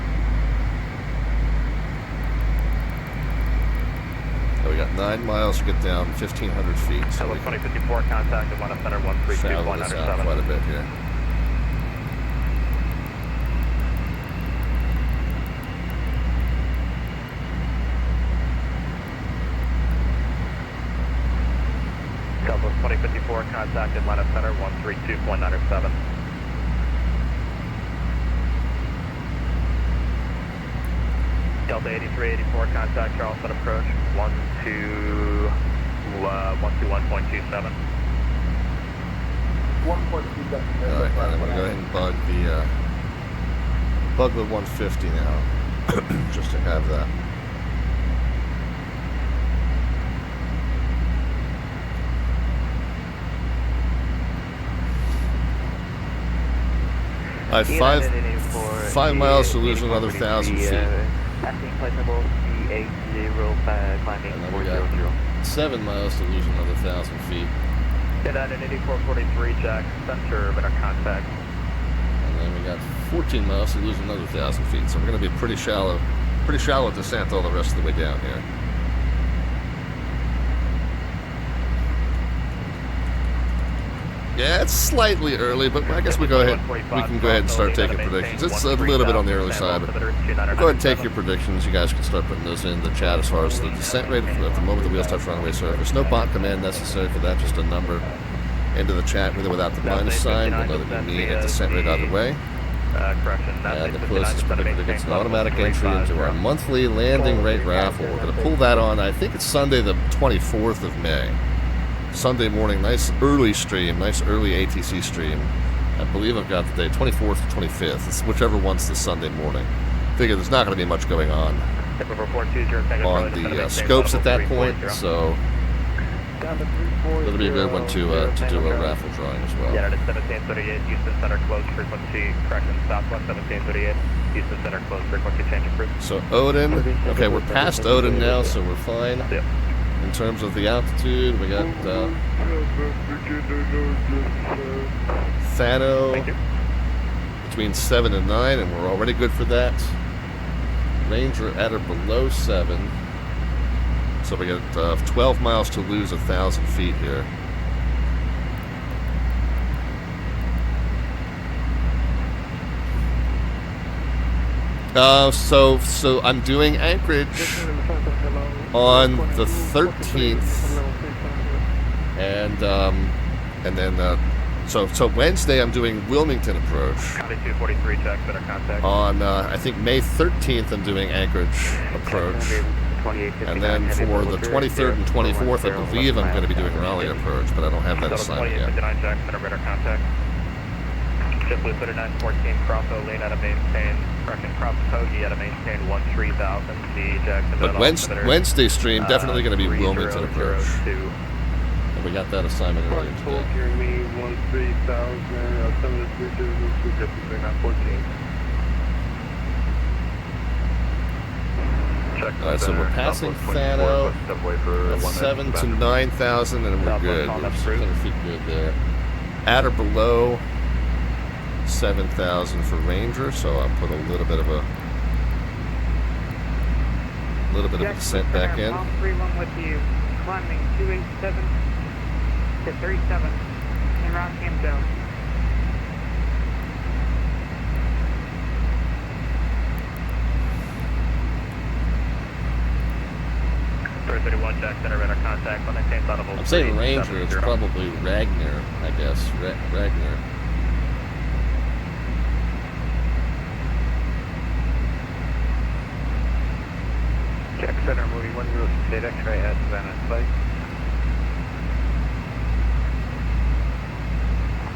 So we got 9 miles to get down, 1,500 feet. So we can 2054, contact Atlanta Center shallow this out 132.97. quite a bit here. Delta 2054, contact Atlanta Center 132.97. Delta 8384, contact Charleston approach 121.27. 1.27. Alright, and I'm going to go ahead and bug the 150 now, just to have that. All right, 5 miles to lose another 1,000 feet. Acting flight level C805, climbing And then we 400. got 7 miles to lose another 1,000 feet. Get out in 8443, Jack, center, better contact. And then we got 14 miles to lose another 1,000 feet. So we're going to be pretty shallow descent all the rest of the way down here. Yeah, it's slightly early, but I guess we can go ahead and start taking predictions. It's a little bit on the early side, but go ahead and take your predictions. You guys can start putting those in the chat as far as the descent rate at the moment the wheels touch runway surface. No bot command necessary for that, just a number into the chat with or without the minus sign. We'll know that we mean a descent rate either way. And the closest predictor gets an automatic entry into our monthly landing rate raffle. We're going to pull that on, I think it's Sunday the 24th of May. Sunday morning, nice early stream, nice early ATC stream. I believe I've got the day 24th or 25th. It's whichever one's the Sunday morning. I figure there's not going to be much going on the scopes at that point, so it'll be a good one to do a raffle drawing as well. Yeah, it's 1738, Houston Center closed frequency, correction, southwest 1738, Houston Center closed frequency, change of route. So Odin, okay, we're past Odin now, so we're fine. Yep. in terms of the altitude. We got Thano between 7 and 9, and we're already good for that. Ranger at or below 7. So we got 12 miles to lose 1,000 feet here. So I'm doing Anchorage on the 13th, and then so Wednesday I'm doing Wilmington approach. County 243, check, better contact. On I think May 13th I'm doing Anchorage approach, and then for the 23rd and 24th I believe I'm going to be doing Raleigh approach, but I don't have that assignment yet. 2859, check, better contact. JetBlue 3914, Crosso, lean out of maintain, correction, Cross Kogi out of maintain 13,000, the Jackson. But Wednesday stream definitely going to be Wilmington approach. And we got that assignment earlier today. Me 13,000, 732, Alright, so we're passing Thano at 7 to 9,000, and we're good. We're 600 feet good there. At or below 7,000 for Ranger, so I'll put a little bit of a descent back in. 31 with you, climbing 287 to 37 in round cam zone. 31, check, center radar contact, maintain audible. I'm saying Ranger, it's probably Ragnar, I guess. Ragnar. Check center, moving 106 X-ray at Savannah Flight.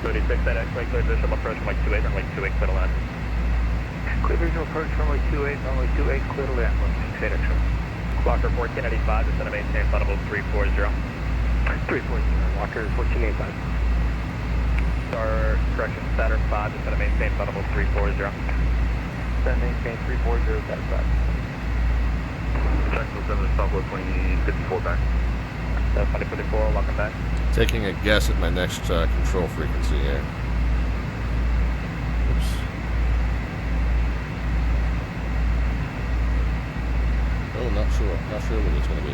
36 at X-ray, clear visual approach from like 28, runway 28, clear to land. Clear visual approach from runway 28, runway 28, clear to land, 168 X-ray. Walker 1485, descend to maintain audible 340. 340, Walker 1485. Star, correction, Saturn 5, descend to maintain audible 340. Descend maintain 340, Saturn 5. Jacksonville 7 is Southwest 2054 back. 2054, welcome back. Taking a guess at my next control frequency here. Oops. Oh, not sure. Not sure what it's going to be.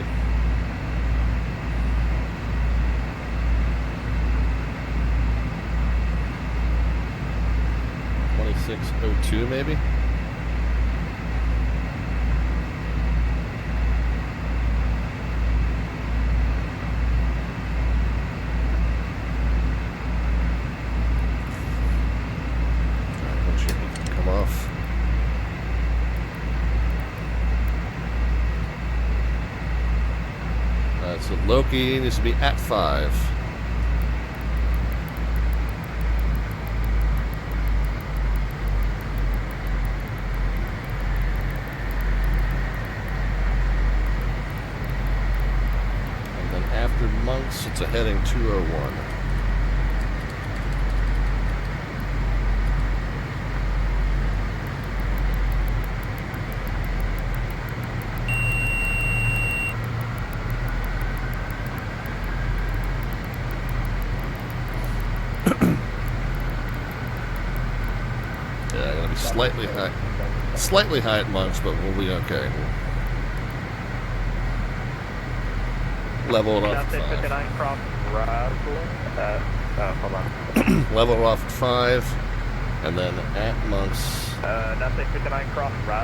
$26.02 maybe? Off. So Loki needs to be at 5. And then after Monks, it's a heading 201. Slightly high at Monks, but we'll be okay. We'll level it off at 5. Hold on. Level it off at 5, and then at Monks,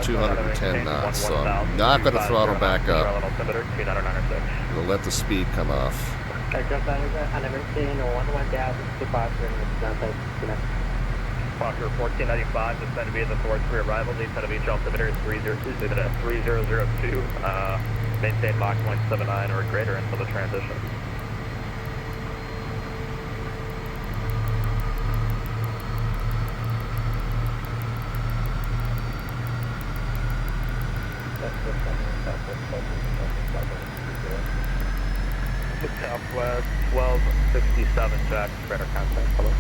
210 knots. So I'm not going to throttle back up. We'll let the speed come off. Fokker 1495, descend to be at the Thor 3 arrival, descend to be altimeter 3002, maintain Mach 179 or greater until the transition. Southwest 1267, Jack, radar contact, hello.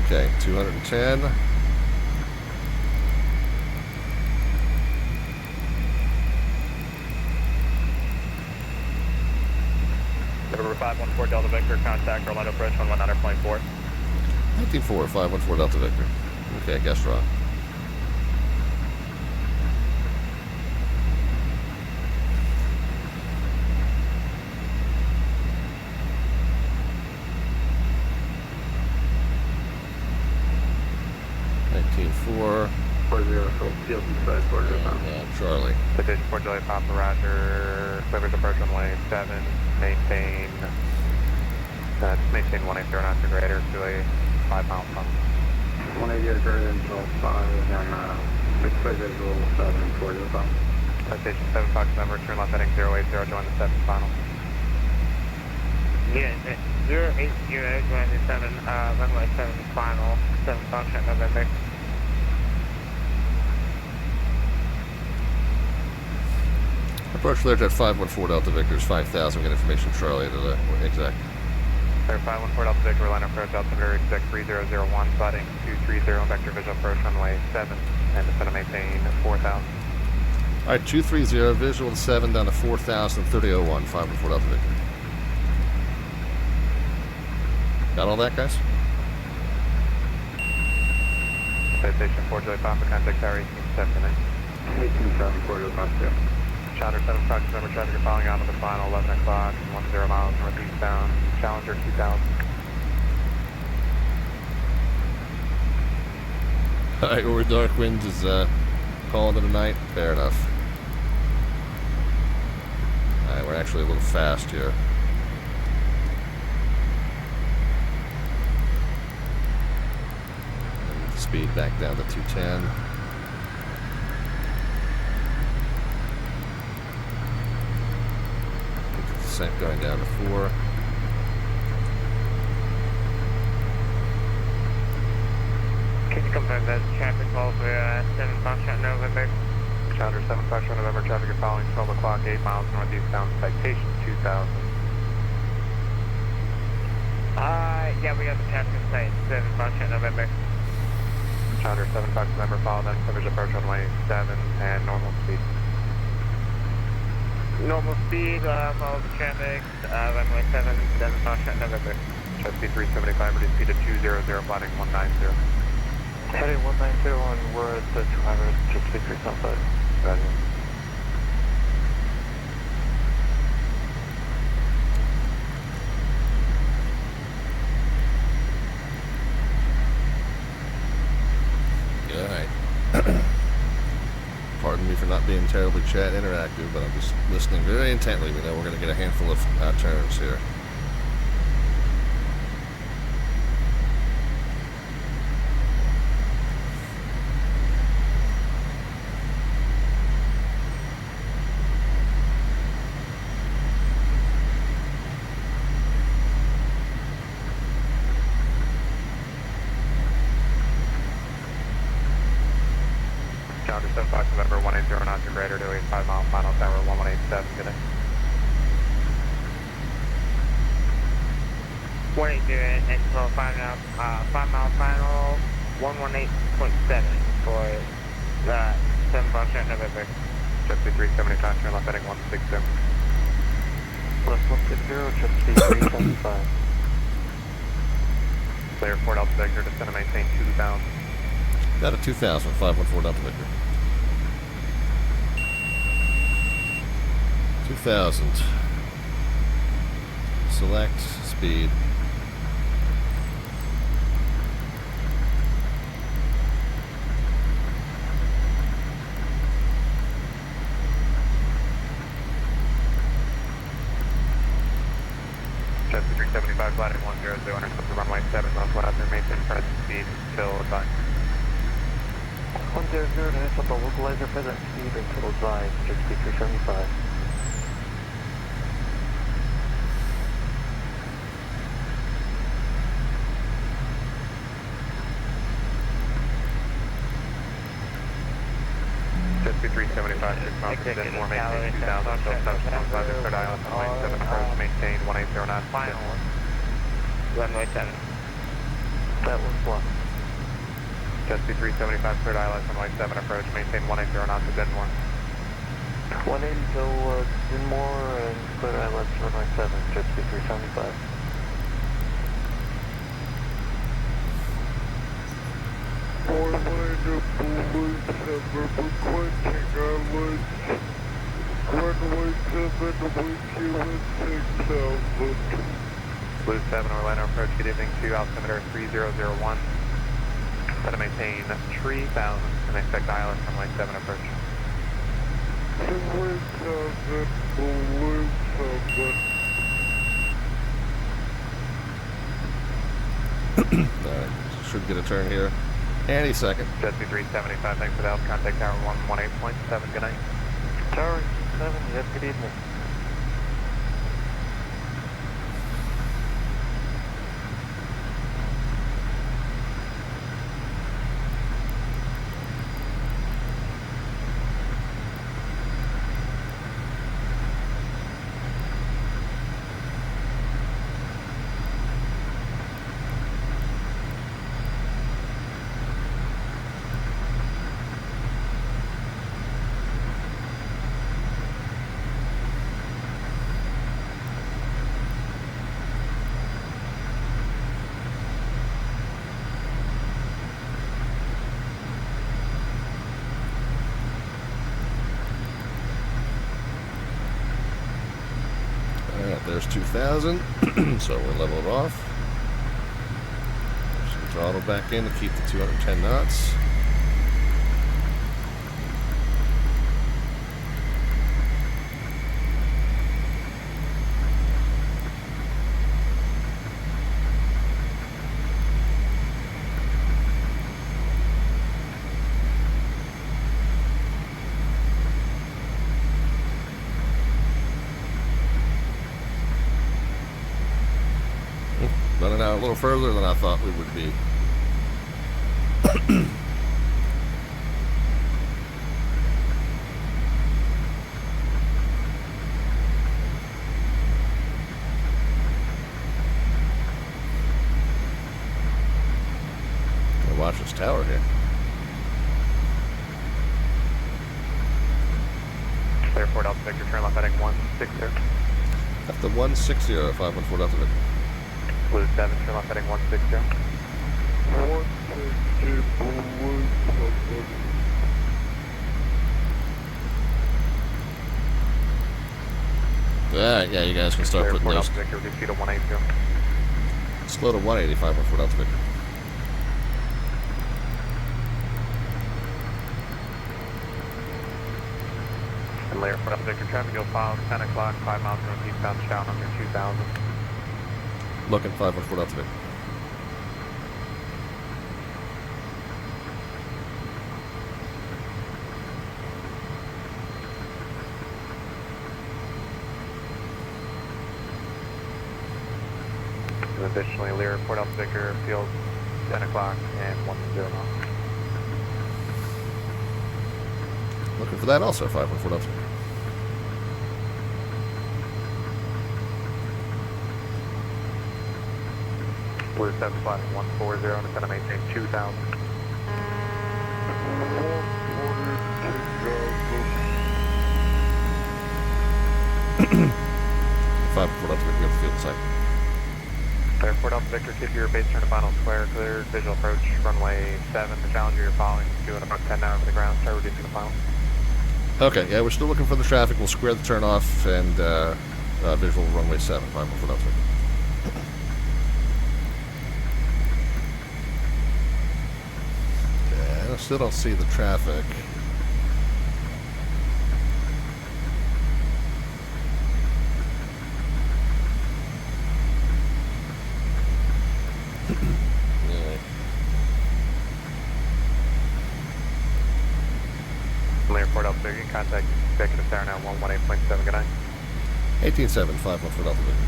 Okay, 210. November 514 Delta Victor, contact Orlando approach 119.4. 19-4, 514 Delta Victor. Okay, guess wrong. Four. 40 field inside 40 Charlie. Citation 4 Juliet Papa Roger, Clippers approach runway 7, maintain 180 knots or greater to a 5 mile pump. 180 greater until 5 and 6 visual 7 40 the pump. Citation 7 Fox number, turn left heading 080, join the 7 final. Yeah, 080, join the 7, runway 7 final, 7 function November. Approach Learjet 514 Delta Victor is 5,000. Get information from Charlie to the exact. Clear 514 Delta Victor, line approach altimeter exact 3001, sliding 230, vector visual approach runway 7, and descend to maintain 4,000. Alright, 230, visual to 7 down to 4,000, 3001, 514 Delta Victor. Got all that, guys? Station 4 Juliet Papa, contact tower 1879. 18-7 40 the pump, yeah. Challenger 7 Fox number, traffic following on to the final 11 o'clock, 10 miles northeast bound, Challenger 2000. Alright, over Dark Wind is calling it a night. Fair enough. Alright, we're actually a little fast here. And the speed back down to 210. Descent going down to 4. Can you confirm that traffic call for 7 Foxtrot November? Challenger 7 Foxtrot November, traffic is following 12 o'clock, 8 miles northeast bound, citation 2000. Yeah, we got the traffic site, 7 Foxtrot November. Challenger 7 Fox November, follow them, Clippers approach runway 7 and normal speed. Normal speed, follow the traffic, runway 7, 7 Foxtrot November. Speed 375, reduce speed to 200, flying 190. Heading 190 and we're at the 200, just 6375. Roger. Alright. Pardon me for not being terribly chat interactive, but I'm just listening very intently. We know we're going to get a handful of turns here. Challenger 7 Fox November, 180 knots or greater to a 5 mile final, tower 1187, good day. 180 and 12 5 now, 5 mile final, 118.7 for 7 Foxtrot November. Jet speed 375, turn left heading 160. Left 160, jet speed 375. Clear 4 Delta Victor, descend to maintain 2000. Got a 2,000, 514 Delta Victor. 2,000. Select speed. Jet speed 375, gliding 100, intercept the runway 7, northwest, and maintain present speed until advised. 100 to intercept the localizer present speed until advised, jet speed 375. Jet speed 375, 6 miles to descend, more maintain 2000, until subsequent flight to third island, runway 7 approach, maintain 180 knots. Final. Runway 7. That was blocked. Jet speed 375, third island, runway 7 approach, maintain 180 knots to Denmore. 180 till Dinmore and clear ILS runway 7, jet speed 375. Orlando Blue 7 requesting ILS runway 7 wind chill at 6,000. Blue 7 Orlando approach, good evening to altimeter 3001. Set to maintain 3,000 and expect ILS runway 7 approach. 3,000 Blue 7. Alright, should get a turn here any second. Jet speed 375, thanks for the help. Contact tower 118.7, good night. Tower 7, yes, good evening. There's 2,000, so we'll level it off. Just throttle back in to keep the 210 knots. Running out a little further than I thought we would be. Watch this tower here. Airport Alpha Victor, turn left heading 160. At the 160, 514 Delta Victor. Blue 7, turn left heading 160. 160 Blue 7. Alright, yeah, you guys can start putting those. Victor, reduce speed to 182. Slow to 185 before Delta Victor. And Lear, Delta Victor, traffic yield files 10 o'clock, 5 miles northeastbound, shout under 2,000. Looking 514 Delta Victor. Additionally, Lear, Port Alpha Victor, field 10 o'clock and 10 knots. Looking for that also, 514 Delta Victor. Blue 7 flat 140 and it's going to maintain 2,000. 514 Delta Victor, get the field site. Airport Alpha Victor, keep your base turn to final square, clear, visual approach, runway 7, the Challenger you're following, doing about 10 now over the ground, start reducing the final. Okay, yeah, we're still looking for the traffic. We'll square the turn off and visual runway 7, 514 Delta Victor. Yeah, I still don't see the traffic. Airport Alpha Victor, contact executive tower now 118.7, good night. 18.7, 514 Delta Victor.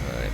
Alright,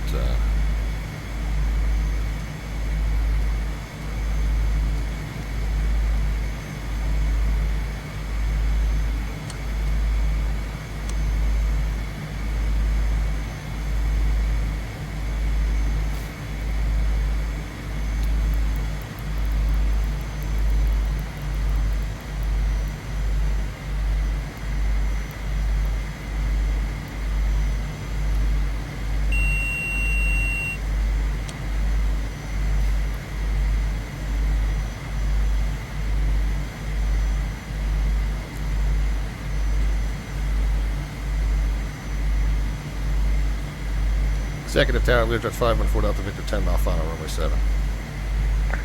Executive Tower, Learjet 514 Delta Victor 10 mile final, runway 7.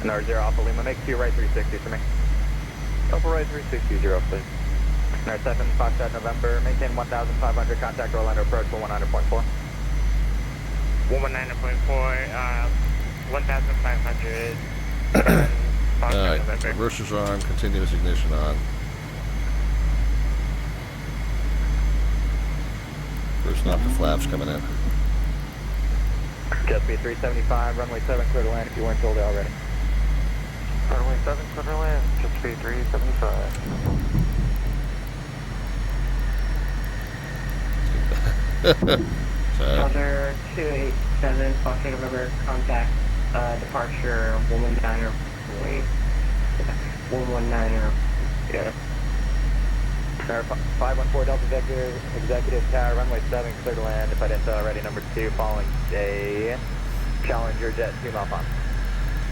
Nor 0 Alpha Lima, make 2 right 360 for me. Alpha right 360, 0 please. Nor 7 Foxtrot November, maintain 1,500, contact Orlando approach for 100.4. 119.4, 1,500. Alright, reversers are on, continuous ignition on. First knock the flaps coming in. KSBY 375, runway 7, clear to land if you weren't told already. Runway 7, clear to land, KSBY 375. Other 287, Foxtrot November, contact departure 119er, wait, 119er, yeah. 514 Delta Victor, Executive Tower, runway 7, clear to land, if I didn't tell already, number 2, following a Challenger Jet 2 mile final.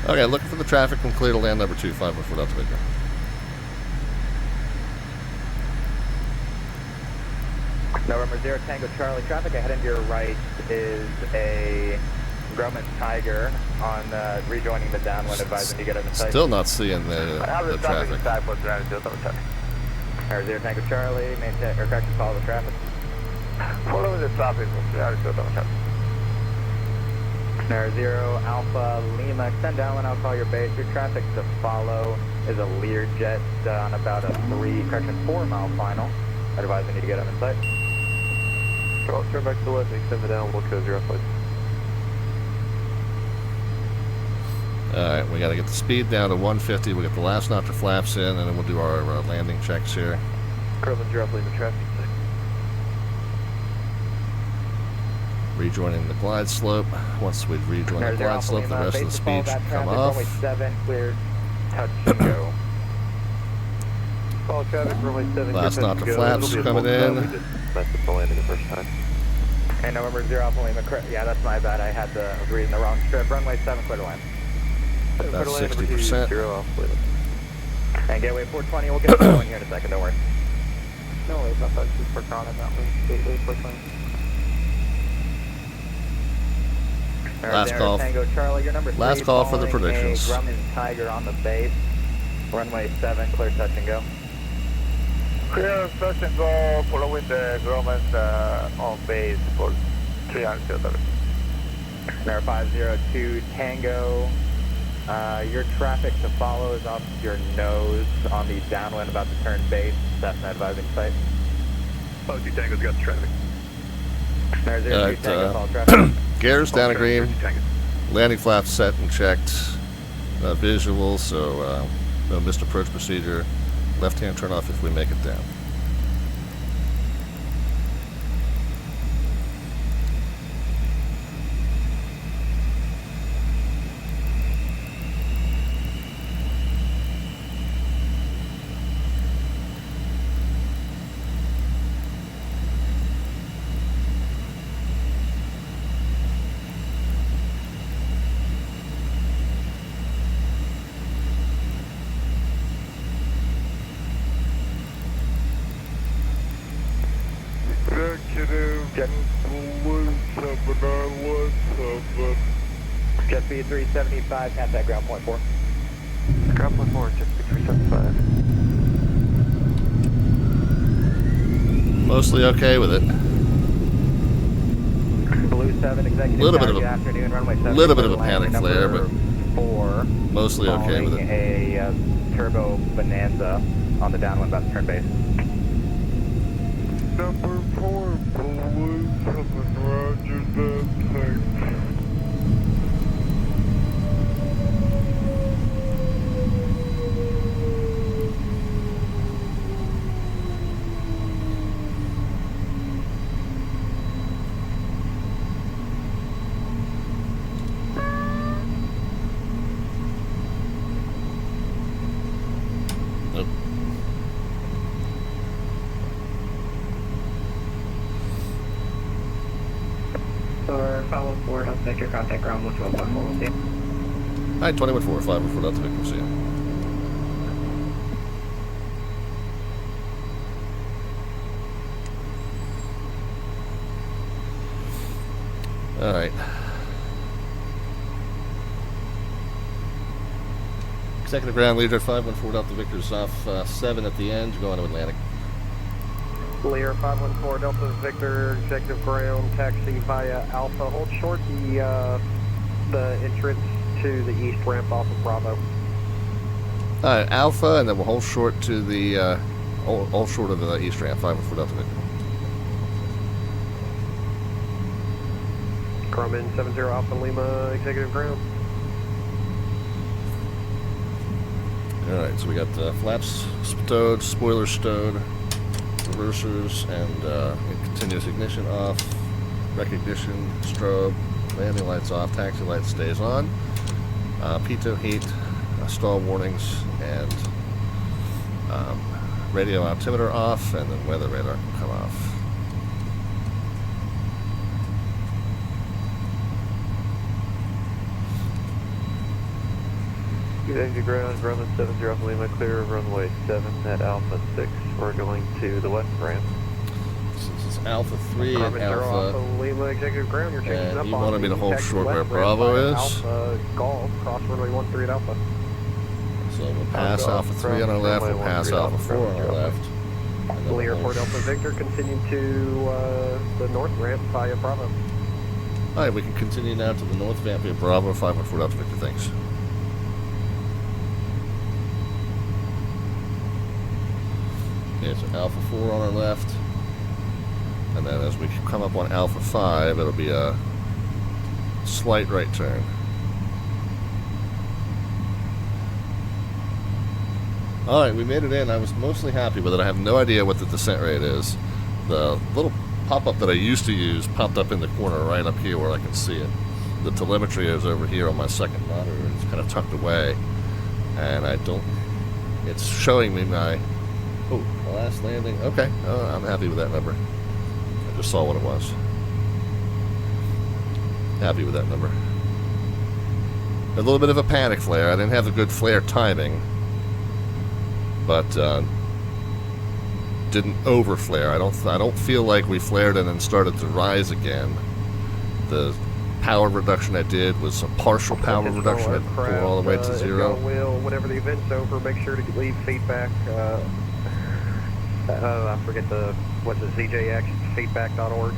Okay, looking for the traffic from clear to land number 2, 514 Delta Victor. November 0 Tango Charlie, traffic ahead and to your right is a Grumman Tiger on rejoining the downwind, advising you get in the sight. Still not seeing the traffic. Air 0 Tango Charlie, maintain, or correction, follow the traffic. Follow the traffic, Air 0 Alpha Lima, extend downwind, I'll call your base. Your traffic to follow is a Lear jet on about a 4 mile final, advising you to get him in sight. Charles, turn back to the left, extend the downwind, code 0 please. Alright, we gotta get the speed down to 150. We'll get the last notch of flaps in, and then we'll do our landing checks here. Curling 0, leave the traffic. Rejoining the glide slope. Once we've rejoined the glide slope, the rest of the speed should come off. Runway 7, clear, touch and go. Follow traffic, runway 7. Last notch of flaps coming in. We just messed up the landing the first time. And November 0 Alpha Lima, yeah, that's my bad. I was reading the wrong strip. Runway 7, clear to land. That's 60%. 0 Alpha Lima. And gateway 420, we'll get going here in a second, don't worry. No worries, I thought you were on that one. Gateway 420. Last call. Tango Charlie, your number 3, last call for the predictions. Grumman Tiger on the base. Runway 7, clear touch and go. Clear touch and go, following the Grumman on base for 300 kilometers. Air 502 Tango. Your traffic to follow is off your nose on the downwind, about to turn base. Cessna advising site. 502 Tango's got the traffic. Air 02 Tango, follow traffic. Gears down a green. Landing flaps set and checked. Visual, so no missed approach procedure. Left-hand turn off if we make it down. KSBY 375, contact ground point 4. Ground point 4, KSBY 375. Mostly okay with it. Blue 7, executive little bit tower, of a, good afternoon, runway 7. Little bit of a panic flare, but 4. Mostly okay with it. A turbo bonanza on the downwind, about to turn base. Number 4, Blue 7, roger that, thanks. Follow forward, I'll take your contact ground 112.4, we'll see you. Alright, 21-4, 514 Delta Victor, see you. Alright. Executive ground, Lear Jet 514 Delta Victor's off 7 at the end, going to Atlantic. Lear 514 Delta Victor, executive ground, taxi via Alpha. Hold short the entrance to the east ramp off of Bravo. Alright, Alpha, and then we'll hold short to the, hold short of the east ramp, 514 Delta Victor. Grumman 70 Alpha Lima, executive ground. Alright, so we got flaps stowed, spoilers stowed, reversers, and continuous ignition off, recognition, strobe, landing lights off, taxi light stays on, pitot heat, stall warnings, and radio altimeter off, and then weather radar can come off. Executive ground, Grumman 70 Alpha Lima, clear runway 7 at Alpha 6. We're going to the west ramp. This is Alpha 3 and Alpha Alpha. Lima, executive ground. You're changing up You on wanted me to hold taxi short where west Bravo ramp is. via Alpha Golf, cross runway 13 at Alpha. So we'll pass Alpha 3 on our left, we'll pass Alpha 4 on our left. Lear 4 Delta Victor, continue to the north ramp via Bravo. Alright, we can continue now to the north ramp via Bravo, 514 Delta Victor, thanks. Okay, so Alpha 4 on our left, and then as we come up on Alpha 5, it'll be a slight right turn. Alright, we made it in. I was mostly happy with it. I have no idea what the descent rate is. The little pop-up that I used to use popped up in the corner right up here where I can see it. The telemetry is over here on my second monitor. It's kind of tucked away, and I don't... It's showing me my... Oh, last landing. Okay, I'm happy with that number. I just saw what it was. Happy with that number. A little bit of a panic flare. I didn't have the good flare timing, but didn't over flare. I don't feel like we flared and then started to rise again. The power reduction I did was a partial power reduction. It pulled all the way to 0. Whenever the event's over, make sure to leave feedback. I forget what's it, ZJX, feedback.org.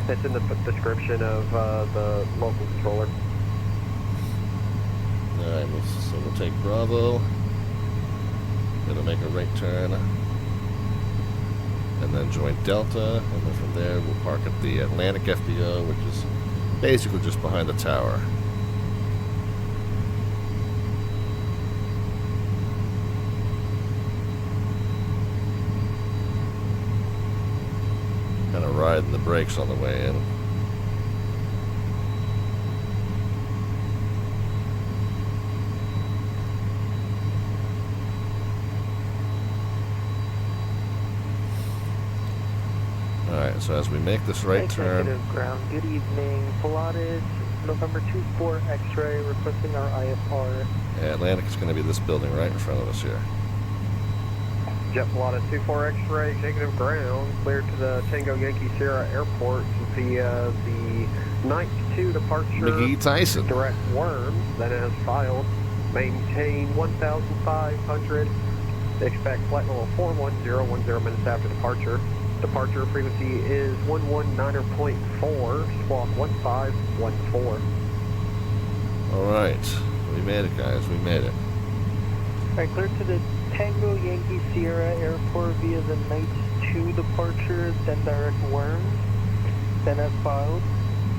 It's in the description of the local controller. Alright, so we'll take Bravo. Gonna make a right turn. And then join Delta. And then from there, we'll park at the Atlantic FBO, which is basically just behind the tower. Kind of riding the brakes on the way in. Alright, so as we make this right turn... Executive ground, good evening. Pilatus, November 24 X-ray, requesting our IFR. Yeah, Atlantic is going to be this building right in front of us here. Jet Pilatus 24 X-ray, executive ground, cleared to the Tango Yankee Sierra Airport via the 92 departure. McGee Tyson. Direct worms, that has filed. Maintain 1,500. Expect flight level 410, 10 minutes after departure. Departure frequency is 119.4, squawk 1514. Alright, we made it, guys, we made it. Alright, clear to the Tango Yankee Sierra Airport via the Night 2 departure, then direct worms, then as filed.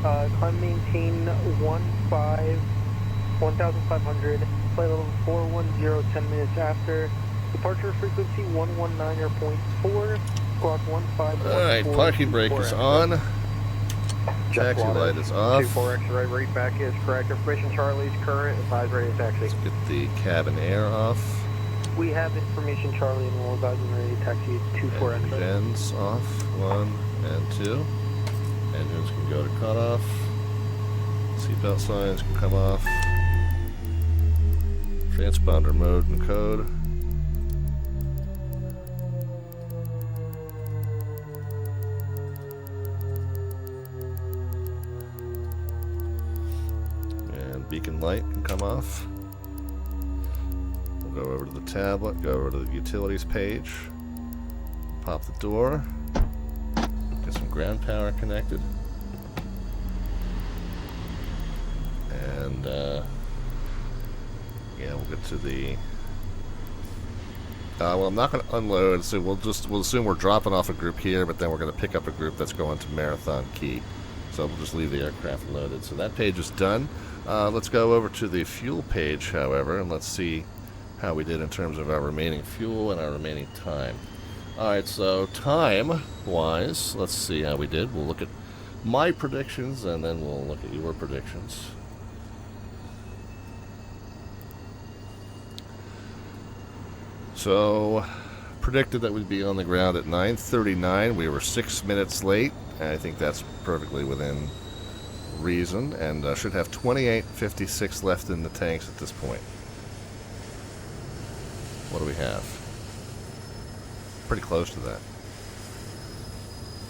Climb maintain 1,500, flight level 410, 10 minutes after. Departure frequency 119.4. Alright, parking brake is on. Taxi light is off. 24 X-ray read back is correct. Information Charlie's current. Advise ready to taxi. Let's get the cabin air off. We have information Charlie and we'll advise when ready to taxi 24 X-ray. Engines off, 1 and 2. Engines can go to cutoff. Seatbelt signs can come off. Transponder mode and code. green light can come off. We'll go over to the tablet, go over to the utilities page, pop the door, get some ground power connected, and yeah, we'll get to the. Well, I'm not going to unload, so we'll assume we're dropping off a group here, but then we're going to pick up a group that's going to Marathon Key. So we'll just leave the aircraft loaded. So that page is done. Let's go over to the fuel page, however, and let's see how we did in terms of our remaining fuel and our remaining time. Alright, so time-wise, let's see how we did. We'll look at my predictions, and then we'll look at your predictions. So, predicted that we'd be on the ground at 9:39. We were 6 minutes late. I think that's perfectly within reason, and should have 28.56 left in the tanks at this point. What do we have? Pretty close to that.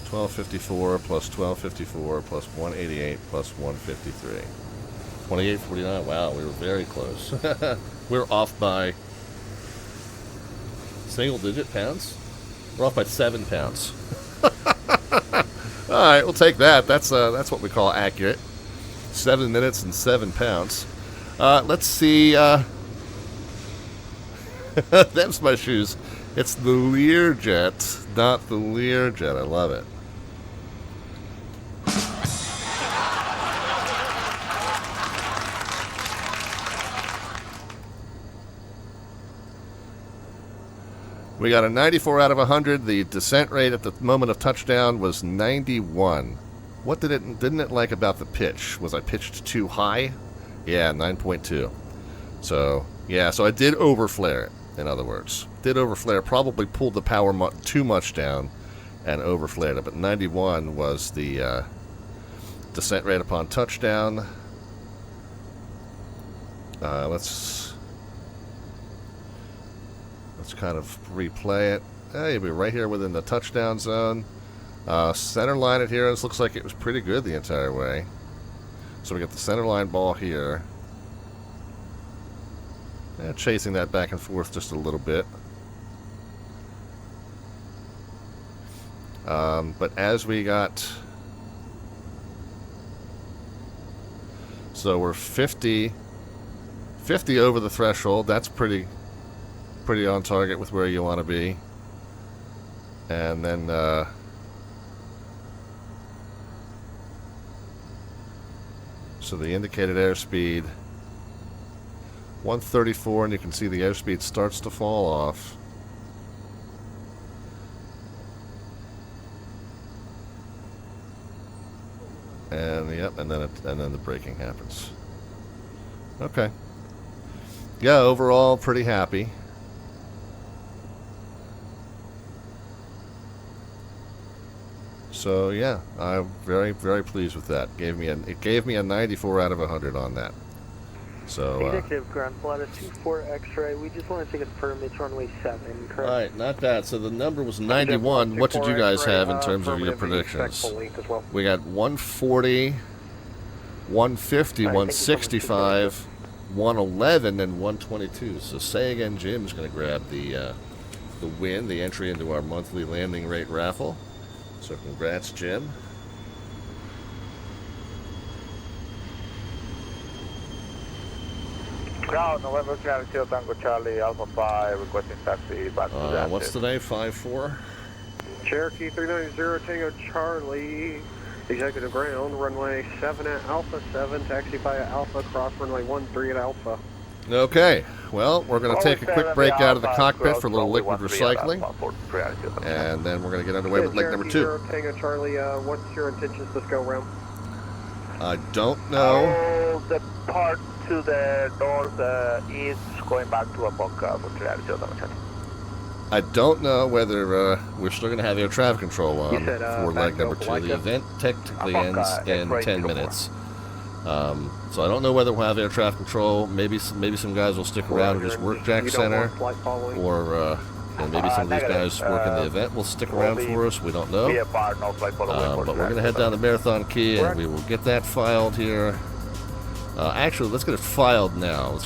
1254 plus 1254 plus 188 plus 153. 28.49. Wow, we were very close. We're off by single-digit pounds? We're off by 7 pounds. All right, we'll take that. That's what we call accurate. 7 minutes and 7 pounds. Let's see. Them's my shoes. It's the Lear jet, not the Lear jet. I love it. We got a 94 out of 100. The descent rate at the moment of touchdown was 91. What didn't it like about the pitch? Was I pitched too high? Yeah, 9.2. So, yeah, so I did overflare it, in other words. Did overflare, probably pulled the power too much down and overflared it. But 91 was the descent rate upon touchdown. Let's kind of replay it. Hey, we're right here within the touchdown zone. Center line it here. This looks like it was pretty good the entire way. So we got the center line ball here. Chasing that back and forth just a little bit. But as we got... So we're 50 over the threshold. That's pretty on target with where you want to be. And then so the indicated airspeed 134, and you can see the airspeed starts to fall off. And yep, and then the braking happens. Okay. Yeah, overall pretty happy. So yeah, I'm very, very pleased with that. It gave me a 94 out of 100 on that. So Executive Ground Flight 24 X-ray. We just wanted to confirm it's runway 7, correct? All right, not bad. So the number was 91. What did you guys have in terms of your predictions? We got 140, 150, 165, 111, and 122. So say again, Jim's going to grab the win, the entry into our monthly landing rate raffle. So congrats, Jim. Ground, November Charlie, Tango Charlie, Alpha 5, requesting taxi back to what's today, 5-4? Cherokee 390 Tango Charlie, executive ground, runway 7 at Alpha 7, taxi via Alpha, cross runway 13 at Alpha. Okay, well, we're going to take a quick break out of the cockpit for a little liquid recycling, and then we're going to get underway with leg number 2. Tango Charlie, what's your intentions this go round? I don't know. The part to the north east going back to a bunker for Charlie. I don't know whether we're still going to have air traffic control on for leg number 2. The event technically ends in 10 minutes. So I don't know whether we'll have air traffic control. Maybe some guys will stick around and just work Jack Center, or and maybe some of these guys working the event will stick around for us. We don't know. But we're going to head down to Marathon Key, and we will get that filed here Actually, let's get it filed now.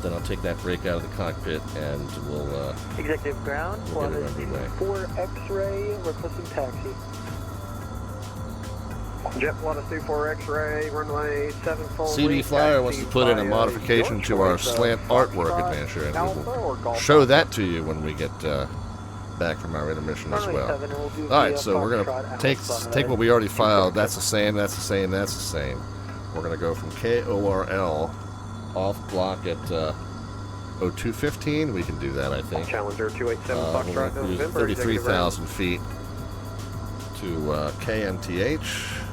Then I'll take that brake out of the cockpit and we'll Executive ground, we'll get it underway. 4 X-ray, requesting taxi. Jet Pilatus 24 X-ray, runway 7 full. CB Flyer wants to put in a modification to our slant artwork adventure, and we will show that to you when we get back from our intermission as well. Alright, so we're going to take what we already filed. That's the same, that's the same, that's the same. We're going to go from KORL off block at 0215. We can do that, I think. Challenger 287 Foxtrot November. 33,000 feet to KMTH.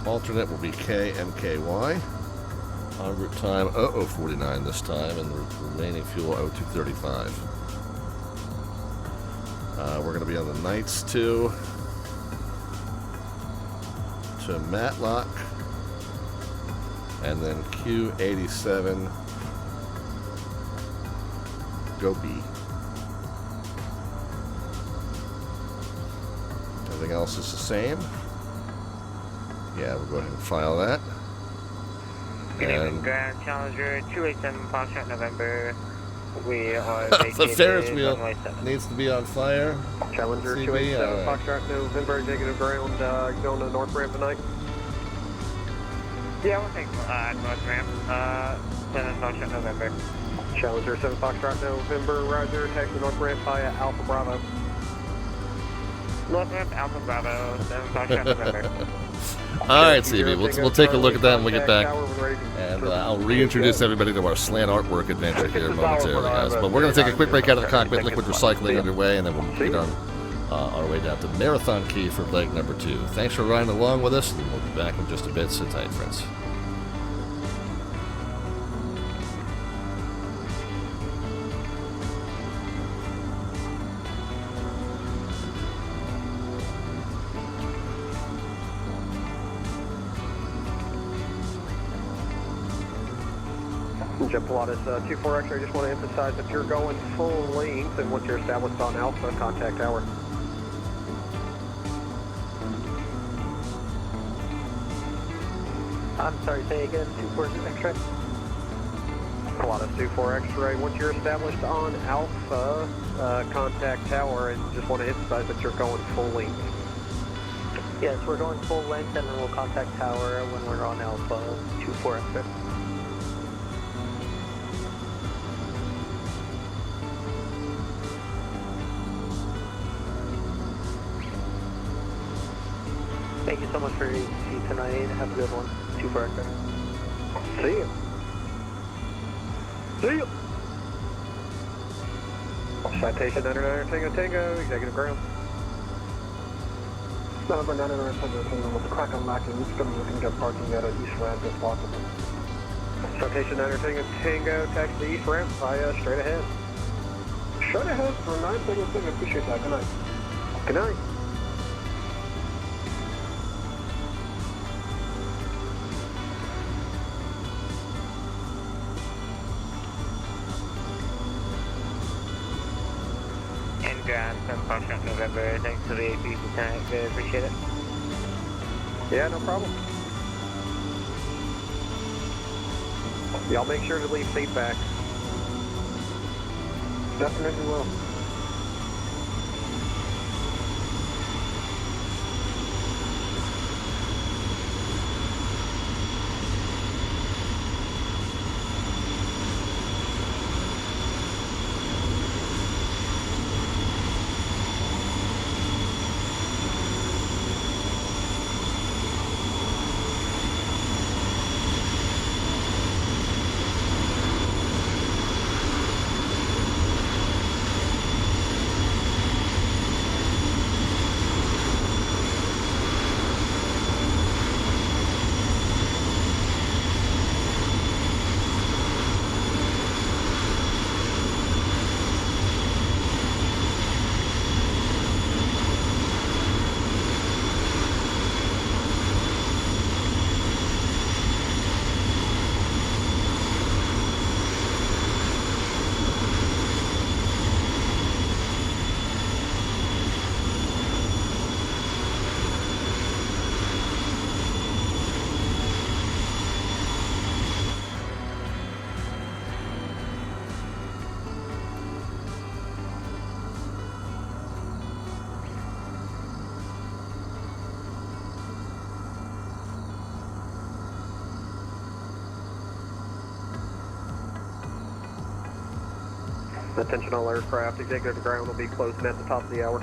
Alternate will be KMKY. En route time 0049 this time, and the remaining fuel 0235. We're going to be on the Knights to Matlock, and then Q87 go B. Everything else is the same. Yeah, we'll go ahead and file that. Good evening, Grand Challenger 287 Foxtrot November. We are the Ferris wheel needs to be on fire. Challenger 287 Foxtrot November, negative ground, going to north ramp tonight. Yeah, we'll take north ramp, 7 Foxtrot November. Challenger 7 Foxtrot November, roger, taxi north ramp via Alpha Bravo. North ramp, Alpha Bravo, 7 Foxtrot November. Alright, CB, we'll take a look at that when we get back. And I'll reintroduce everybody to our slant artwork adventure here momentarily, guys. But we're going to take a quick break out of the cockpit, liquid recycling underway, and then we'll get on our way down to Marathon Key for leg number 2. Thanks for riding along with us, and we'll be back in just a bit. Sit tight, friends. Jet Pilatus 24 X-ray, just want to emphasize that you're going full length, and once you're established on Alpha, contact tower. I'm sorry, say again, 24 X-ray? Pilatus 24 X-ray, once you're established on Alpha, contact tower, and just want to emphasize that you're going full length. Yes, we're going full length, and then we'll contact tower when we're on Alpha 24 X-ray. Thank you so much for your seat tonight. Have a good one. 24 X-ray. See you. See you. Citation 99 Tango Tango, executive ground. Number 99 Tango with the crack unlocking. It's going to be looking at parking at east ramp if possible. Citation 99 Tango Tango, taxi to east ramp via straight ahead. Straight ahead for 9 Tango Tango. Appreciate that. Good night. Good night. Grand 7 Foxtrot November, thanks for the AP tonight, really appreciate it. Yeah, no problem. Y'all make sure to leave feedback. Definitely will. Attention all aircraft, executive ground will be closing at the top of the hour.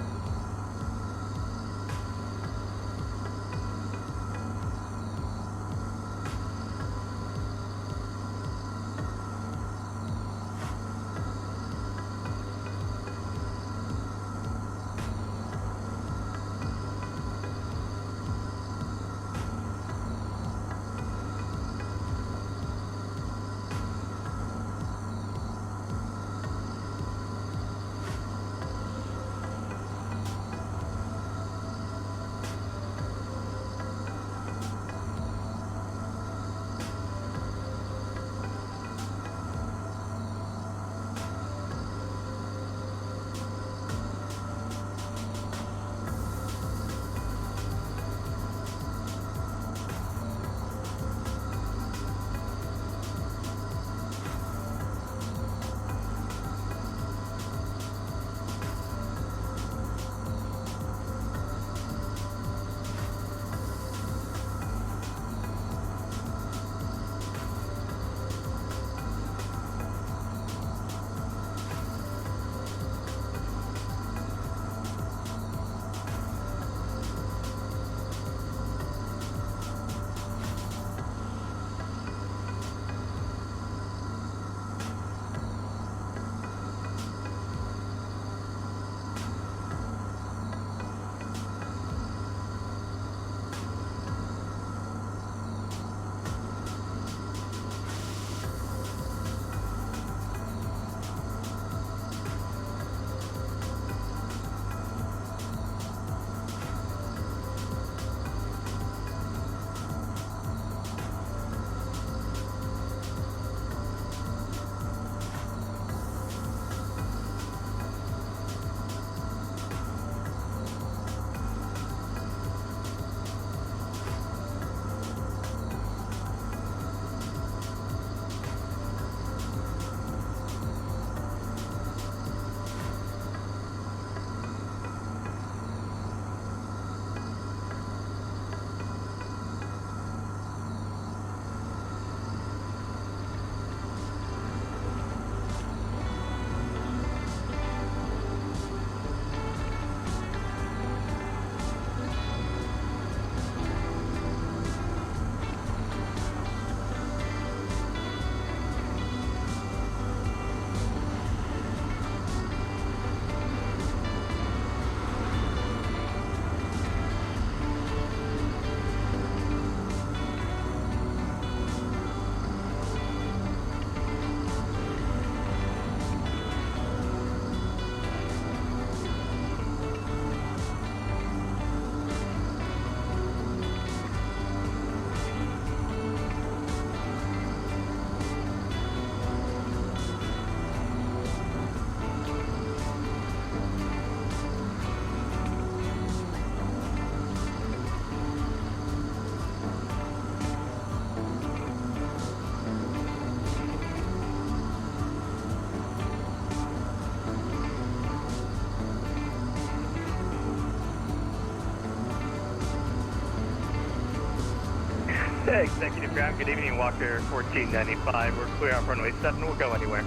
Executive ground, good evening, Walker 1495. We're clear on runway 7, we'll go anywhere.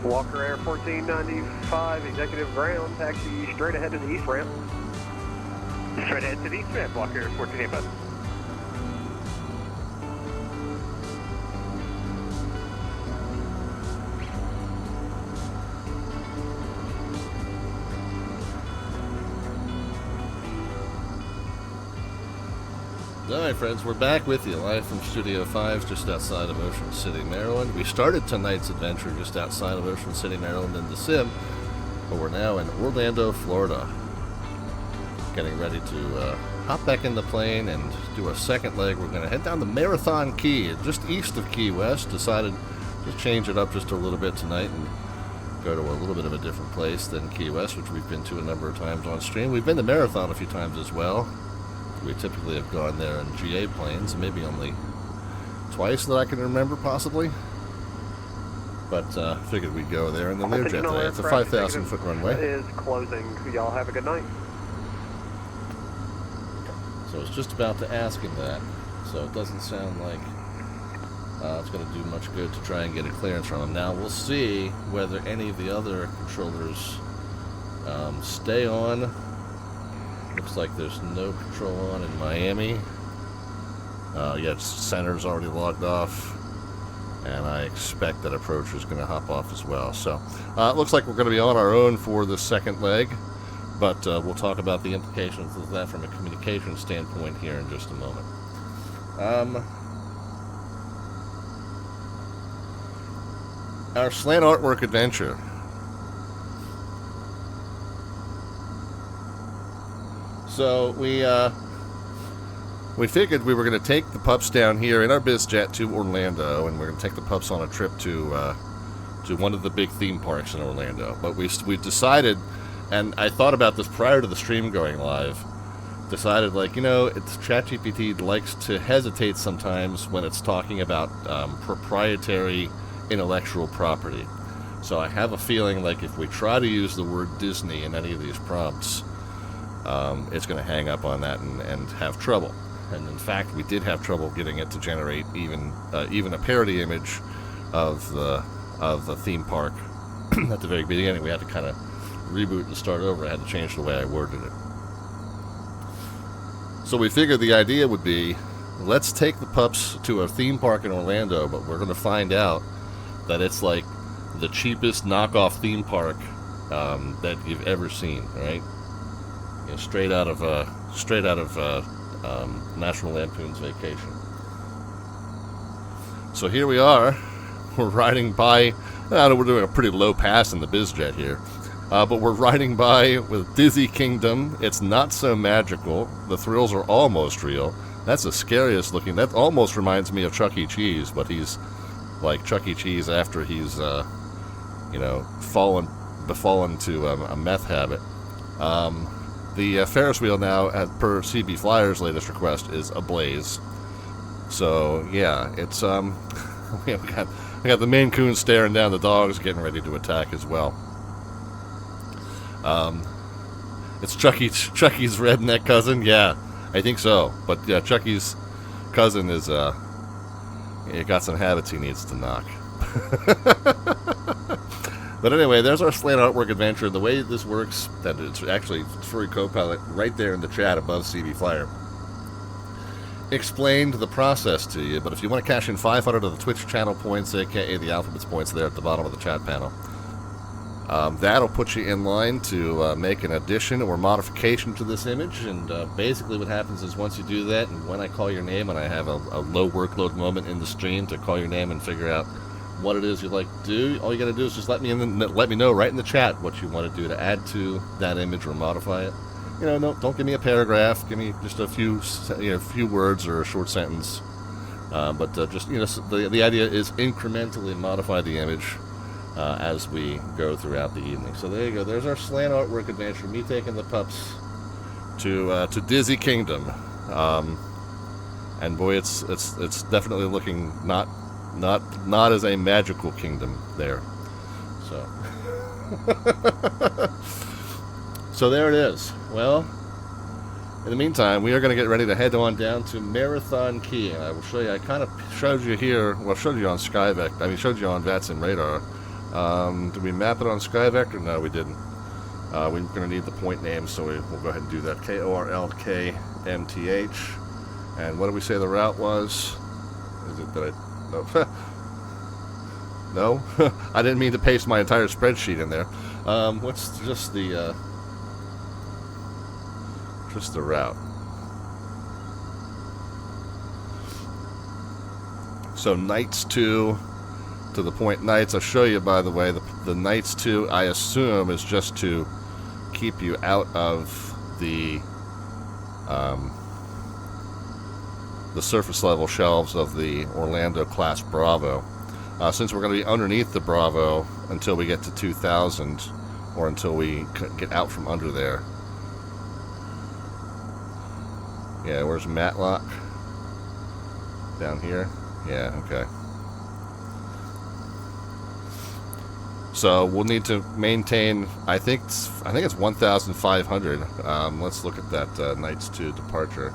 Walker Air 1495, executive ground, taxi straight ahead to the east ramp. Straight ahead to the east ramp, Walker 1485. Alright friends, we're back with you live from Studio 5 just outside of Ocean City, Maryland. We started tonight's adventure just outside of Ocean City, Maryland in the sim, but we're now in Orlando, Florida. Getting ready to hop back in the plane and do a second leg. We're going to head down to Marathon Key, just east of Key West. Decided to change it up just a little bit tonight and go to a little bit of a different place than Key West, which we've been to a number of times on stream. We've been to Marathon a few times as well. We typically have gone there in GA planes, maybe only twice that I can remember, possibly. But figured we'd go there in the Lear jet today. It's a 5,000-foot runway. Is closing. Y'all have a good night. So I was just about to ask him that. So it doesn't sound like it's going to do much good to try and get a clearance from him. Now we'll see whether any of the other controllers stay on. Looks like there's no control on in Miami. Yeah, center's already logged off, and I expect that approach is going to hop off as well. So it looks like we're going to be on our own for the second leg, but we'll talk about the implications of that from a communication standpoint here in just a moment. Our slant artwork adventure. So we figured we were going to take the pups down here in our BizJet to Orlando, and we're going to take the pups on a trip to one of the big theme parks in Orlando. But we decided, and I thought about this prior to the stream going live, decided, like, you know, ChatGPT likes to hesitate sometimes when it's talking about proprietary intellectual property. So I have a feeling like if we try to use the word Disney in any of these prompts, it's going to hang up on that and have trouble. And in fact, we did have trouble getting it to generate even a parody image of the theme park at the very beginning. We had to kind of reboot and start over. I had to change the way I worded it. So we figured the idea would be, let's take the pups to a theme park in Orlando, but we're going to find out that it's like the cheapest knockoff theme park that you've ever seen, right? You know, straight out of National Lampoon's Vacation. So here we are. We're riding by. I know we're doing a pretty low pass in the BizJet here, but we're riding by with Dizzy Kingdom. It's not so magical. The thrills are almost real. That's the scariest looking. That almost reminds me of Chuck E. Cheese, but he's like Chuck E. Cheese after he's, befallen to a meth habit. The Ferris wheel now, per CB Flyer's latest request, is ablaze. So yeah, it's we got the Maine Coon staring down the dogs, getting ready to attack as well. It's Chucky's redneck cousin. Yeah, I think so. But yeah, Chucky's cousin is got some habits he needs to knock. But anyway, there's our slant artwork adventure. The way this works, that it's actually Furry Copilot right there in the chat above CB Flyer explained the process to you. But if you want to cash in 500 of the Twitch channel points, aka the alphabets points there at the bottom of the chat panel, that'll put you in line to make an addition or modification to this image. And basically what happens is once you do that, and when I call your name, and I have a low workload moment in the stream to call your name and figure out what it is you'd like to do, all you got to do is just let me know right in the chat what you want to do to add to that image or modify it. You know, don't give me a paragraph. Give me just a few words or a short sentence. But just, you know, the idea is incrementally modify the image as we go throughout the evening. So there you go. There's our slant artwork adventure. Me taking the pups to Dizzy Kingdom, and boy, it's definitely looking not as a magical kingdom there. So so there it is. Well, in the meantime, we are going to get ready to head on down to Marathon Key, and I will show you. I kind of showed you here. Well, I showed you on SkyVector. I mean, showed you on VATSIM radar. Did we map it on SkyVector? No, we didn't. We're going to need the point name, so we'll go ahead and do that. KORL-KMTH. And what did we say the route was? Is it that no? I didn't mean to paste my entire spreadsheet in there. What's just the route? So Knights 2 to the point Knights. I'll show you, by the way, the Knights 2, I assume, is just to keep you out of the surface level shelves of the Orlando class Bravo. Since we're going to be underneath the Bravo until we get to 2000, or until we get out from under there. Yeah, where's Matlock? Down here? Yeah, okay. So we'll need to maintain, I think it's 1,500. Let's look at that Knights 2 departure.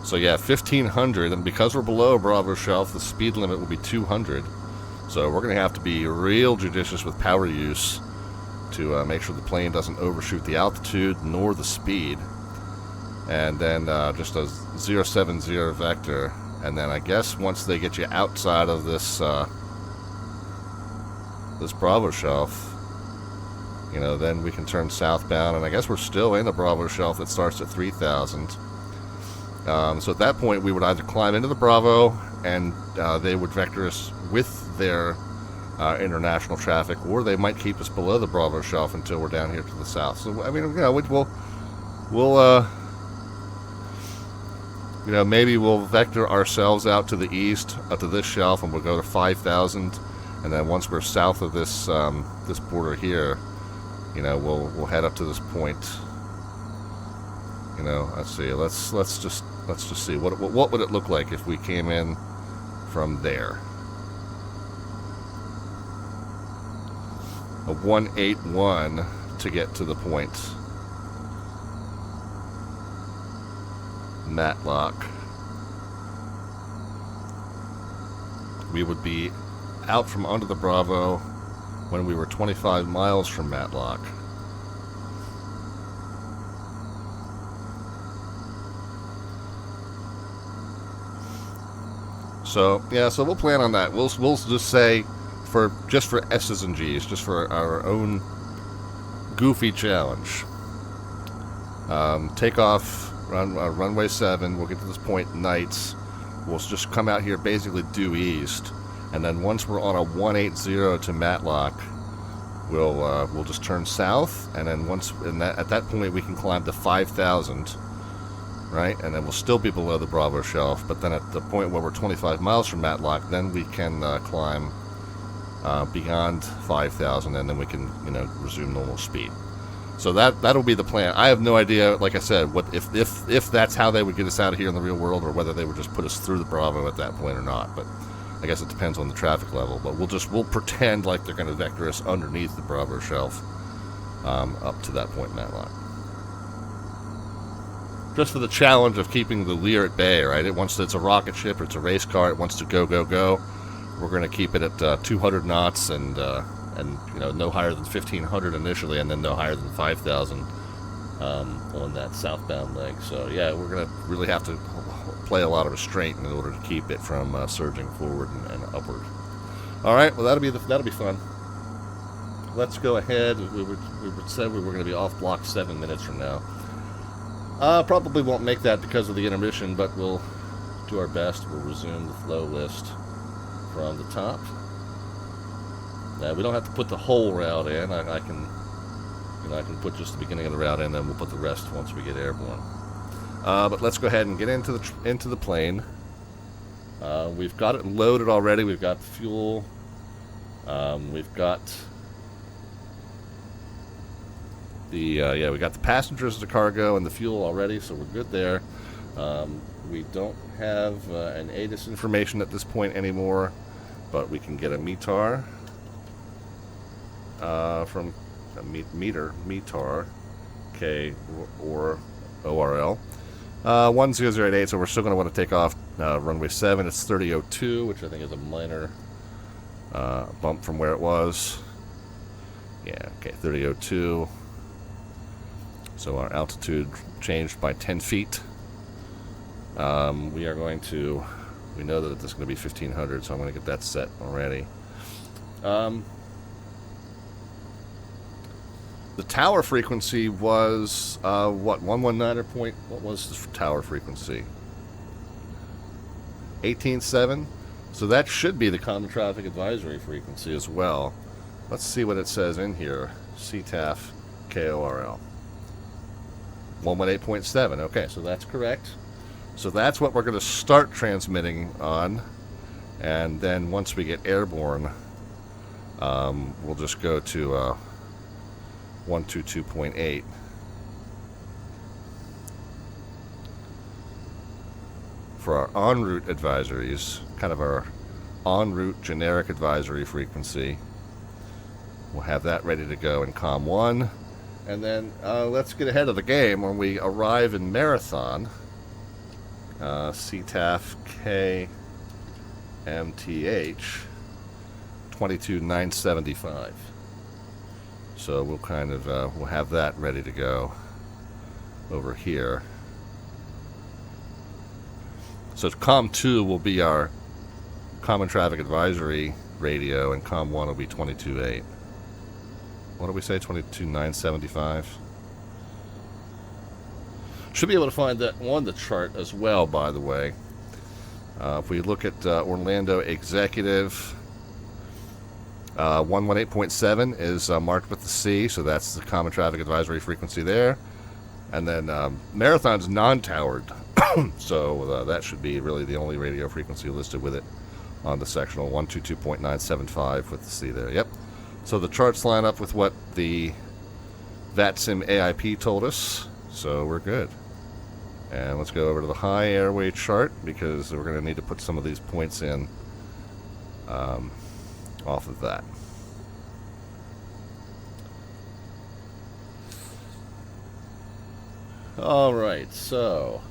So yeah, 1500, and because we're below Bravo Shelf, the speed limit will be 200. So we're going to have to be real judicious with power use to make sure the plane doesn't overshoot the altitude nor the speed. And then just a 070 vector, and then I guess once they get you outside of this this Bravo Shelf, you know, then we can turn southbound, and I guess we're still in the Bravo Shelf that starts at 3000. So at that point, we would either climb into the Bravo, and they would vector us with their international traffic, or they might keep us below the Bravo Shelf until we're down here to the south. So I mean, you know, we'll you know, maybe we'll vector ourselves out to the east, up to this shelf, and we'll go to 5,000, and then once we're south of this this border here, you know, we'll head up to this point. You know, let's see. Let's just see what would it look like if we came in from there. A 181 to get to the point. Matlock. We would be out from under the Bravo when we were 25 miles from Matlock. So yeah, so we'll plan on that. We'll just say for S's and G's, just for our own goofy challenge. Take off runway 7. We'll get to this point nights. We'll just come out here basically due east, and then once we're on a 180 to Matlock, we'll just turn south, and then at that point we can climb to 5,000. Right, and then we'll still be below the Bravo Shelf, but then at the point where we're 25 miles from Matlock, then we can climb beyond 5,000, and then we can, you know, resume normal speed. So that'll be the plan. I have no idea, like I said, what if that's how they would get us out of here in the real world, or whether they would just put us through the Bravo at that point or not. But I guess it depends on the traffic level. But we'll pretend like they're going to vector us underneath the Bravo Shelf up to that point in Matlock. Just for the challenge of keeping the Lear at bay, right? It's a rocket ship, or it's a race car. It wants to go, go, go. We're going to keep it at 200 knots and you know, no higher than 1,500 initially, and then no higher than 5,000 on that southbound leg. So yeah, we're going to really have to play a lot of restraint in order to keep it from surging forward and upward. All right, well that'll be fun. Let's go ahead. We said we were going to be off block 7 minutes from now. Probably won't make that because of the intermission, but we'll do our best. We'll resume the flow list from the top. We don't have to put the whole route in. I can put just the beginning of the route in, then we'll put the rest once we get airborne. But let's go ahead and get into the plane. We've got it loaded already. We've got fuel. We've got we got the passengers, the cargo, and the fuel already, so we're good there. We don't have an ATIS information at this point anymore, but we can get a METAR from a METAR K or ORL 10088. So we're still going to want to take off runway 7. It's 3002, which I think is a minor bump from where it was. Yeah, okay, 3002. So our altitude changed by 10 feet. We know that it's going to be 1,500, so I'm going to get that set already. The tower frequency was, 119 or point, what was the tower frequency? 18.7? So that should be the common traffic advisory frequency as well. Let's see what it says in here. CTAF KORL. 118.7. Okay, so that's correct. So that's what we're going to start transmitting on, and then once we get airborne, we'll just go to 122.8. For our en route advisories, kind of our en route generic advisory frequency, we'll have that ready to go in COM 1. And then let's get ahead of the game. When we arrive in Marathon, CTAF KMTH 22975. So we'll kind of we'll have that ready to go over here. So COM 2 will be our Common Traffic Advisory radio, and COM 1 will be 22.8. What did we say? 22975. Should be able to find that on the chart as well, by the way. If we look at Orlando Executive, 118.7 is marked with the C, so that's the Common Traffic Advisory frequency there. And then Marathon's non-towered, so that should be really the only radio frequency listed with it on the sectional, 122.975 with the C there. Yep. So the charts line up with what the VATSIM AIP told us, so we're good. And let's go over to the high airway chart, because we're going to need to put some of these points in off of that. Alright, so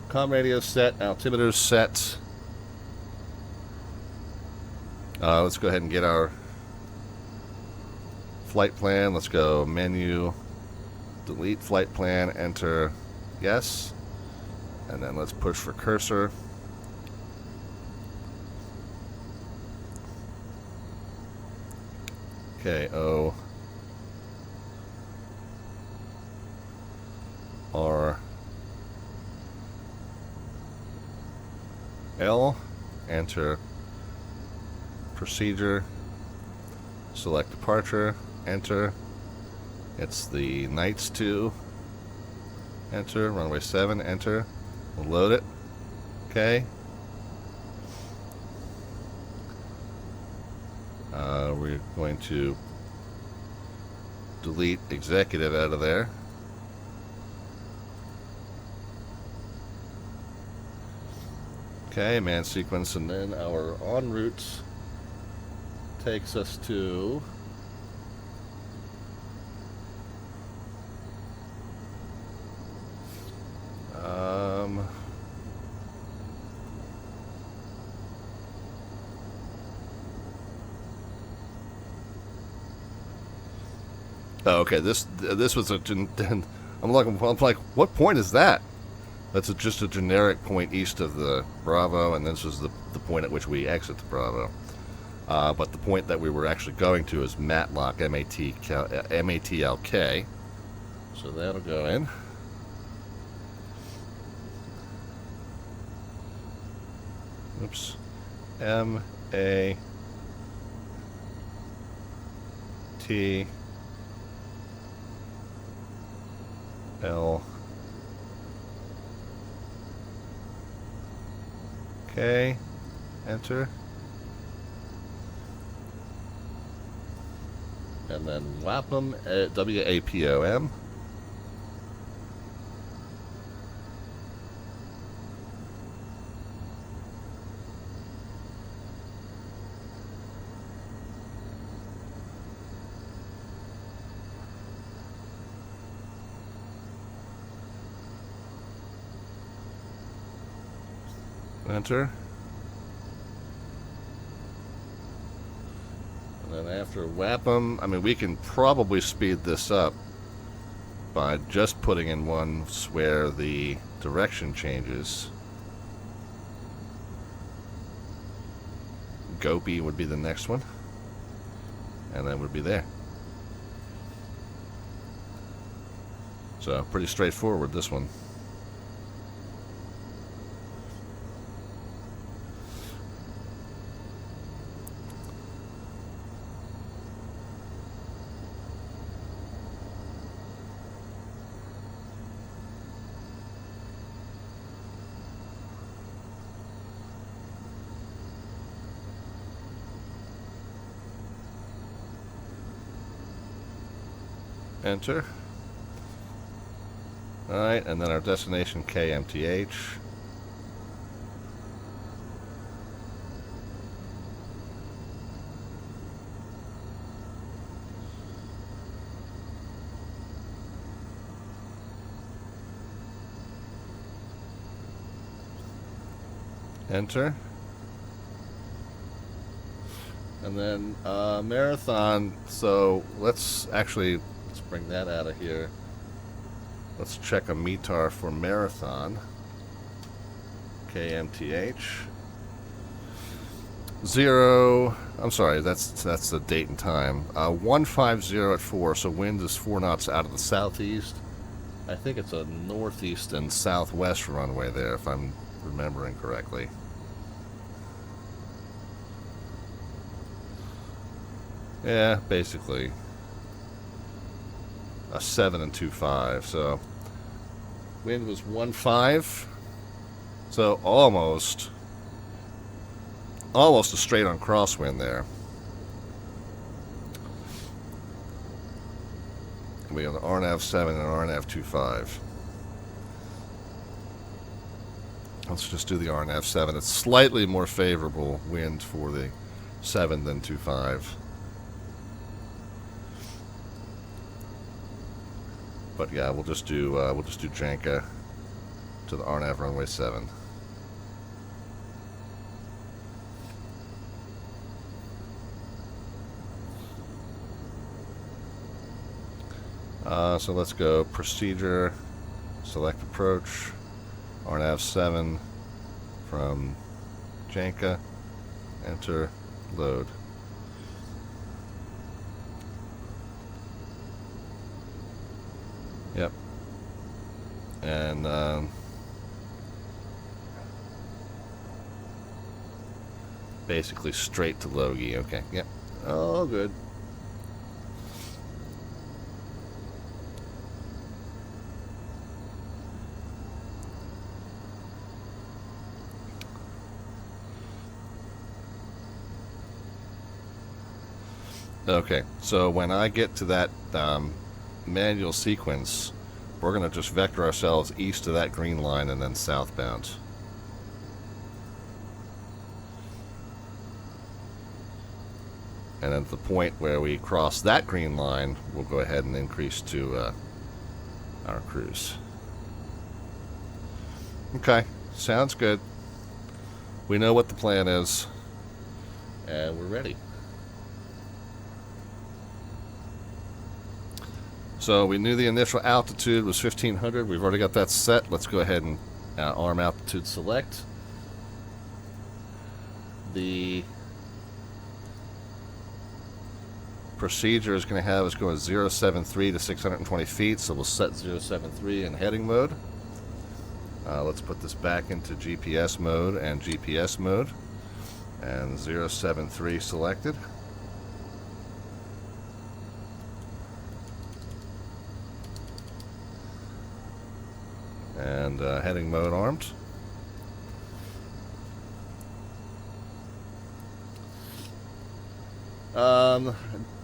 comm radio set, altimeter set. Let's go ahead and get our flight plan. Let's go menu, delete flight plan, enter yes, and then let's push for cursor. KO R L, enter procedure, select departure, enter. It's the Knights 2, enter. Runway 7, enter. We'll load it. Okay. We're going to delete executive out of there. Okay, man sequence, and then our en route takes us to oh, okay. This was a. I'm like, what point is that? That's just a generic point east of the Bravo, and this is the point at which we exit the Bravo. But the point that we were actually going to is Matlock, MATLK. So that'll go in. Oops. MATLK. Okay, enter. And then WAPM, WAPOM. Enter. And then after WAPM, I mean, we can probably speed this up by just putting in ones where the direction changes. Gopi would be the next one, and then would be there. So pretty straightforward, this one. Enter. Alright, and then our destination KMTH. Enter. And then Marathon, so let's bring that out of here. Let's check a METAR for Marathon. KMTH. 0, I'm sorry, that's the date and time. 150 at 4, so wind is 4 knots out of the southeast. I think it's a northeast and southwest runway there, if I'm remembering correctly. Yeah, basically a 7 and 2.5. So wind was 1.5. So almost a straight on crosswind there. We have an RNAV 7 and an RNAV 2.5. Let's just do the RNAV 7. It's slightly more favorable wind for the 7 than 2.5. But yeah, we'll just do Janka to the RNAV runway 7. So let's go procedure, select approach, RNAV 7 from Janka, enter, load. Yep. And basically straight to Logie. Okay. Yep. Oh, good. Okay, so when I get to that manual sequence, we're going to just vector ourselves east of that green line and then southbound. And at the point where we cross that green line, we'll go ahead and increase to our cruise. Okay, sounds good. We know what the plan is, and we're ready. So we knew the initial altitude was 1500. We've already got that set. Let's go ahead and arm altitude select. The procedure is going to have us going 073 to 620 feet. So we'll set 073 in heading mode. Let's put this back into GPS mode and GPS mode. And 073 selected. And heading mode armed.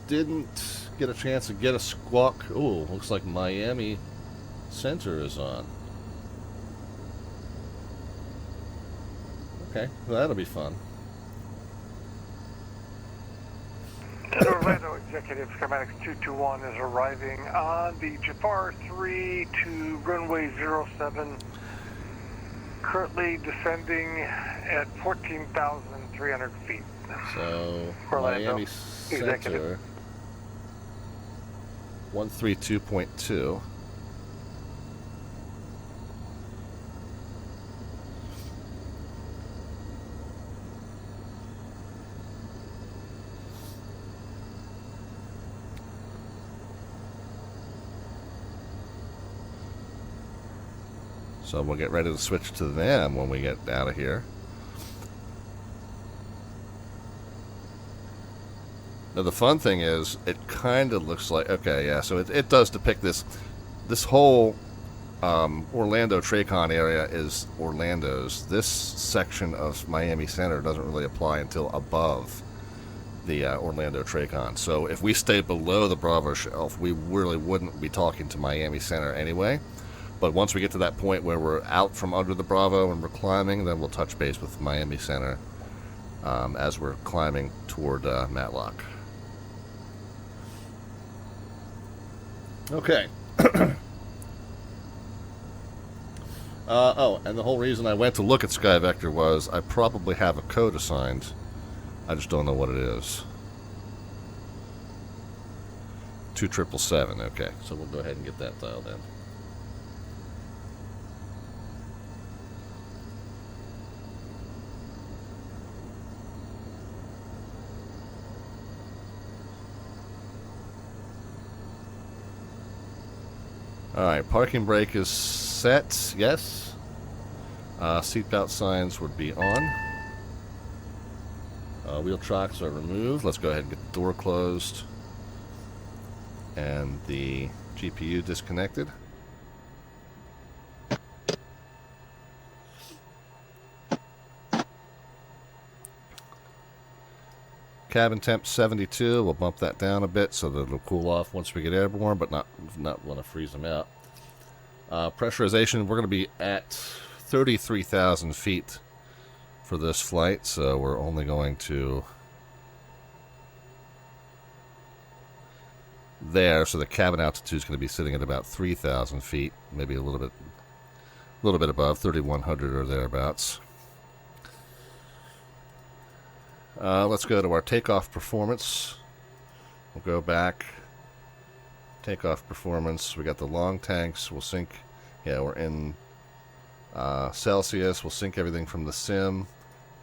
Didn't get a chance to get a squawk. Ooh, looks like Miami Center is on. Okay, well, that'll be fun. Orlando Executive Schematics 221 is arriving on the Jafar 3 to runway 07, currently descending at 14,300 feet. So, Orlando Miami Center, Executive. 132.2. So we'll get ready to switch to them when we get out of here. Now the fun thing is, it kind of looks like, okay, yeah, so it does depict this whole Orlando Tracon area is Orlando's. This section of Miami Center doesn't really apply until above the Orlando Tracon. So if we stay below the Bravo shelf, we really wouldn't be talking to Miami Center anyway. But once we get to that point where we're out from under the Bravo and we're climbing, then we'll touch base with Miami Center as we're climbing toward Matlock. Okay. Oh, and the whole reason I went to look at SkyVector was I probably have a code assigned. I just don't know what it is. 2777, okay. So we'll go ahead and get that dialed in. Alright, parking brake is set, yes. Seatbelt signs would be on. Wheel chocks are removed. Let's go ahead and get the door closed. And the GPU disconnected. Cabin temp 72. We'll bump that down a bit so that it'll cool off once we get airborne, but not want to freeze them out. Pressurization, we're going to be at 33,000 feet for this flight, so we're only going to there, so the cabin altitude is going to be sitting at about 3,000 feet, maybe a little bit above, 3,100 or thereabouts. Let's go to our takeoff performance. We'll go back. Takeoff performance. We got the long tanks. We'll sync. Yeah, we're in Celsius. We'll sync everything from the sim.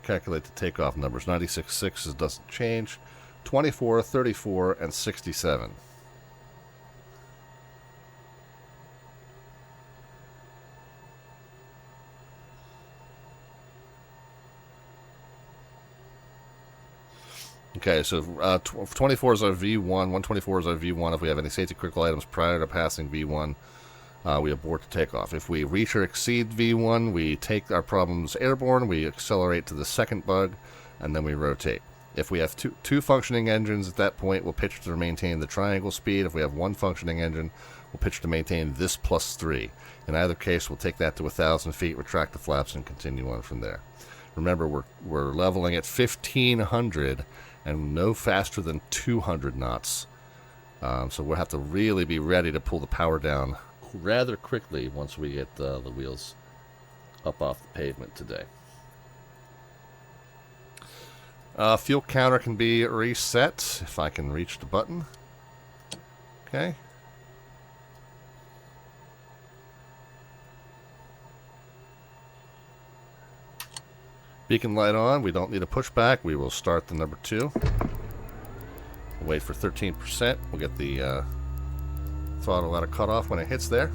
Calculate the takeoff numbers. 96.6 doesn't change. 24, 34, and 67. Okay, so 24 is our V1, 124 is our V1. If we have any safety critical items prior to passing V1, we abort the takeoff. If we reach or exceed V1, we take our problems airborne, we accelerate to the second bug, and then we rotate. If we have two functioning engines at that point, we'll pitch to maintain the triangle speed. If we have one functioning engine, we'll pitch to maintain this +3. In either case, we'll take that to 1,000 feet, retract the flaps, and continue on from there. Remember, we're leveling at 1,500 and no faster than 200 knots. So we'll have to really be ready to pull the power down rather quickly once we get the wheels up off the pavement today. Fuel counter can be reset if I can reach the button. Okay. Beacon light on. We don't need a pushback. We will start the number 2. We'll wait for 13%. We'll get the throttle out of cutoff when it hits there.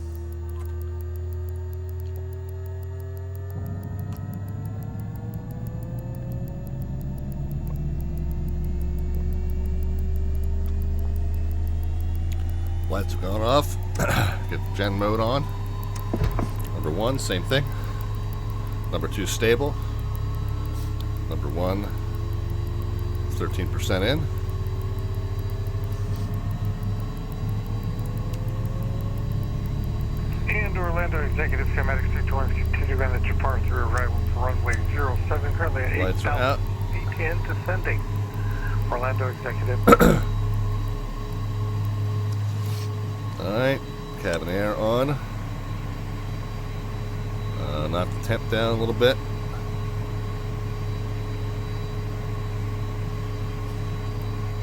Lights have gone off. Get gen mode on. Number 1, same thing. Number 2, stable. Number 1, 13% in. And Orlando Executive Schematics 321 continue on the Jafar through arrival for runway 07, currently at 8,000 feet and descending. Orlando Executive. Alright, cabin air on. Knock the temp down a little bit.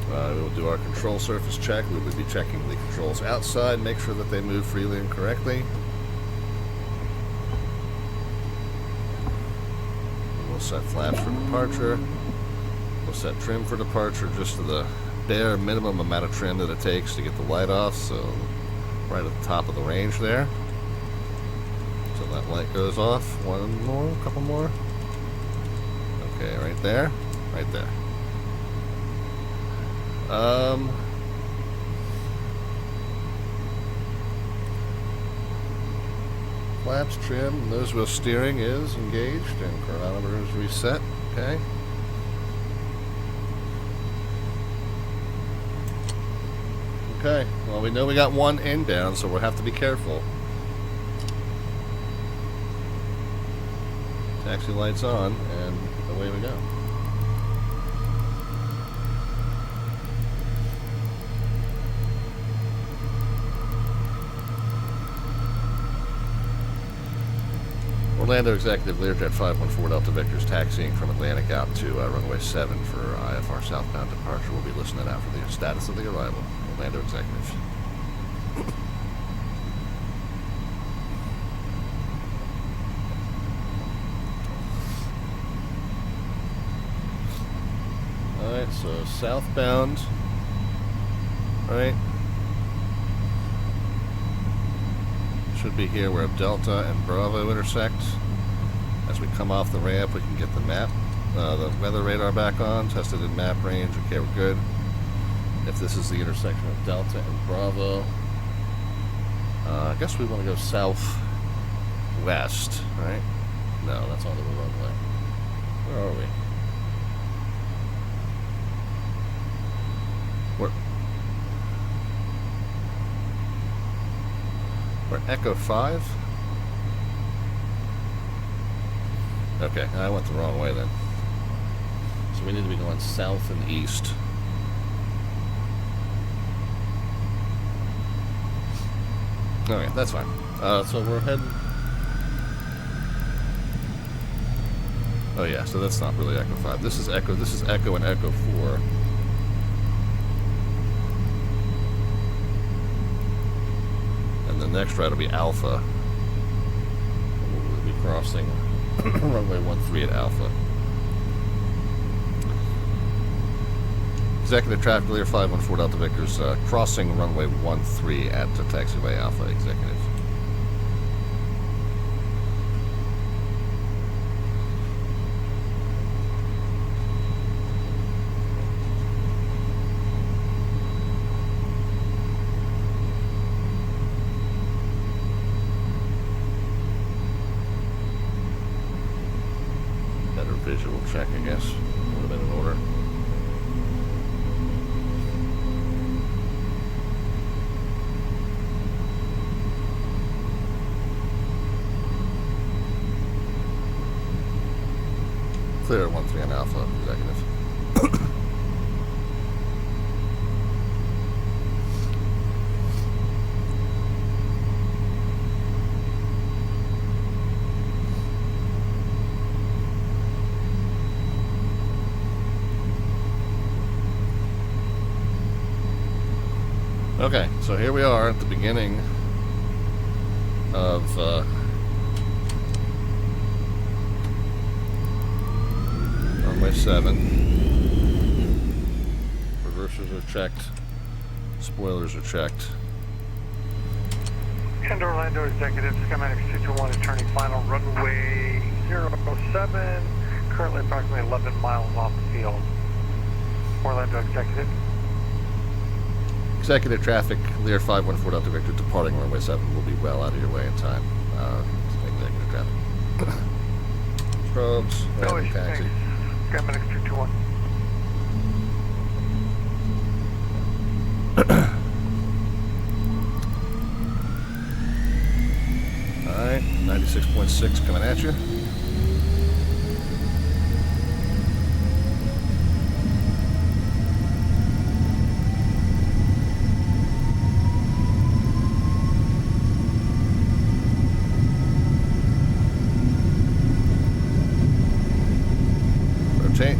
We will do our control surface check. We will be checking the controls outside, make sure that they move freely and correctly. We'll set flaps for departure. We'll set trim for departure, just to the bare minimum amount of trim that it takes to get the light off, so right at the top of the range there. So that light goes off. One more, a couple more. Okay, right there. Right there. Flaps, trim, nose wheel steering is engaged and chronometer is reset. Okay. Okay, well, we know we got one inbound, so we'll have to be careful. Taxi lights on, and away we go. Orlando Executive Learjet 514 Delta Victor's taxiing from Atlantic out to runway 7 for IFR southbound departure. We'll be listening out for the status of the arrival. Orlando Executive. Alright, so southbound. Alright. Should be here where Delta and Bravo intersect. As we come off the ramp, we can get the map, the weather radar back on, tested in map range. Okay, we're good. If this is the intersection of Delta and Bravo, I guess we want to go southwest, right? No, that's on the runway. Where are we? We're Echo 5? Okay, I went the wrong way then. So we need to be going south and east. Okay, that's fine. So we're heading... Oh yeah, so that's not really Echo 5. This is Echo and Echo 4. The next ride will be Alpha. We'll be crossing runway 13 at Alpha. Executive Traffic Lear 514 Delta Victor's crossing runway 13 at taxiway Alpha. Executive. Visual check, I guess. Would have been in order. Clear 13 on Alpha, Executive. Okay, so here we are at the beginning of runway 7. Reversers are checked. Spoilers are checked. And Orlando Executive, schematics 221 is turning final runway 07, currently approximately 11 miles off the field. Orlando Executive. Executive Traffic, Lear 514 Delta Victor, departing runway 7. Will be well out of your way in time. Executive Traffic. Probes, landing taxi. Schematics 221. Alright, 96.6 coming at you. Rotate.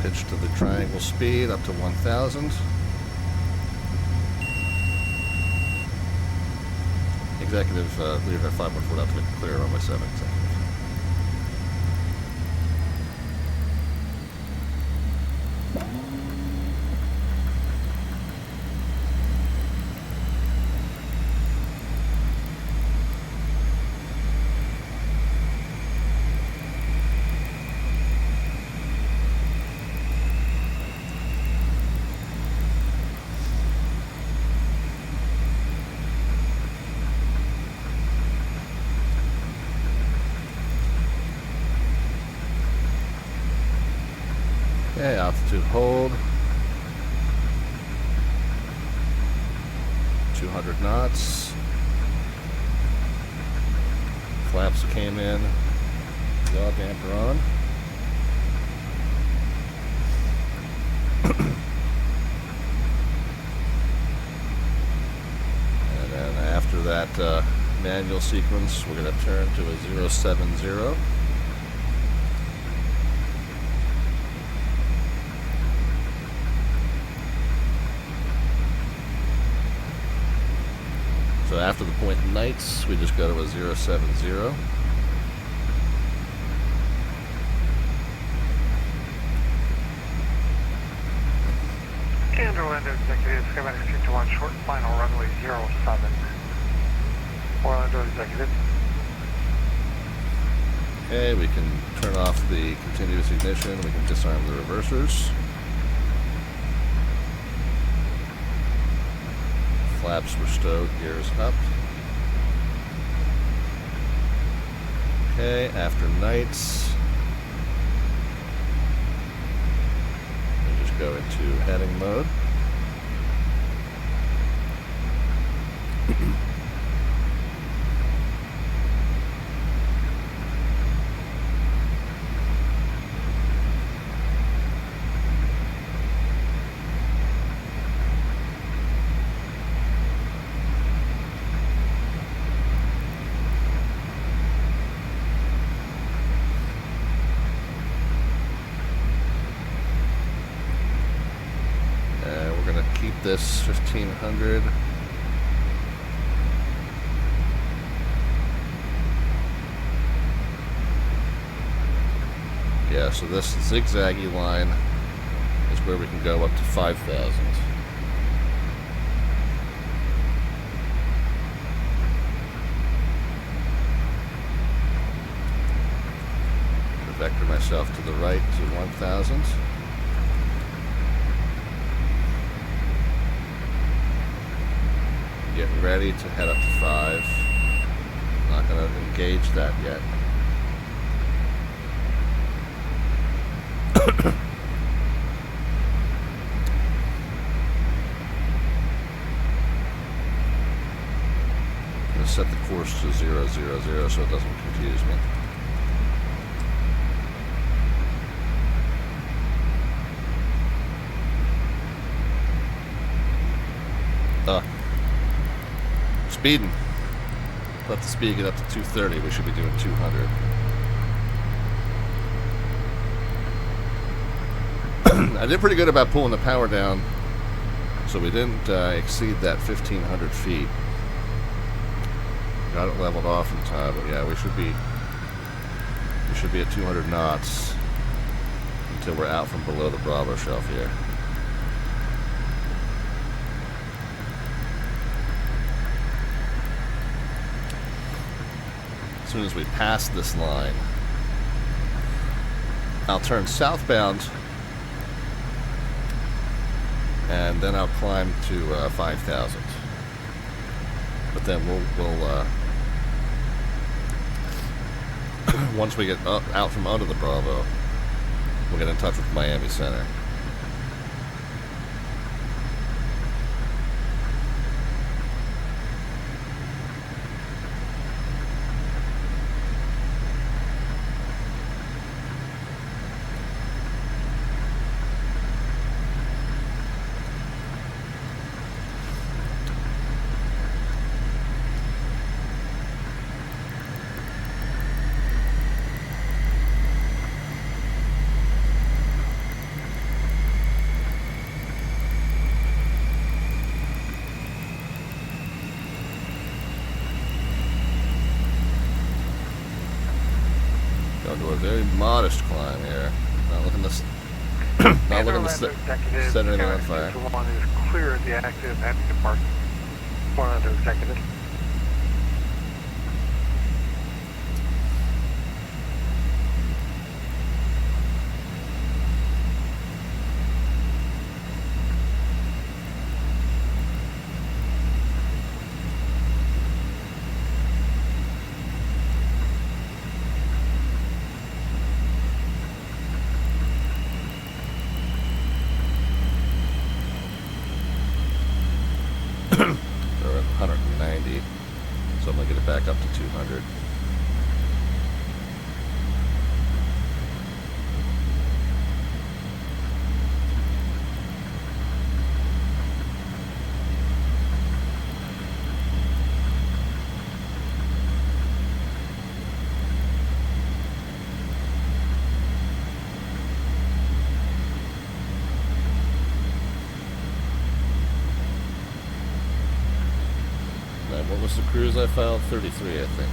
Pitch to the triangle speed up to 1,000. Executive Lear 514 out to clear runway 7. Executive. Okay, altitude hold. 200 knots. Flaps came in. Yaw damper on. that manual sequence, we're going to turn to a 070. So after the point Knights, we just go to a 070. And Orlando Executive, schematic 221, short final runway 07. Orlando Executive. Okay, we can turn off the continuous ignition, we can disarm the reversers. Flaps were stowed, gears up. Okay, after Knights, we just go into heading mode. This 1500. Yeah, so this zigzaggy line is where we can go up to 5,000. Vector myself to the right to 1,000. Getting ready to head up to 5. Not going to engage that yet. I'm going to set the course to 000 so it doesn't confuse me. Speeding. Let the speed get up to 230. We should be doing 200. I did pretty good about pulling the power down, so we didn't exceed that 1,500 feet. Got it leveled off in time, but yeah, we should be at 200 knots until we're out from below the Bravo shelf here. As soon as we pass this line, I'll turn southbound, and then I'll climb to 5,000. But then we'll once we get out from under the Bravo, we'll get in touch with Miami Center. To a very modest climb here. Not looking to set anything on fire. One is clear of the active and departure. Orlando Executive. They're at 190, so I'm going to get it back up to 200. What was the cruise I filed? 33, I think.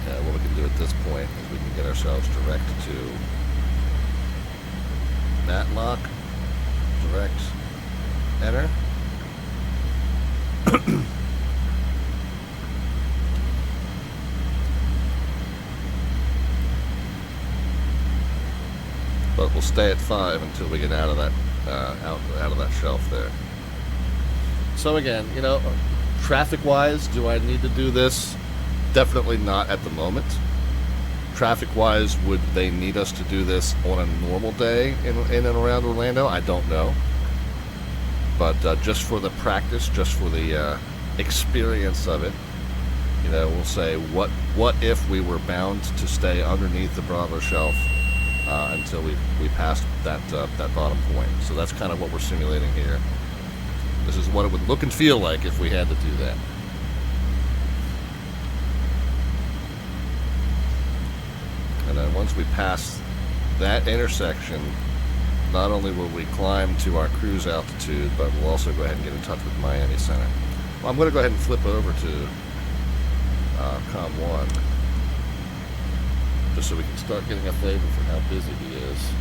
What we can do at this point is we can get ourselves direct to Matlock, direct, enter. But we'll stay at 5 until we get out of that out of that shelf there. So again, you know, traffic-wise, do I need to do this? Definitely not at the moment. Traffic-wise, would they need us to do this on a normal day in and around Orlando? I don't know. But just for the practice, just for the experience of it, you know, we'll say, what if we were bound to stay underneath the Bravo shelf until we passed that bottom point? So that's kind of what we're simulating here. This is what it would look and feel like if we had to do that. And then once we pass that intersection, not only will we climb to our cruise altitude, but we'll also go ahead and get in touch with Miami Center. Well, I'm going to go ahead and flip over to Com 1, just so we can start getting a flavor for how busy he is.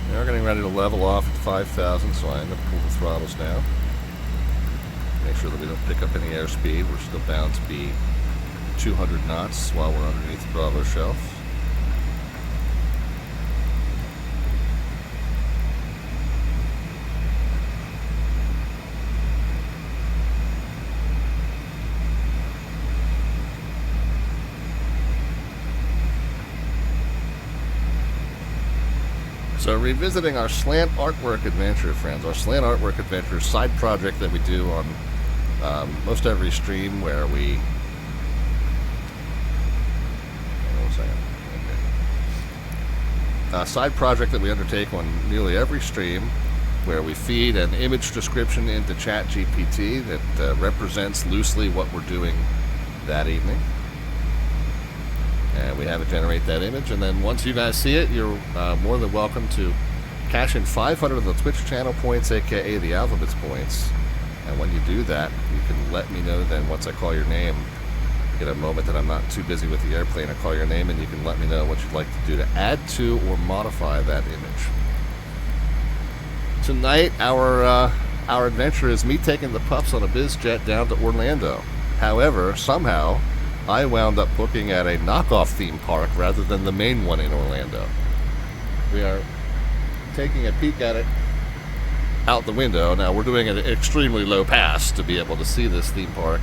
We're getting ready to level off at 5,000, so I'm going to pull the throttles now. Make sure that we don't pick up any airspeed. We're still bound to be 200 knots while we're underneath the Bravo shelf. So revisiting our slant artwork adventure, friends, our slant artwork adventure side project that we do on most every stream, where we... Hold on a second. Okay. A side project that we undertake on nearly every stream, where we feed an image description into ChatGPT that represents loosely what we're doing that evening. And we have it generate that image, and then once you guys see it, you're more than welcome to cash in 500 of the Twitch channel points, aka the Alphabets points. And when you do that, you can let me know then once I call your name. Get a moment that I'm not too busy with the airplane, I call your name, and you can let me know what you'd like to do to add to or modify that image. Tonight, our adventure is me taking the pups on a biz jet down to Orlando. However, somehow I wound up booking at a knockoff theme park rather than the main one in Orlando. We are taking a peek at it out the window. Now, we're doing an extremely low pass to be able to see this theme park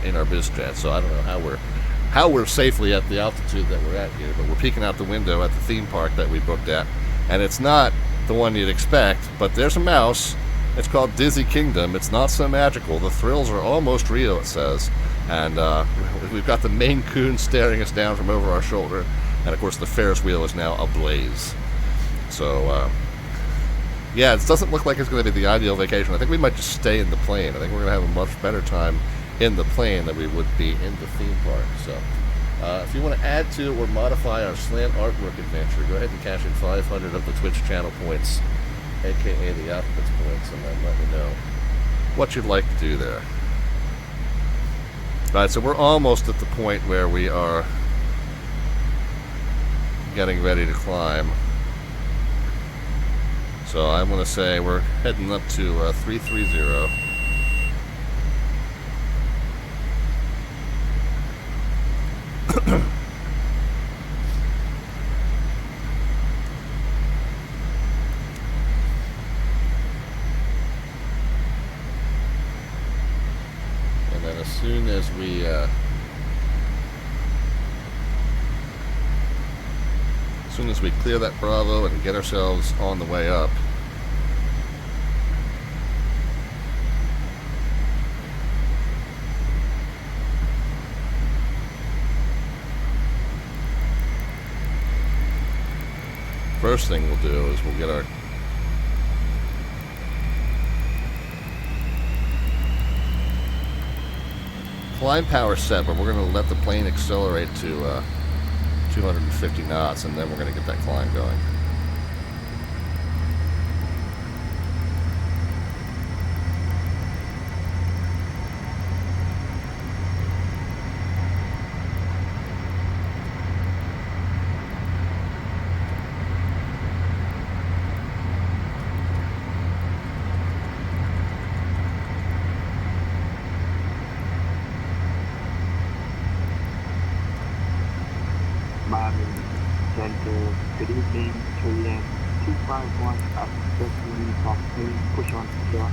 in our biz jet, so I don't know how we're safely at the altitude that we're at here, but we're peeking out the window at the theme park that we booked at, and it's not the one you'd expect, but there's a mouse. It's called Dizzy Kingdom. It's not so magical. The thrills are almost real, it says. And we've got the Maine Coon staring us down from over our shoulder. And, of course, the Ferris wheel is now ablaze. So, yeah, it doesn't look like it's going to be the ideal vacation. I think we might just stay in the plane. I think we're going to have a much better time in the plane than we would be in the theme park. So, if you want to add to or modify our slant artwork adventure, go ahead and cash in 500 of the Twitch channel points, aka the Alphabets points, and then let me know what you'd like to do there. Alright, so we're almost at the point where we are getting ready to climb. So I'm going to say we're heading up to 330. As soon as we As soon as we clear that Bravo and get ourselves on the way up, first thing we'll do is we'll get our climb power set, but we're going to let the plane accelerate to 250 knots, and then we're going to get that climb going. Center, good evening, Korean 251 up 13 Fox 3, push on secure.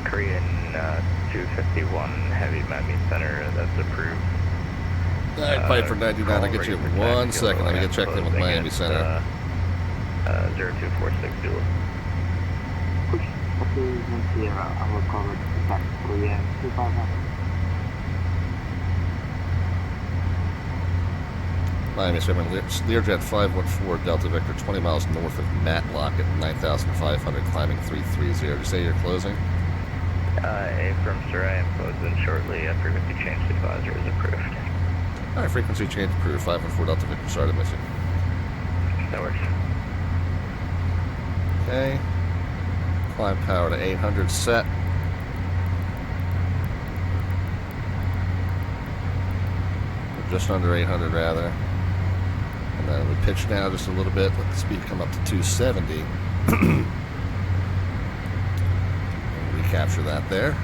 Korean 251 heavy Miami Center, that's approved. Alright, fight for 99, I'll get you in 1 second. Let me get checked in with Miami Center. 0246 dual. Push, okay, Sierra, I will cover back Korean 251. Miami Center, Learjet 514 Delta Victor, 20 miles north of Matlock at 9,500, climbing 330. Did you say you're closing? From sir, I am closing shortly. Frequency change advisor is approved. Alright, frequency change approved. 514 Delta Victor, sorry to miss you. That works. Okay. Climb power to 800 set. Or just under 800 rather. And then we pitch down just a little bit, let the speed come up to 270. And recapture that there.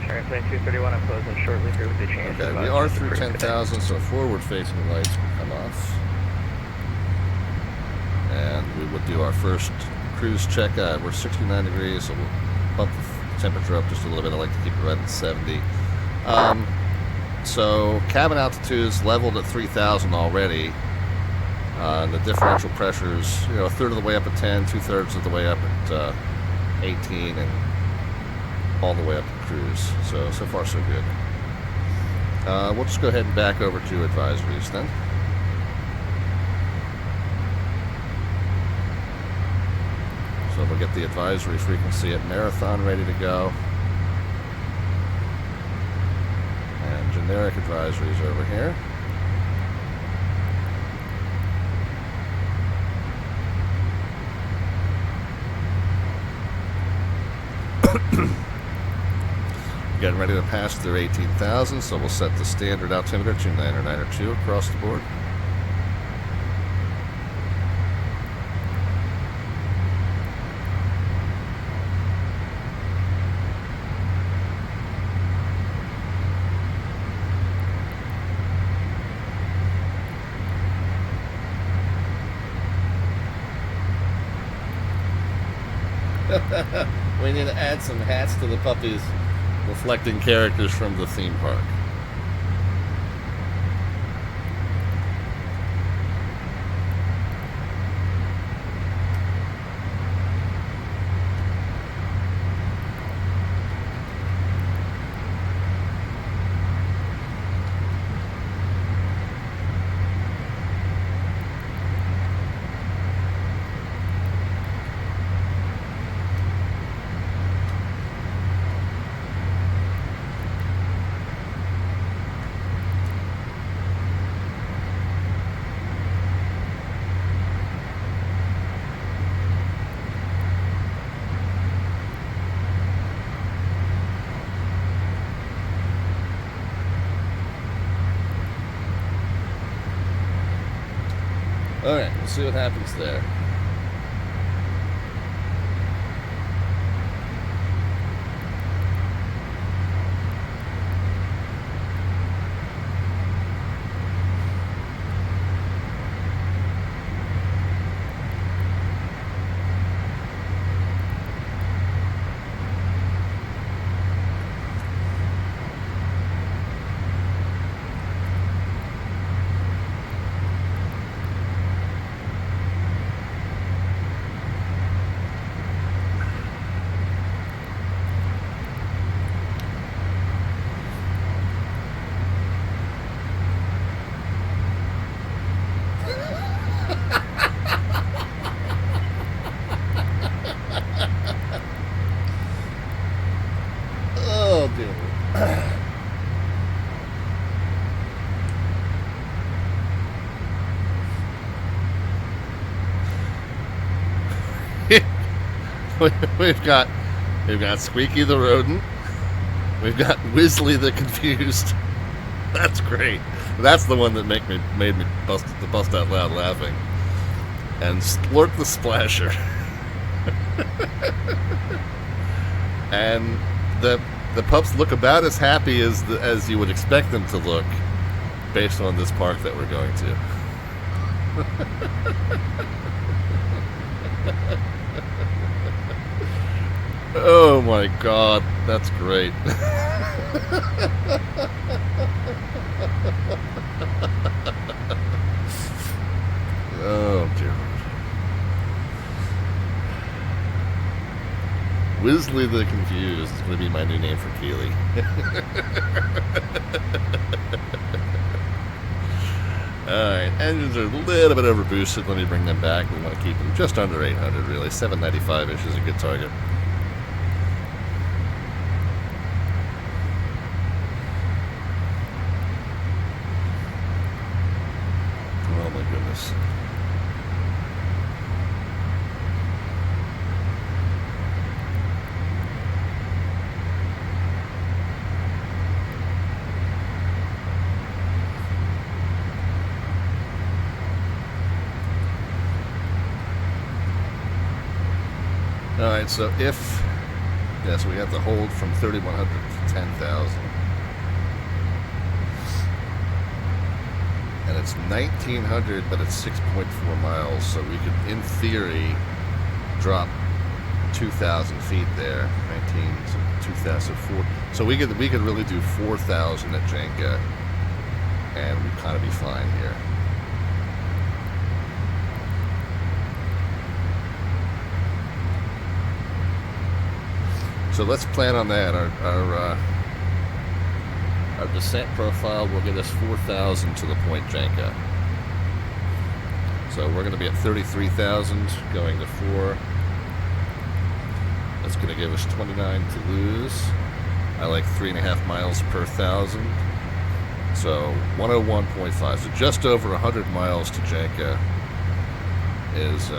Sure, plane 231, I'm closing shortly through with the change. Okay, we are through 10,000, so forward-facing lights will come off. And we would do our first cruise check. We're 69 degrees, so we'll bump the temperature up just a little bit. I like to keep it right at 70. So cabin altitude is leveled at 3,000 already. And the differential pressures, you know, a third of the way up at 10, 2/3 of the way up at 18, and all the way up to cruise. So far so good. We'll just go ahead and back over to advisories then. So we'll get the advisory frequency at Marathon ready to go. And generic advisories over here. Getting ready to pass through 18,000, so we'll set the standard altimeter to 902 across the board. We need to add some hats to the puppies, reflecting characters from the theme park. Alright, we'll see what happens there. we've got Squeaky the rodent. We've got Wizzly the confused. That's great. That's the one that made me bust out loud laughing. And Splort the Splasher. And the pups look about as happy as you would expect them to look, based on this park that we're going to. Oh my God, that's great. Oh dear. Wizzly the Confused is going to be my new name for Keely. Alright, engines are a little bit overboosted. Let me bring them back. We want to keep them just under 800, really. 795-ish is a good target. Oh my goodness. Alright, so if... Yes, we have to hold from 3,100 to 10,000. And it's 1,900, but it's 6.4 miles, so we could, in theory, drop 2,000 feet there. 19, so 2,004. So we could really do 4,000 at Jenka, and we'd kind of be fine here. So let's plan on that. Our descent profile will get us 4,000 to the point Jenka. So we're going to be at 33,000 going to 4. That's going to give us 29 to lose. I like 3.5 miles per 1,000. So 101.5. So just over 100 miles to Jenka is...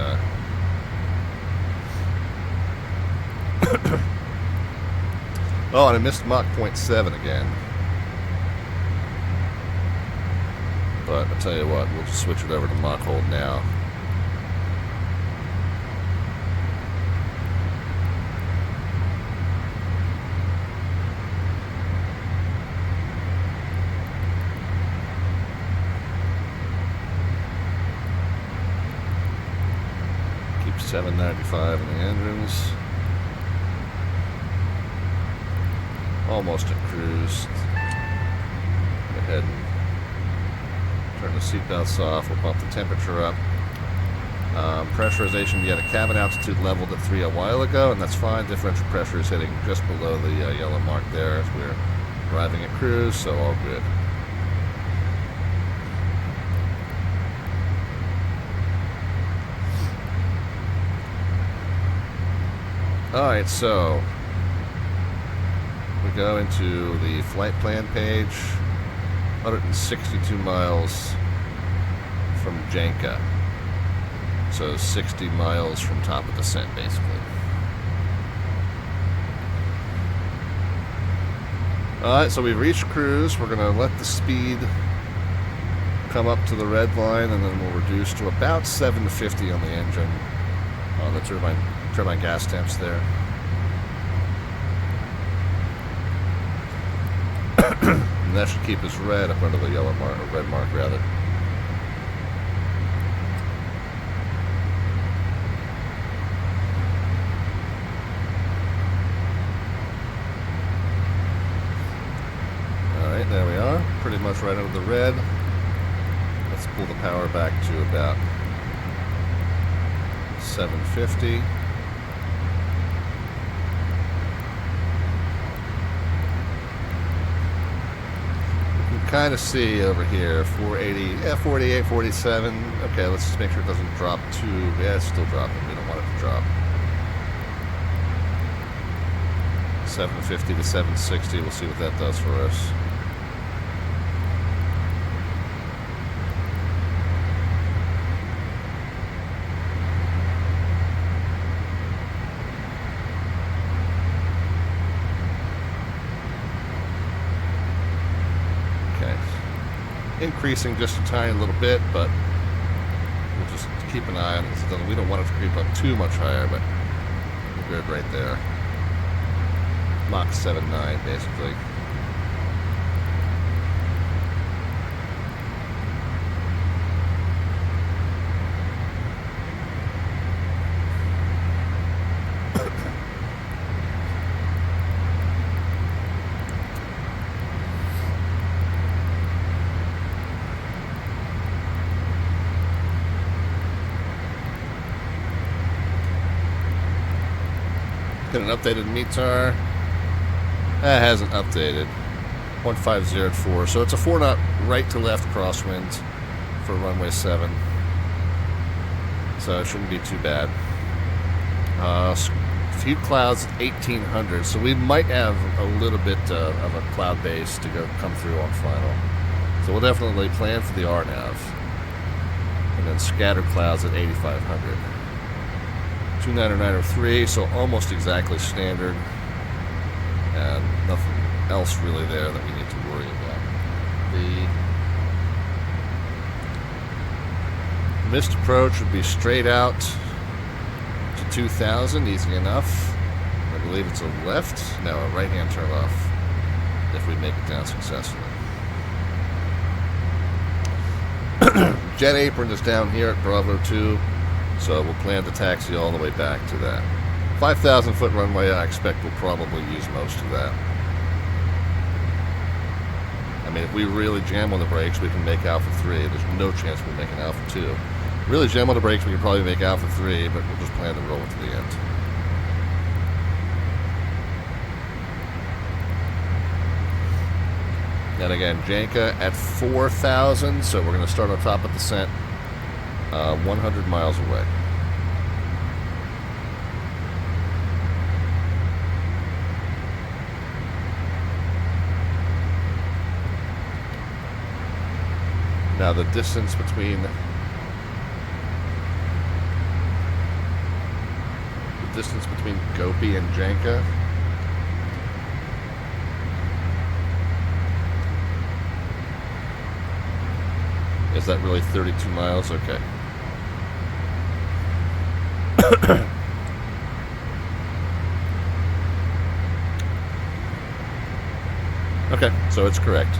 Oh, and I missed Mach 0.7 again. But I'll tell you what, we'll just switch it over to Mach hold now. Keep 795 in the engines. Almost at cruise. Go ahead and turn the seatbelts off. We'll bump the temperature up. Pressurization, you had a cabin altitude leveled at 3 a while ago, and that's fine. Differential pressure is hitting just below the yellow mark there as we're arriving at cruise, so all good. Alright, so we go into the flight plan page, 162 miles from Jenka. So 60 miles from top of descent, basically. Alright, so we've reached cruise. We're going to let the speed come up to the red line, and then we'll reduce to about 750 on the engine. On the turbine gas temps there. And that should keep us red up under the yellow mark, or red mark rather. Alright, there we are. Pretty much right under the red. Let's pull the power back to about 750. Kind of see over here 480, yeah, 48, 47. Okay, let's just make sure it doesn't drop too. Yeah, it's still dropping. We don't want it to drop. 750 to 760. We'll see what that does for us. increasing just a tiny little bit, but we'll just keep an eye on it. We don't want it to creep up too much higher, but we're good right there. Mach 7.9 basically. Got an updated METAR. That hasn't updated. 1504 at 4. So it's a 4 knot right to left crosswind for runway 7. So it shouldn't be too bad. Few clouds at 1800. So we might have a little bit of a cloud base to come through on final. So we'll definitely plan for the RNAV. And then scattered clouds at 8500. 29903, so almost exactly standard, and nothing else really there that we need to worry about. The missed approach would be straight out to 2000, easy enough. I believe it's a left, no, a right-hand turn off if we make it down successfully. Jet apron is down here at Bravo 2. So we'll plan to taxi all the way back to that. 5,000 foot runway, I expect we'll probably use most of that. I mean, if we really jam on the brakes, we can make Alpha 3. There's no chance we'll make an Alpha 2. Really jam on the brakes, we can probably make Alpha 3, but we'll just plan to roll it to the end. And again, Janka at 4,000, so we're going to start on top of descent. 100 miles away. Now the distance between Gopi and Janka is that really 32 miles? Okay. Okay, so it's correct.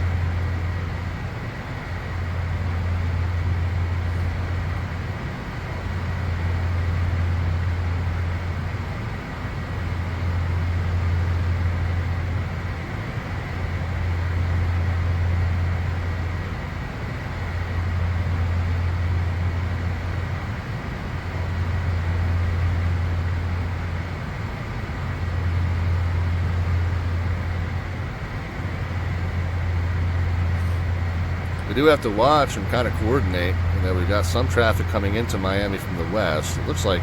We do have to watch and kind of coordinate. You know, we've got some traffic coming into Miami from the west. It looks like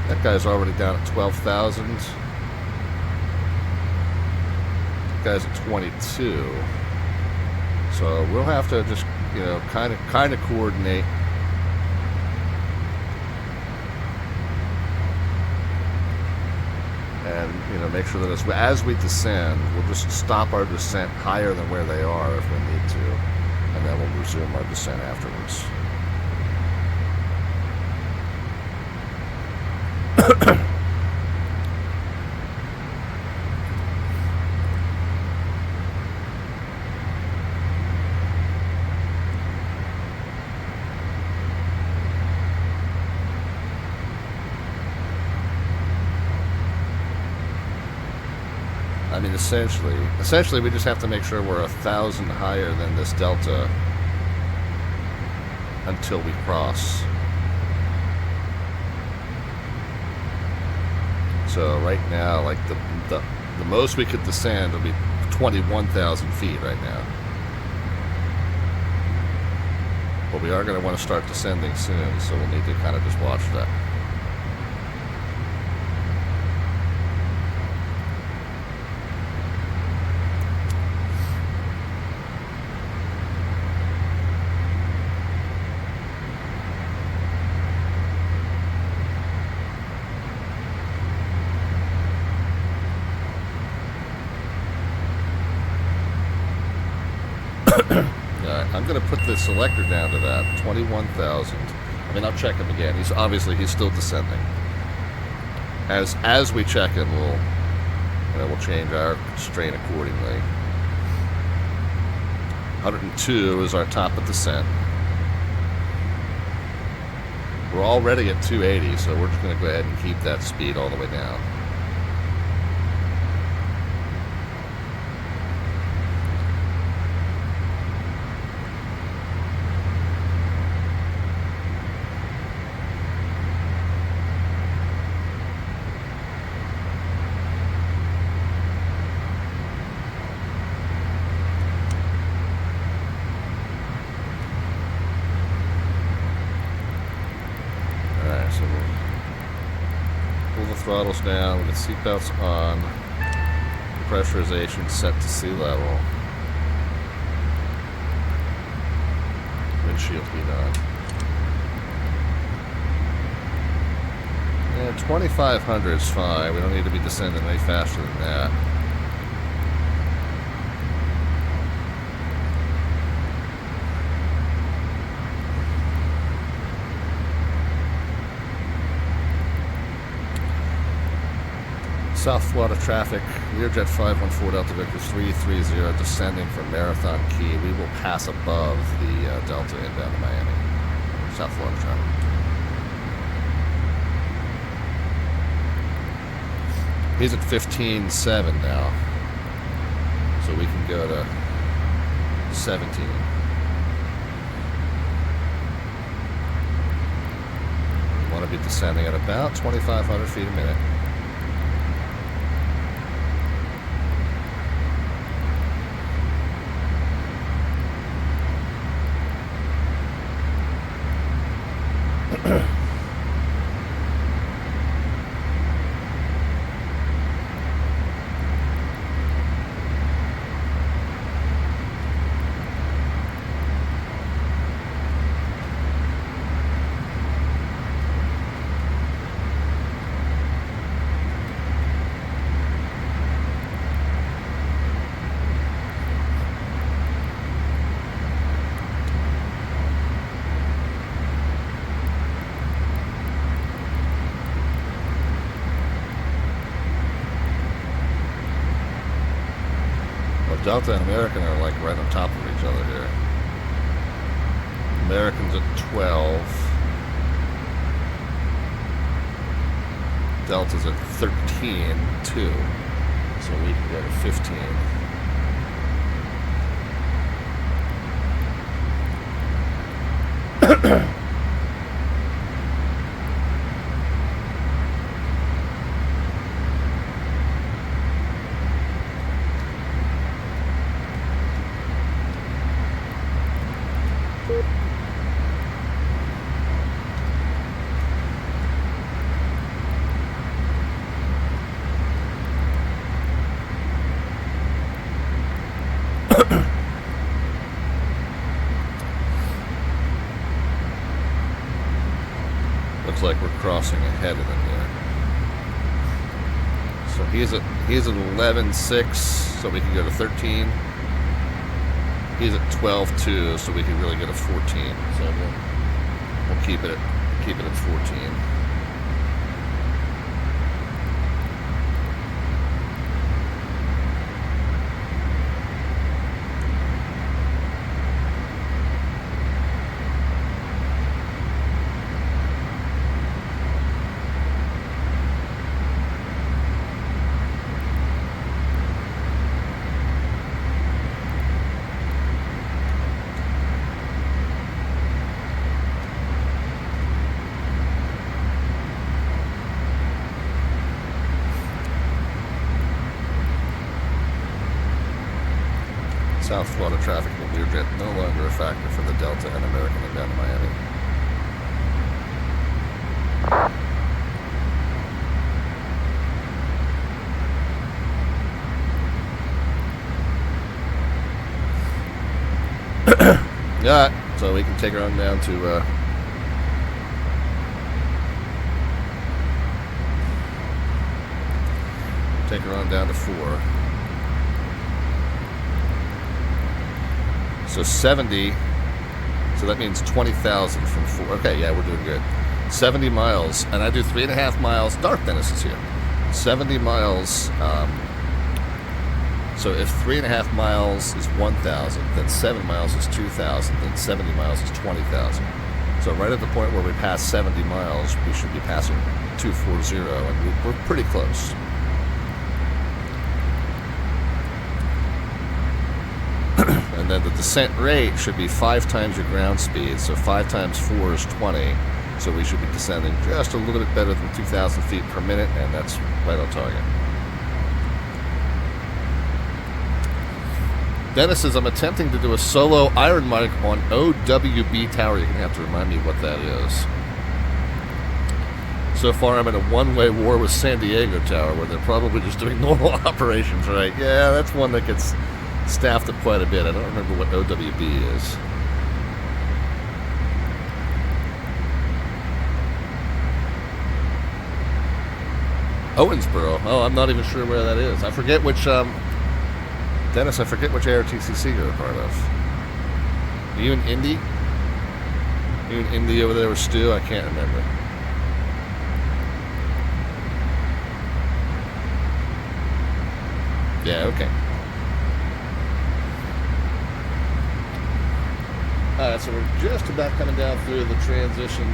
that guy's already down at 12,000. That guy's at 22. So we'll have to just, you know, kind of coordinate. And, you know, make sure that as we descend, we'll just stop our descent higher than where they are if we need to. And then we'll resume our descent afterwards. I mean, essentially, we just have to make sure we're 1,000 higher than this delta until we cross. So right now, like the most we could descend would be 21,000 feet right now. But we are going to want to start descending soon, so we'll need to kind of just watch that. I'm going to put the selector down to that, 21,000. I mean, I'll check him again. He's still descending. As we check him, we'll change our constraint accordingly. 102 is our top of descent. We're already at 280, so we're just going to go ahead and keep that speed all the way down. Throttles down, with the seatbelts on, pressurization set to sea level, windshield heat on. Yeah, 2,500 is fine. We don't need to be descending any faster than that. South Florida traffic, Learjet 514 Delta Victor 330 descending from Marathon Key. We will pass above the Delta inbound to Miami. South Florida traffic. He's at 15.7 now. So we can go to 17. We want to be descending at about 2,500 feet a minute. Delta and American are like right on top of each other here. American's at 12. Delta's at 13.2. So we can go to 15. Looks like we're crossing ahead of them here. So he's at 11.6, so we can go to 13. He's at 12.2, so we can really go to 14. So we'll keep it at 14. South Florida traffic with Learjet no longer a factor for the Delta and American inbound to Miami. Yeah, so we can take her on down to take her on down to 4. So 70 So that means 20,000 from 4. Okay, yeah, we're doing good. 70 miles, and I do 3.5 miles. Dark Dennis is here. 70 miles. So if 3.5 miles is 1,000, then 7 miles is 2,000, then 70 miles is 20,000. So right at the point where we pass 70 miles, we should be passing 240, and we're pretty close. And then the descent rate should be 5 times your ground speed. So 5 times 4 is 20. So we should be descending just a little bit better than 2,000 feet per minute, and that's right on target. Dennis says, I'm attempting to do a solo iron mic on OWB Tower. You're going to have to remind me what that is. So far, I'm in a one-way war with San Diego Tower, where they're probably just doing normal operations, right? Yeah, that's one that gets staffed up quite a bit. I don't remember what OWB is. Owensboro. Oh, I'm not even sure where that is. I forget which, Dennis, I forget which ARTCC you're a part of. Are you in Indy? Are you in Indy over there with Stu? I can't remember. Yeah, okay. Alright, so we're just about coming down through the transition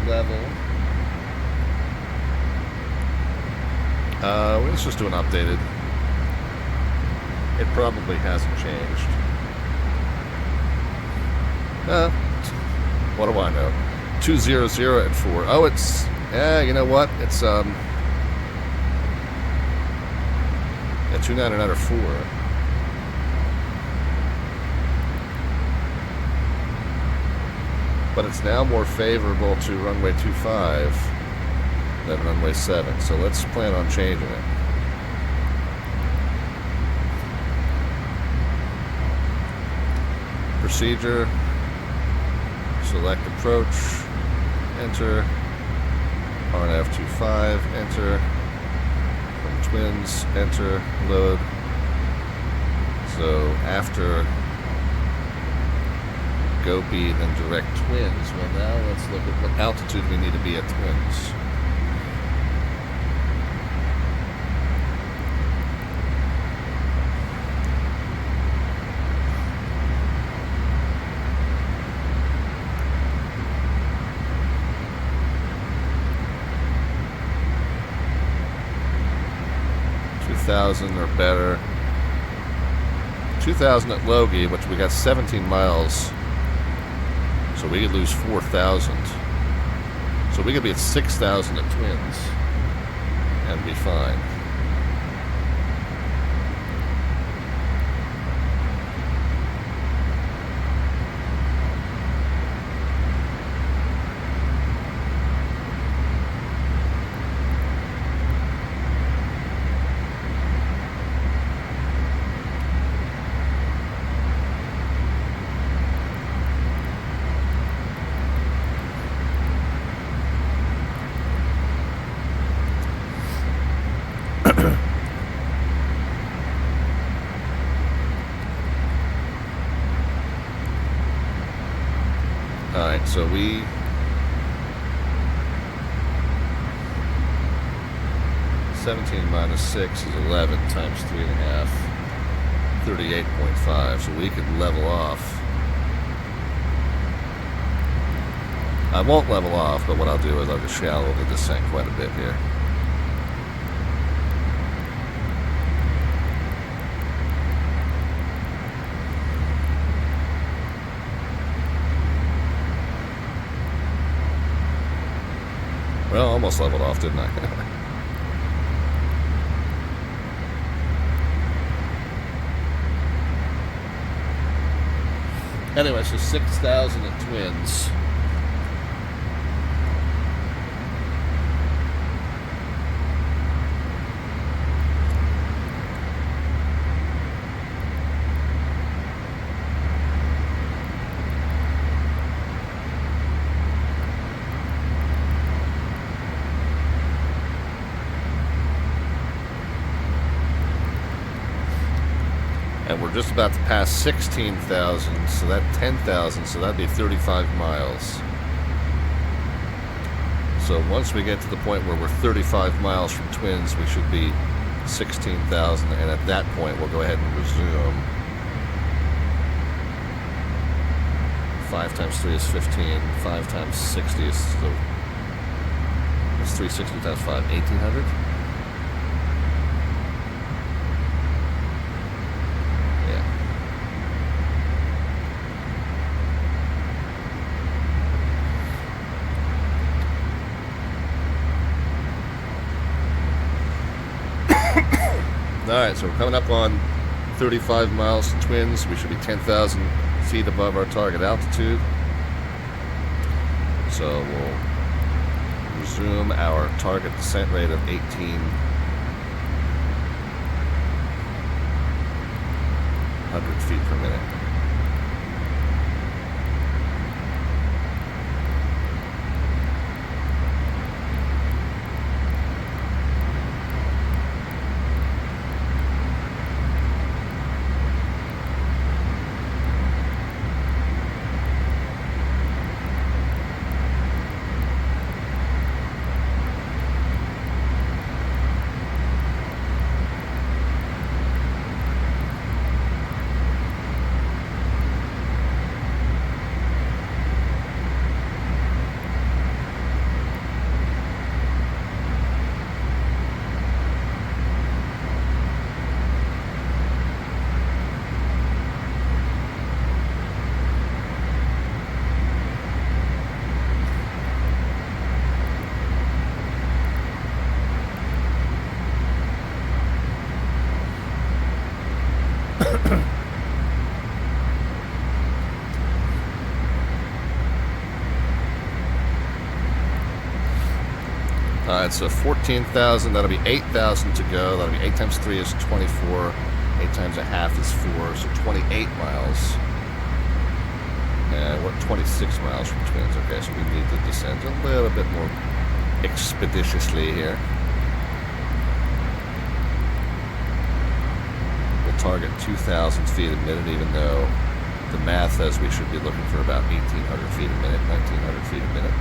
level. Let's just do an updated. It probably hasn't changed. What do I know? 200 at 4. Oh, it's, yeah, you know what? It's, yeah, 299 or 4. But it's now more favorable to runway 25 than runway 7, so let's plan on changing it. Procedure, select approach, enter, RNF25, enter, from twins, enter, load. So after GoP, then direct twins. Well, now let's look at what altitude we need to be at twins. Or better. 2,000 at Logie, which we got 17 miles, so we could lose 4,000. So we could be at 6,000 at Twins and be fine. Alright, so we... $17 minus 6 is 11 times 3.5, 38.5, so we could level off. I won't level off, but what I'll do is I'll just shallow the descent quite a bit here. Well, almost leveled off, didn't I? Anyway, so 6,000 at Twins. we're just about to pass 16,000, so that 10,000, so that'd be 35 miles. So once we get to the point where we're 35 miles from Twins, we should be 16,000, and at that point we'll go ahead and resume. 5 times 3 is 15, 5 times 60 is, so it's 360 times 5, 1,800? Alright, so we're coming up on 35 miles to Twins. We should be 10,000 feet above our target altitude. So we'll resume our target descent rate of 1,800 feet per minute. Alright, so 14,000, that'll be 8,000 to go. That'll be 8 times 3 is 24. 8 times a half is 4, so 28 miles. And we're 26 miles from Twins. Okay, so we need to descend a little bit more expeditiously here. We'll target 2,000 feet a minute, even though the math says we should be looking for about 1,800 feet a minute, 1,900 feet a minute.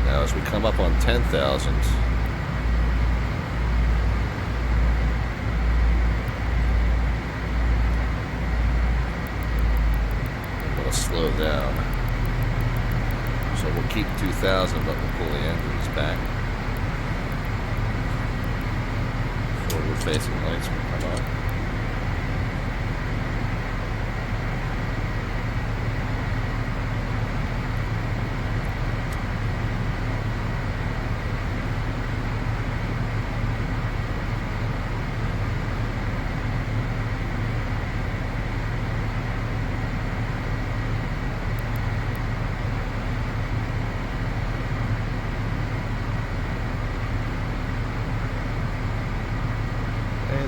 Now, as we come up on 10,000, I'm going to slow down. So we'll keep 2,000, but we'll pull the engines back. Forward-facing lights will come on.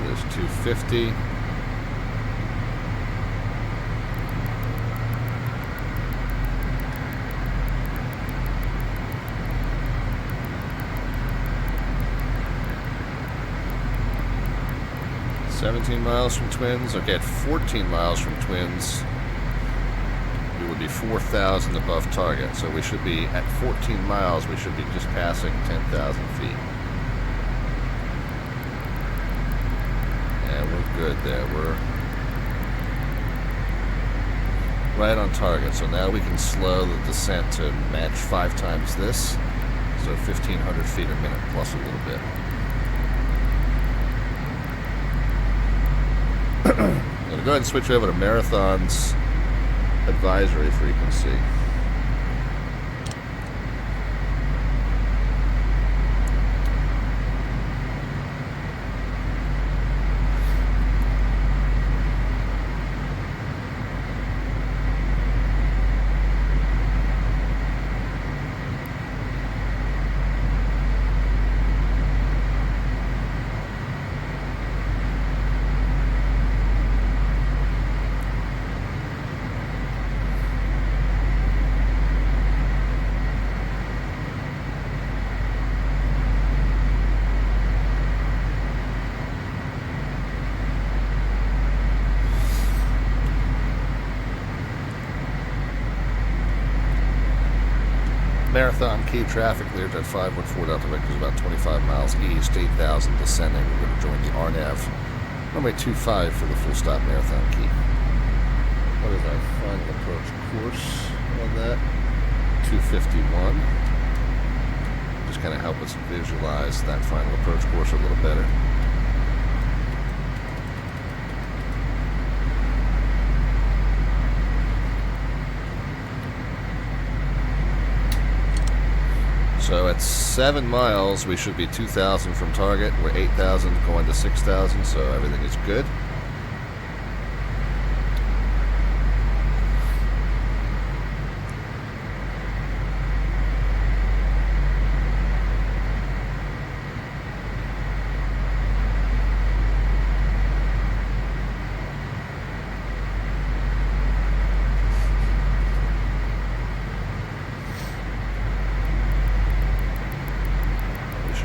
There's 250. $17 miles from Twins. Okay, at 14 miles from Twins, we would be 4,000 above target. So we should be at 14 miles. We should be just passing 10,000 feet. We're good there. We're right on target. So now we can slow the descent to match 5 times this. So 1,500 feet a minute plus a little bit. I'm going to go ahead and switch over to Marathon's advisory frequency. Key traffic, Learjet 514 Delta Victor is about 25 miles east, 8,000 descending. We're going to join the RNAV. Runway 25 for the full stop Marathon Key. What is our final approach course on that? 251. Just kind of help us visualize that final approach course a little better. So at 7 miles, we should be 2,000 from target. We're 8,000 going to 6,000, so everything is good.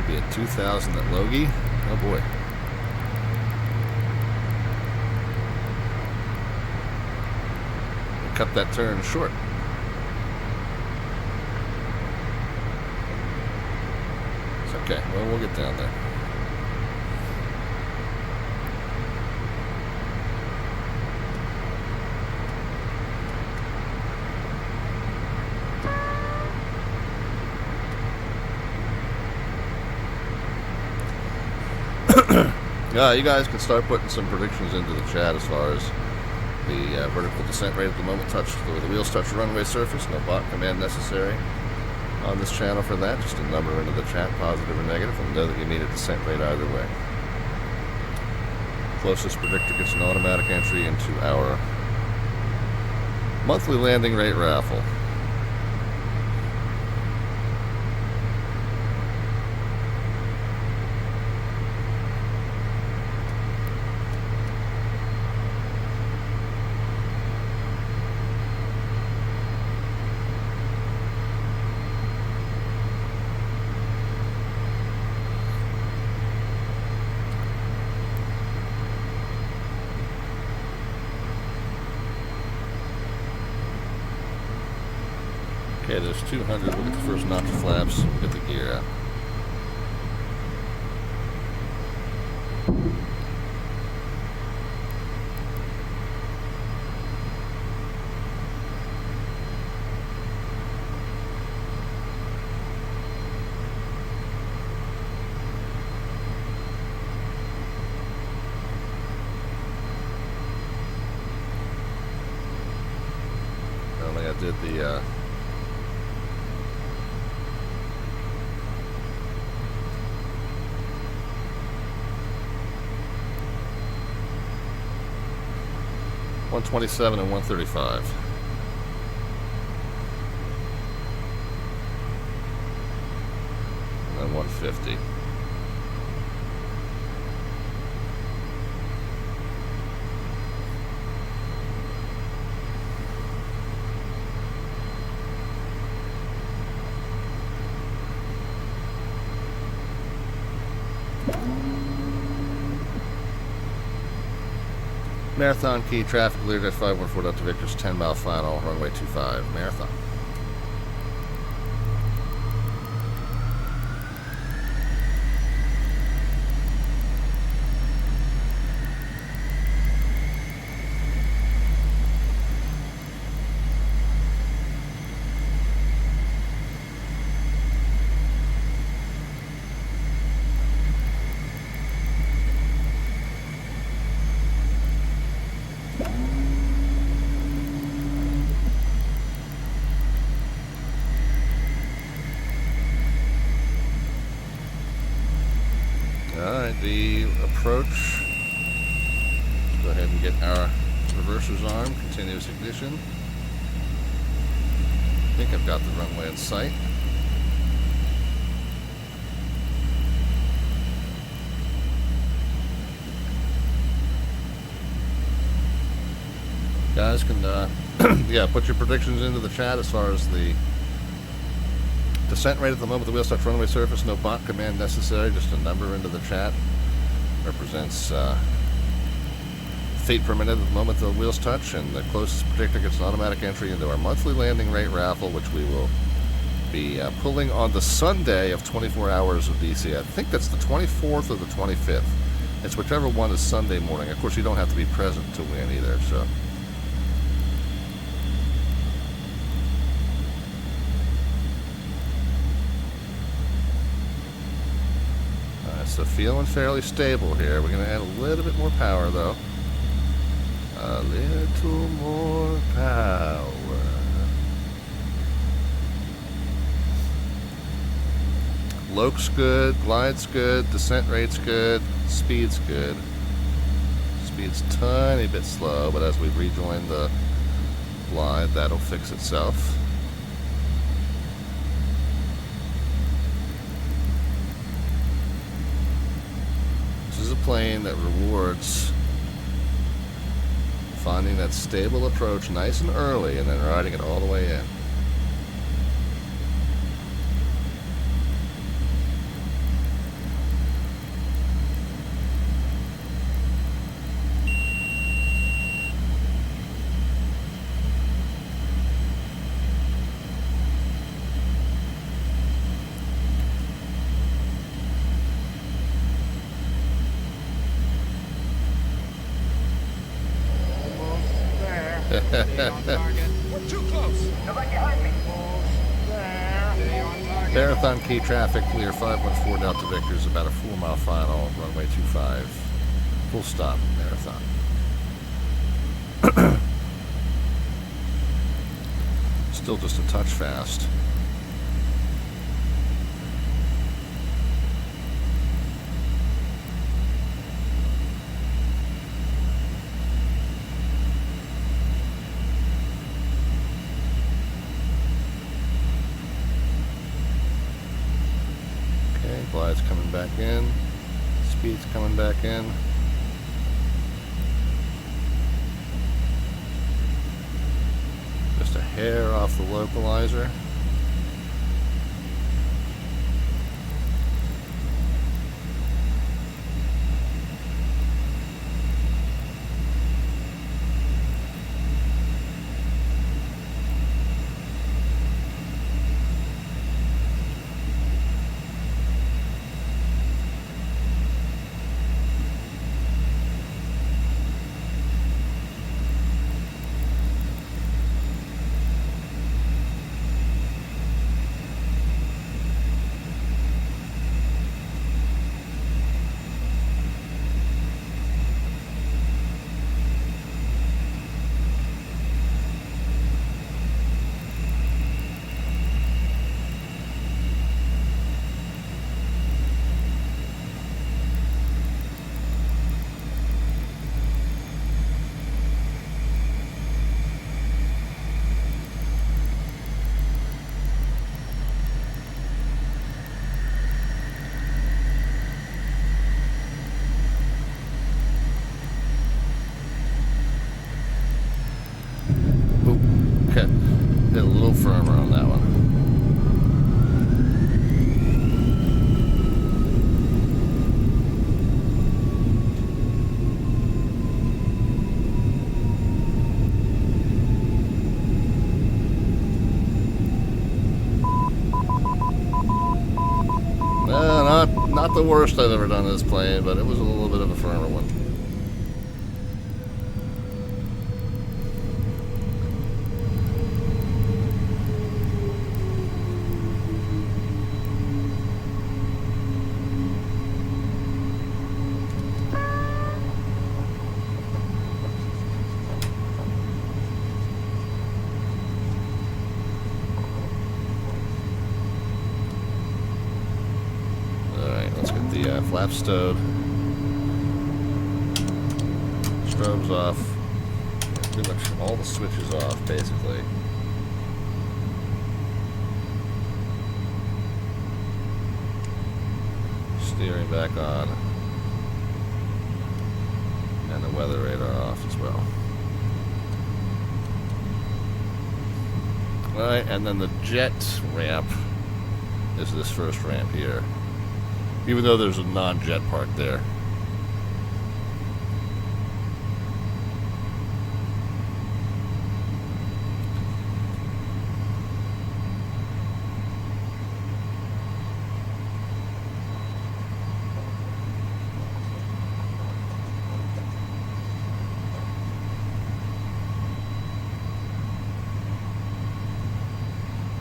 Be at 2,000 at Logie. Oh boy. We cut that turn short. It's okay. Well, we'll get down there. You guys can start putting some predictions into the chat as far as the vertical descent rate at the moment. The wheels touch the runway surface. No bot command necessary on this channel for that. Just a number into the chat, positive or negative. We'll know that you need a descent rate either way. Closest predictor gets an automatic entry into our monthly landing rate raffle. Okay, there's 200. We'll get the first notch of flaps. We'll get the gear out. Apparently I did the 127 and 135. And then 150. Marathon Key traffic, Learjet 514 Delta Victor's 10-mile final, runway 25, Marathon. Alright, the approach. Let's go ahead and get our reversers armed, continuous ignition. I think I've got the runway in sight. Guys can, yeah, put your predictions into the chat as far as the descent rate at the moment. The wheels touch runway surface. No bot command necessary. Just a number into the chat. Represents feet per minute at the moment the wheels touch, and the closest predictor gets an automatic entry into our monthly landing rate raffle, which we will be pulling on the Sunday of 24 hours of DC. I think that's the 24th or the 25th. It's whichever one is Sunday morning. Of course, you don't have to be present to win either, so. So feeling fairly stable here. We're going to add a little bit more power, though. A little more power. Loke's good, glide's good, descent rate's good, speed's good. Speed's a tiny bit slow, but as we rejoin the glide, that'll fix itself. This is a plane that rewards finding that stable approach nice and early and then riding it all the way in. We're too close. Nobody behind me. Marathon key traffic, Lear 514 Delta Victor is about a 4-mile final, runway 25. Full stop, Marathon. Still just a touch fast. Glide's coming back in. Speed's coming back in. Just a hair off the localizer. Okay, hit a little firmer on that one. Not the worst I've ever done in this plane, but it was a little bit of a firmer one. Flap stowed. Strobes off. Pretty much all the switches off, basically. Steering back on. And the weather radar off as well. Alright, and then the jet ramp is this first ramp here. Even though there's a non-jet park there.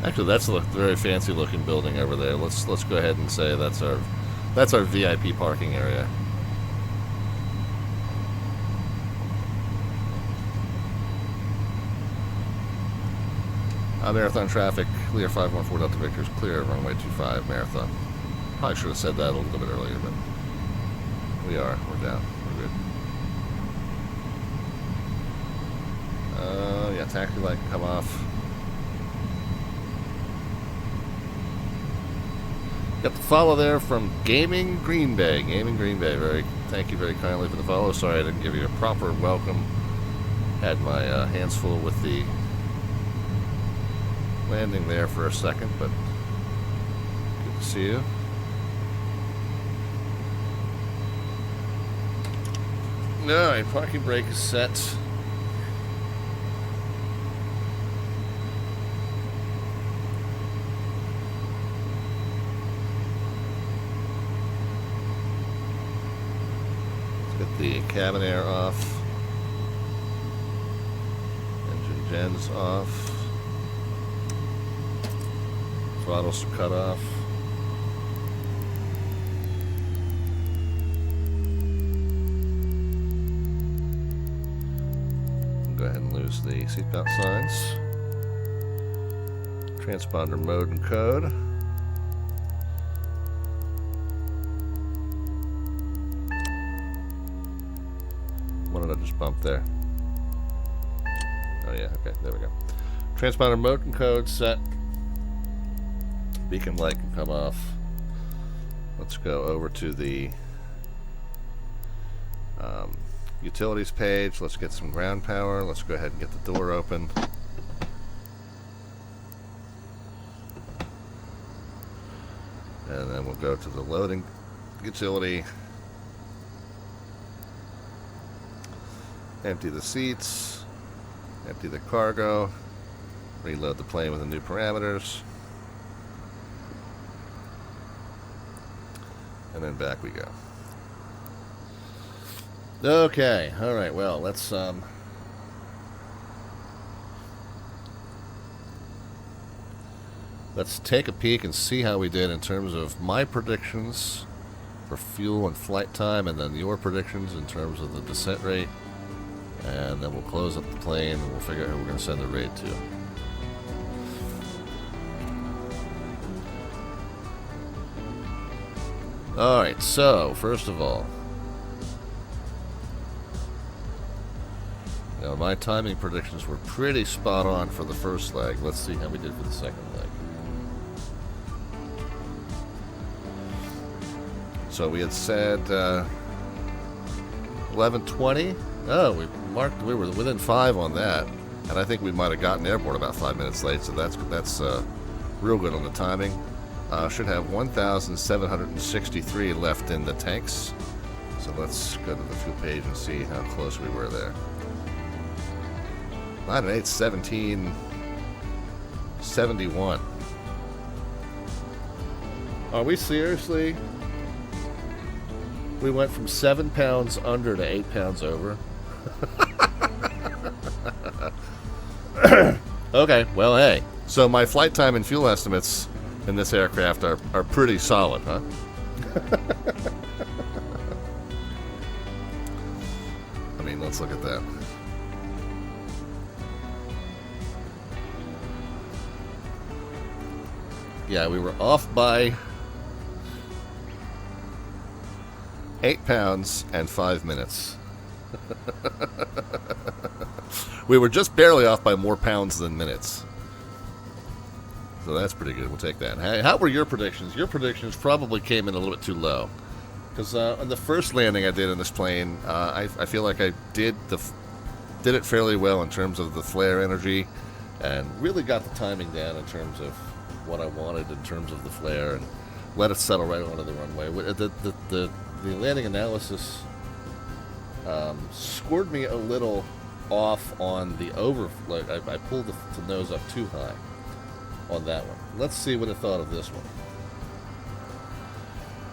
Actually, that's a very fancy looking building over there. Let's go ahead and say that's our VIP parking area. Marathon traffic, Lear 514 Delta Victor is clear, runway 25, Marathon. Probably should have said that a little bit earlier, but we're down, we're good. Yeah, taxi light can come off. Got the follow there from Gaming Green Bay. Gaming Green Bay, thank you very kindly for the follow. Sorry I didn't give you a proper welcome. Had my hands full with the landing there for a second, but good to see you. Alright, parking brake is set. The cabin air off, engine gens off, throttles cut off. Go ahead and lose the seatbelt signs. Transponder mode and code. What did I just bump there? Oh yeah, okay, there we go. Transponder mode and code set. Beacon light can come off. Let's go over to the utilities page. Let's get some ground power. Let's go ahead and get the door open. And then we'll go to the loading utility. Empty the seats, empty the cargo, reload the plane with the new parameters, and then back we go. Okay, alright, well, let's take a peek and see how we did in terms of my predictions for fuel and flight time, and then your predictions in terms of the descent rate. And then we'll close up the plane and we'll figure out who we're going to send the raid to. Alright, so, first of all, now my timing predictions were pretty spot on for the first leg. Let's see how we did for the second leg. So we had said 11:20. Oh, we were within 5 on that, and I think we might have gotten airborne about 5 minutes late. So that's real good on the timing. Should have 1,763 left in the tanks. So let's go to the fuel page and see how close we were there. 9 and 8, 1771. Are we seriously? We went from 7 pounds under to 8 pounds over. Okay, well, hey. So my flight time and fuel estimates in this aircraft are pretty solid, huh? I mean, let's look at that. Yeah, we were off by 8 pounds and 5 minutes. We were just barely off by more pounds than minutes. So that's pretty good. We'll take that. Hey, how were your predictions? Your predictions probably came in a little bit too low. Because on the first landing I did in this plane, I feel like I did it fairly well in terms of the flare energy, and really got the timing down in terms of what I wanted in terms of the flare, and let it settle right onto the runway. The landing analysis scored me a little off on the overflow. I pulled the nose up too high on that one. Let's see what it thought of this one.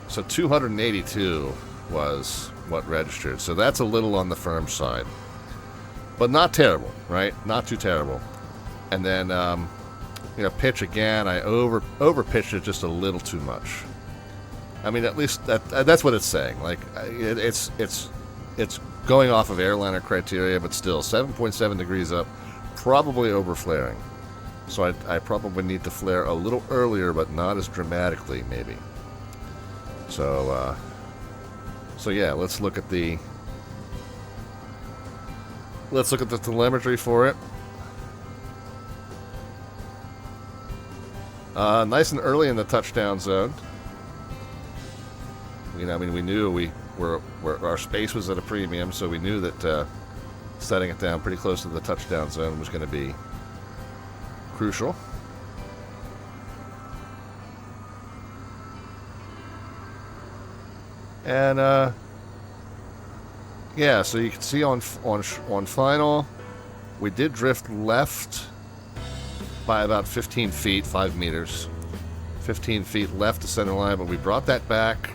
So 282 was what registered. So that's a little on the firm side, but not terrible, right? Not too terrible. And then pitch again. I over pitched it just a little too much. I mean, at least that's what it's saying. Like it's going off of airliner criteria, but still 7.7 degrees up, probably over flaring. So I probably need to flare a little earlier, but not as dramatically, maybe. So yeah, let's look at the telemetry for it. Nice and early in the touchdown zone. I mean, we knew our space was at a premium, so we knew that setting it down pretty close to the touchdown zone was going to be crucial. And yeah, so you can see on final, we did drift left by about 15 feet, 5 meters, 15 feet left to center line, but we brought that back.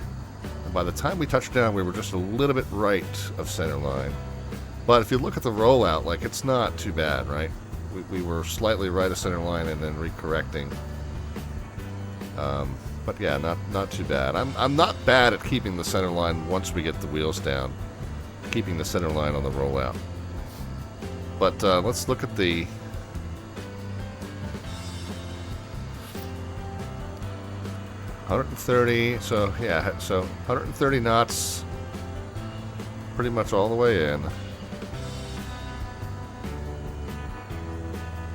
And by the time we touched down, we were just a little bit right of center line. But if you look at the rollout, like, it's not too bad, right? We were slightly right of center line and then recorrecting. But yeah, not too bad. I'm not bad at keeping the center line once we get the wheels down, keeping the center line on the rollout. But let's look at the 130. So yeah, so 130 knots, pretty much all the way in.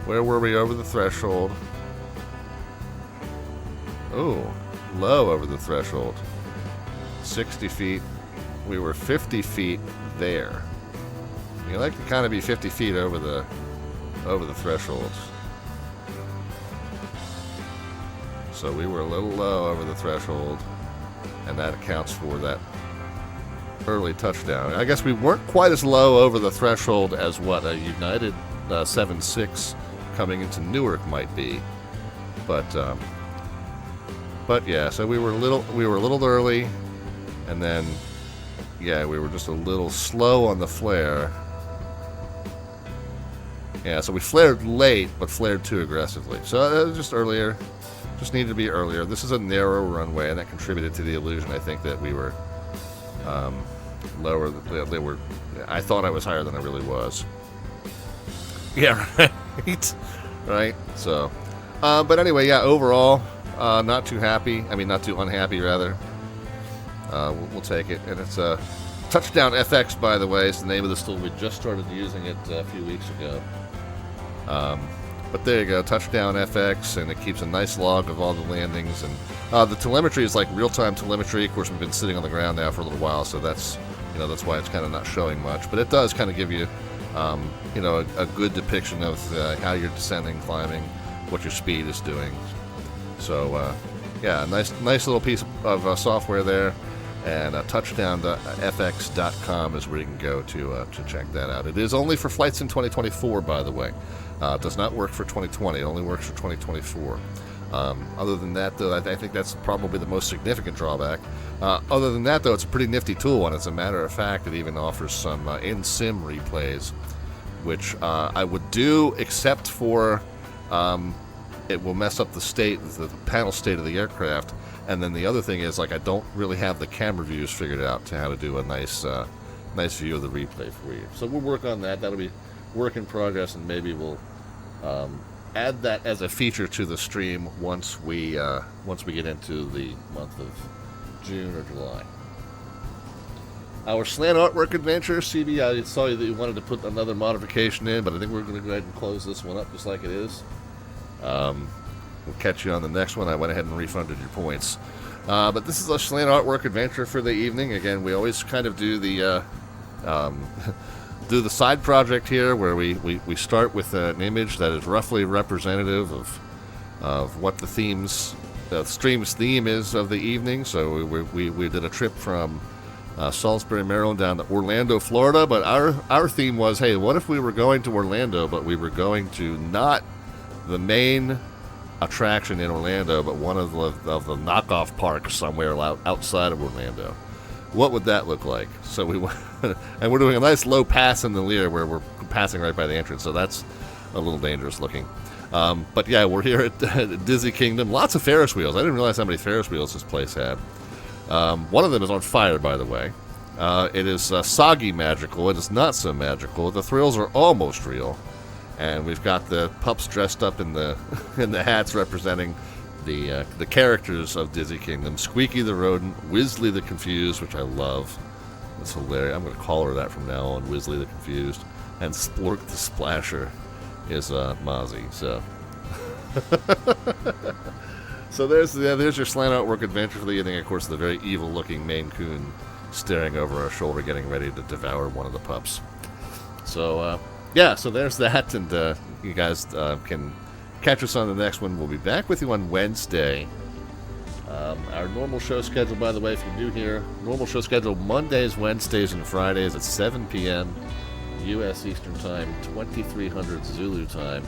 Where were we over the threshold? Oh, low over the threshold. 60 feet. We were 50 feet there. You like to kind of be 50 feet over the thresholds. So we were a little low over the threshold, and that accounts for that early touchdown. I guess we weren't quite as low over the threshold as what a United 7.6 coming into Newark might be, but yeah. So we were a little early, and then yeah, we were just a little slow on the flare. Yeah, so we flared late, but flared too aggressively. So it was just earlier. Just needed to be earlier. This is a narrow runway, and that contributed to the illusion, I think, that we were lower. I thought I was higher than I really was. Yeah, right. Right. So, but anyway, yeah. Overall, not too happy. I mean, not too unhappy, rather. We'll take it, and it's a Touchdown FX, by the way, is the name of this tool. We just started using it a few weeks ago. But there you go, Touchdown FX, and it keeps a nice log of all the landings. And the telemetry is like real-time telemetry. Of course, we've been sitting on the ground now for a little while, so that's why it's kind of not showing much. But it does kind of give you, a good depiction of how you're descending, climbing, what your speed is doing. So, yeah, nice little piece of software there. And touchdown.fx.com is where you can go to check that out. It is only for flights in 2024, by the way. It does not work for 2020. It only works for 2024. Other than that, though, I think that's probably the most significant drawback. Other than that, though, it's a pretty nifty tool, and as a matter of fact, it even offers some in-sim replays, which I would do, except for it will mess up the panel state of the aircraft. And then the other thing is, like, I don't really have the camera views figured out to how to do a nice view of the replay for you. So we'll work on that. That'll be work in progress, and maybe we'll add that as a feature to the stream once we get into the month of June or July. Our slant artwork adventure, CB, I saw that you wanted to put another modification in, but I think we're going to go ahead and close this one up just like it is. We'll catch you on the next one. I went ahead and refunded your points. But this is a slant artwork adventure for the evening. Again, we always kind of do the do the side project here, where we start with an image that is roughly representative of what the stream's theme is of the evening. So we did a trip from Salisbury, Maryland down to Orlando, Florida. But our theme was, hey, what if we were going to Orlando, but we were going to not the main attraction in Orlando, but one of the knockoff parks somewhere outside of Orlando? What would that look like? So we went, and we're doing a nice low pass in the Lear where we're passing right by the entrance, so that's a little dangerous looking. But yeah, we're here at Disney Kingdom. Lots of Ferris wheels. I didn't realize how many Ferris wheels this place had. One of them is on fire, by the way. It is soggy magical. It is not so magical. The thrills are almost real. And we've got the pups dressed up in the in the hats representing the characters of Disney Kingdom. Squeaky the rodent, Wizzly the confused, which I love. That's hilarious. I'm going to call her that from now on, Wizzly the confused. And Splork the splasher is Mozzie. So, so there's your slant artwork adventure for the evening. Of course, the very evil-looking Maine Coon staring over our shoulder, getting ready to devour one of the pups. So, yeah, so there's that, and you guys can catch us on the next one. We'll be back with you on Wednesday. Our normal show schedule, by the way, if you're new here, normal show schedule Mondays, Wednesdays, and Fridays at 7 p.m. U.S. Eastern Time, 2300 Zulu Time.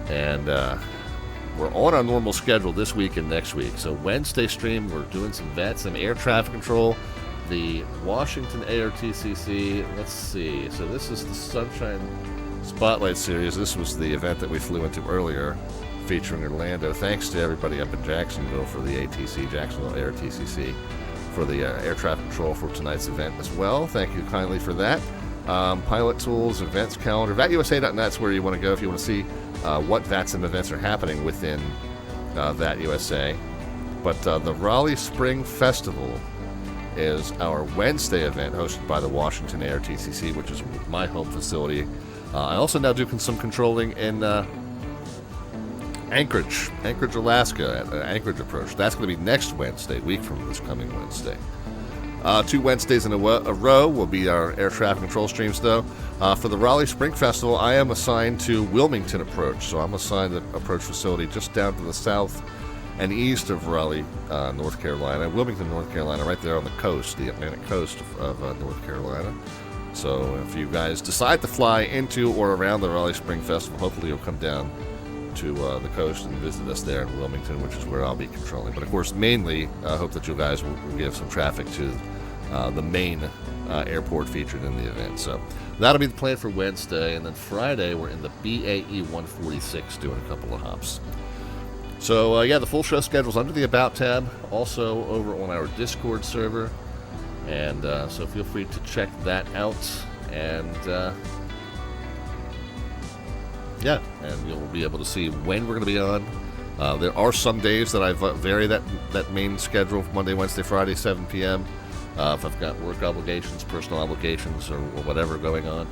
And we're on our normal schedule this week and next week. So Wednesday stream, we're doing some VATSIM air traffic control. The Washington ARTCC, let's see. So this is the Sunshine Spotlight Series. This was the event that we flew into earlier, featuring Orlando. Thanks to everybody up in Jacksonville for the ATC, Jacksonville ARTCC, for the air traffic control for tonight's event as well. Thank you kindly for that. Pilot tools, events calendar, VATUSA.net's where you want to go if you want to see what VATSIM events are happening within VATUSA. But the Raleigh Spring Festival is our Wednesday event hosted by the Washington ARTCC, which is my home facility. I also now do some controlling in Anchorage, Alaska, at Anchorage Approach. That's going to be next Wednesday, week from this coming Wednesday. 2 Wednesdays in a row will be our air traffic control streams, though. For the Raleigh Spring Festival, I am assigned to Wilmington Approach, so I'm assigned the approach facility just down to the south and east of Raleigh, North Carolina, Wilmington, North Carolina, right there on the coast, the Atlantic coast of North Carolina. So if you guys decide to fly into or around the Raleigh Spring Festival, hopefully you'll come down to the coast and visit us there in Wilmington, which is where I'll be controlling. But of course, mainly, I hope that you guys will give some traffic to the main airport featured in the event. So that'll be the plan for Wednesday, and then Friday we're in the BAE 146 doing a couple of hops. So yeah, the full show schedule's under the About tab, also over on our Discord server, and so feel free to check that out. And yeah, and you'll be able to see when we're going to be on. There are some days that I vary that main schedule, Monday, Wednesday, Friday, 7 p.m. If I've got work obligations, personal obligations, or whatever going on.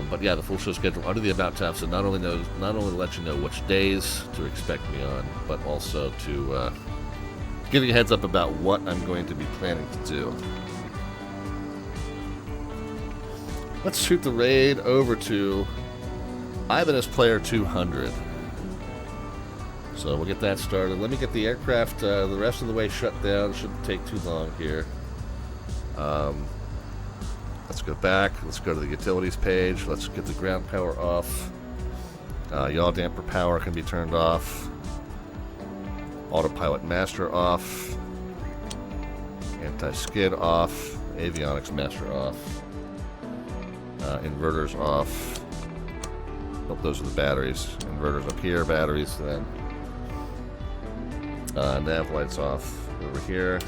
But yeah, the full show schedule under the About tab, so not only let you know which days to expect me on, but also to give you a heads up about what I'm going to be planning to do. Let's shoot the raid over to Ibanez Player 200. So we'll get that started. Let me get the aircraft the rest of the way shut down. It shouldn't take too long here. Let's go back. Let's go to the utilities page. Let's get the ground power off. Yaw damper power can be turned off. Autopilot master off. Anti-skid off. Avionics master off. Inverters off. Oh, those are the batteries. Inverters up here, batteries then. Nav lights off over here.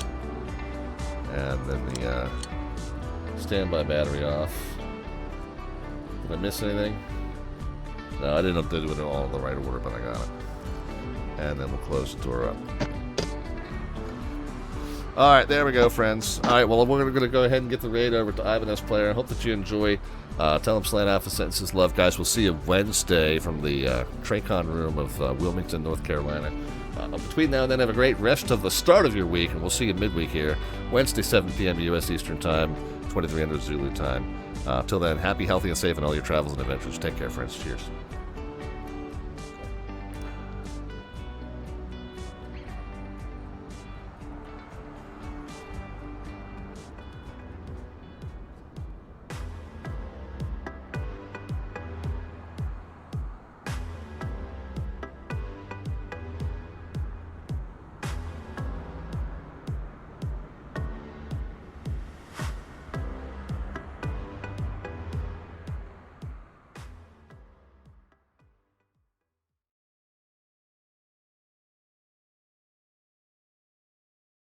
And then the standby battery off. Did I miss anything? No, I didn't do it all in the right order, but I got it. And then we'll close the door up. Alright, there we go, friends. Alright, well, we're going to go ahead and get the raid over to Ibanez Player. I hope that you enjoy. Tell them Slant Alpha sentences love, guys. We'll see you Wednesday from the Tracon room of Wilmington, North Carolina. Between now and then, have a great rest of the start of your week, and we'll see you midweek here. Wednesday, 7 p.m. U.S. Eastern Time, 2300 Zulu Time. Till then, happy, healthy, and safe in all your travels and adventures. Take care, friends. Cheers.